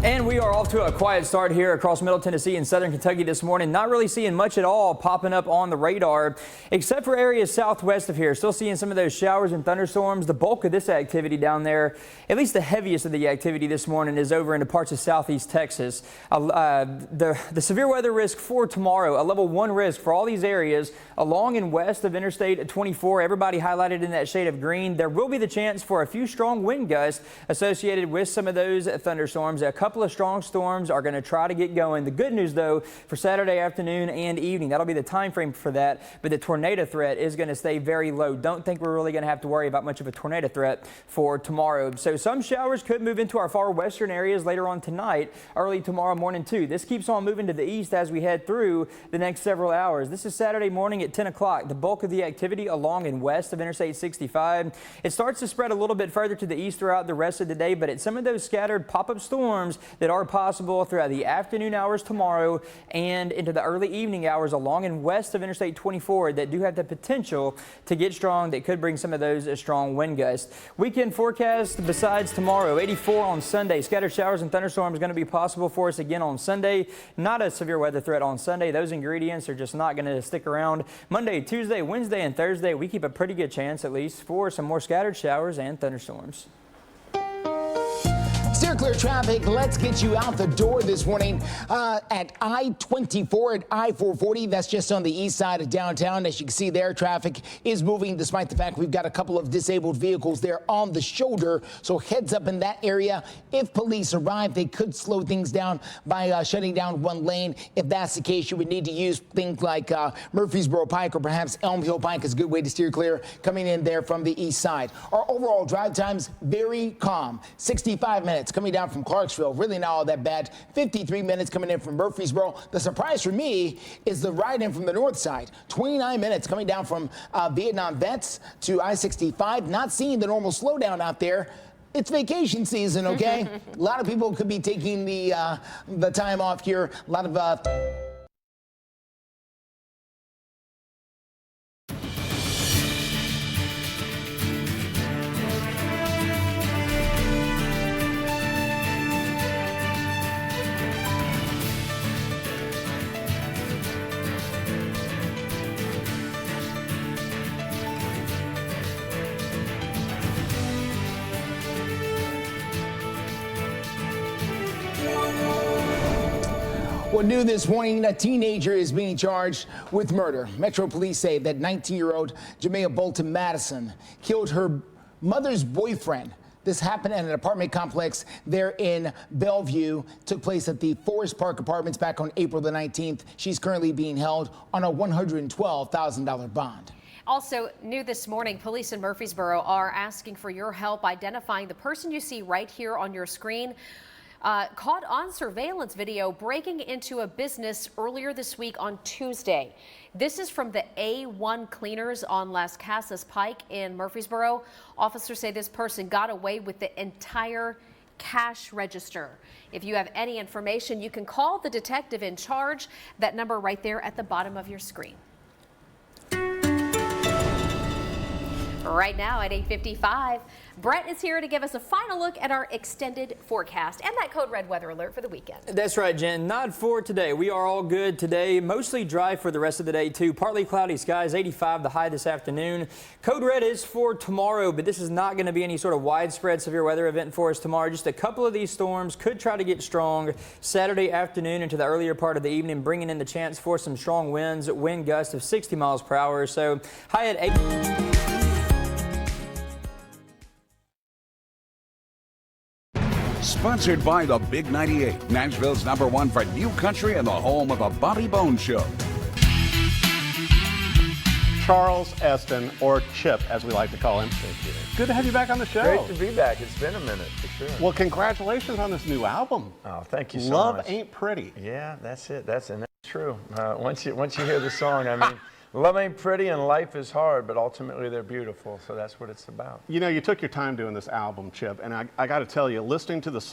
And we are off to a quiet start here across Middle Tennessee and Southern Kentucky this morning. Not really seeing much at all popping up on the radar, except for areas southwest of here. Still seeing some of those showers and thunderstorms. The bulk of this activity down there, at least the heaviest of the activity this morning, is over into parts of southeast Texas. The severe weather risk for tomorrow, a level 1 risk for all these areas along and west of Interstate 24. Everybody highlighted in that shade of green. There will be the chance for a few strong wind gusts associated with some of those thunderstorms. A couple of strong storms are going to try to get going. The good news, though, for Saturday afternoon and evening, that'll be the time frame for that, but the tornado threat is going to stay very low. Don't think we're really going to have to worry about much of a tornado threat for tomorrow. So some showers could move into our far western areas later on tonight, early tomorrow morning too. This keeps on moving to the east as we head through the next several hours. This is Saturday morning at 10 o'clock. The bulk of the activity along and west of Interstate 65. It starts to spread a little bit further to the east throughout the rest of the day, but it's some of those scattered pop-up storms that are possible throughout the afternoon hours tomorrow and into the early evening hours along and west of Interstate 24 that do have the potential to get strong, that could bring some of those strong wind gusts. Weekend forecast besides tomorrow, 84 on Sunday. Scattered showers and thunderstorms going to be possible for us again on Sunday. Not a severe weather threat on Sunday. Those ingredients are just not going to stick around. Monday, Tuesday, Wednesday, and Thursday, we keep a pretty good chance at least for some more scattered showers and thunderstorms. Steer clear traffic. Let's get you out the door this morning at I-24 at I-440. That's just on the east side of downtown. As you can see there, traffic is moving despite the fact we've got a couple of disabled vehicles there on the shoulder. So heads up in that area. If police arrive, they could slow things down by shutting down one lane. If that's the case, you would need to use things like Murfreesboro Pike or perhaps Elm Hill Pike is a good way to steer clear coming in there from the east side. Our overall drive times very calm. 65 minutes coming down from Clarksville, really not all that bad. 53 minutes coming in from Murfreesboro. The surprise for me is the ride in from the north side. 29 minutes coming down from Vietnam Vets to I-65. Not seeing the normal slowdown out there. It's vacation season, okay? A lot of people could be taking the time off here. A lot of Well, new this morning, a teenager is being charged with murder. Metro police say that 19-year-old Jamea Bolton Madison killed her mother's boyfriend. This happened at an apartment complex there in Bellevue. Took place at the Forest Park Apartments back on April the 19th. She's currently being held on a $112,000 bond. Also new this morning, police in Murfreesboro are asking for your help identifying the person you see right here on your screen. Caught on surveillance video breaking into a business earlier this week on Tuesday. This is from the A1 Cleaners on Las Casas Pike in Murfreesboro. Officers say this person got away with the entire cash register. If you have any information, you can call the detective in charge. That number right there at the bottom of your screen. Right now at 8:55, Brett is here to give us a final look at our extended forecast and that code red weather alert for the weekend. That's right, Jen. Not for today. We are all good today. Mostly dry for the rest of the day, too. Partly cloudy skies, 85 the high this afternoon. Code red is for tomorrow, but this is not going to be any sort of widespread severe weather event for us tomorrow. Just a couple of these storms could try to get strong Saturday afternoon into the earlier part of the evening, bringing in the chance for some strong winds, wind gusts of 60 miles per hour. So high at 8. Sponsored by the Big 98, Nashville's #1 for new country and the home of the Bobby Bones Show. Charles Eston, or Chip, as we like to call him. Thank you. Good to have you back on the show. Great to be back. It's been a minute, for sure. Well, congratulations on this new album. Oh, thank you so Love much. Ain't Pretty. Yeah, that's it. That's true. Once you hear the song, I mean, love ain't pretty and life is hard, but ultimately they're beautiful. So that's what it's about. You know, you took your time doing this album, Chip, and I got to tell you, listening to the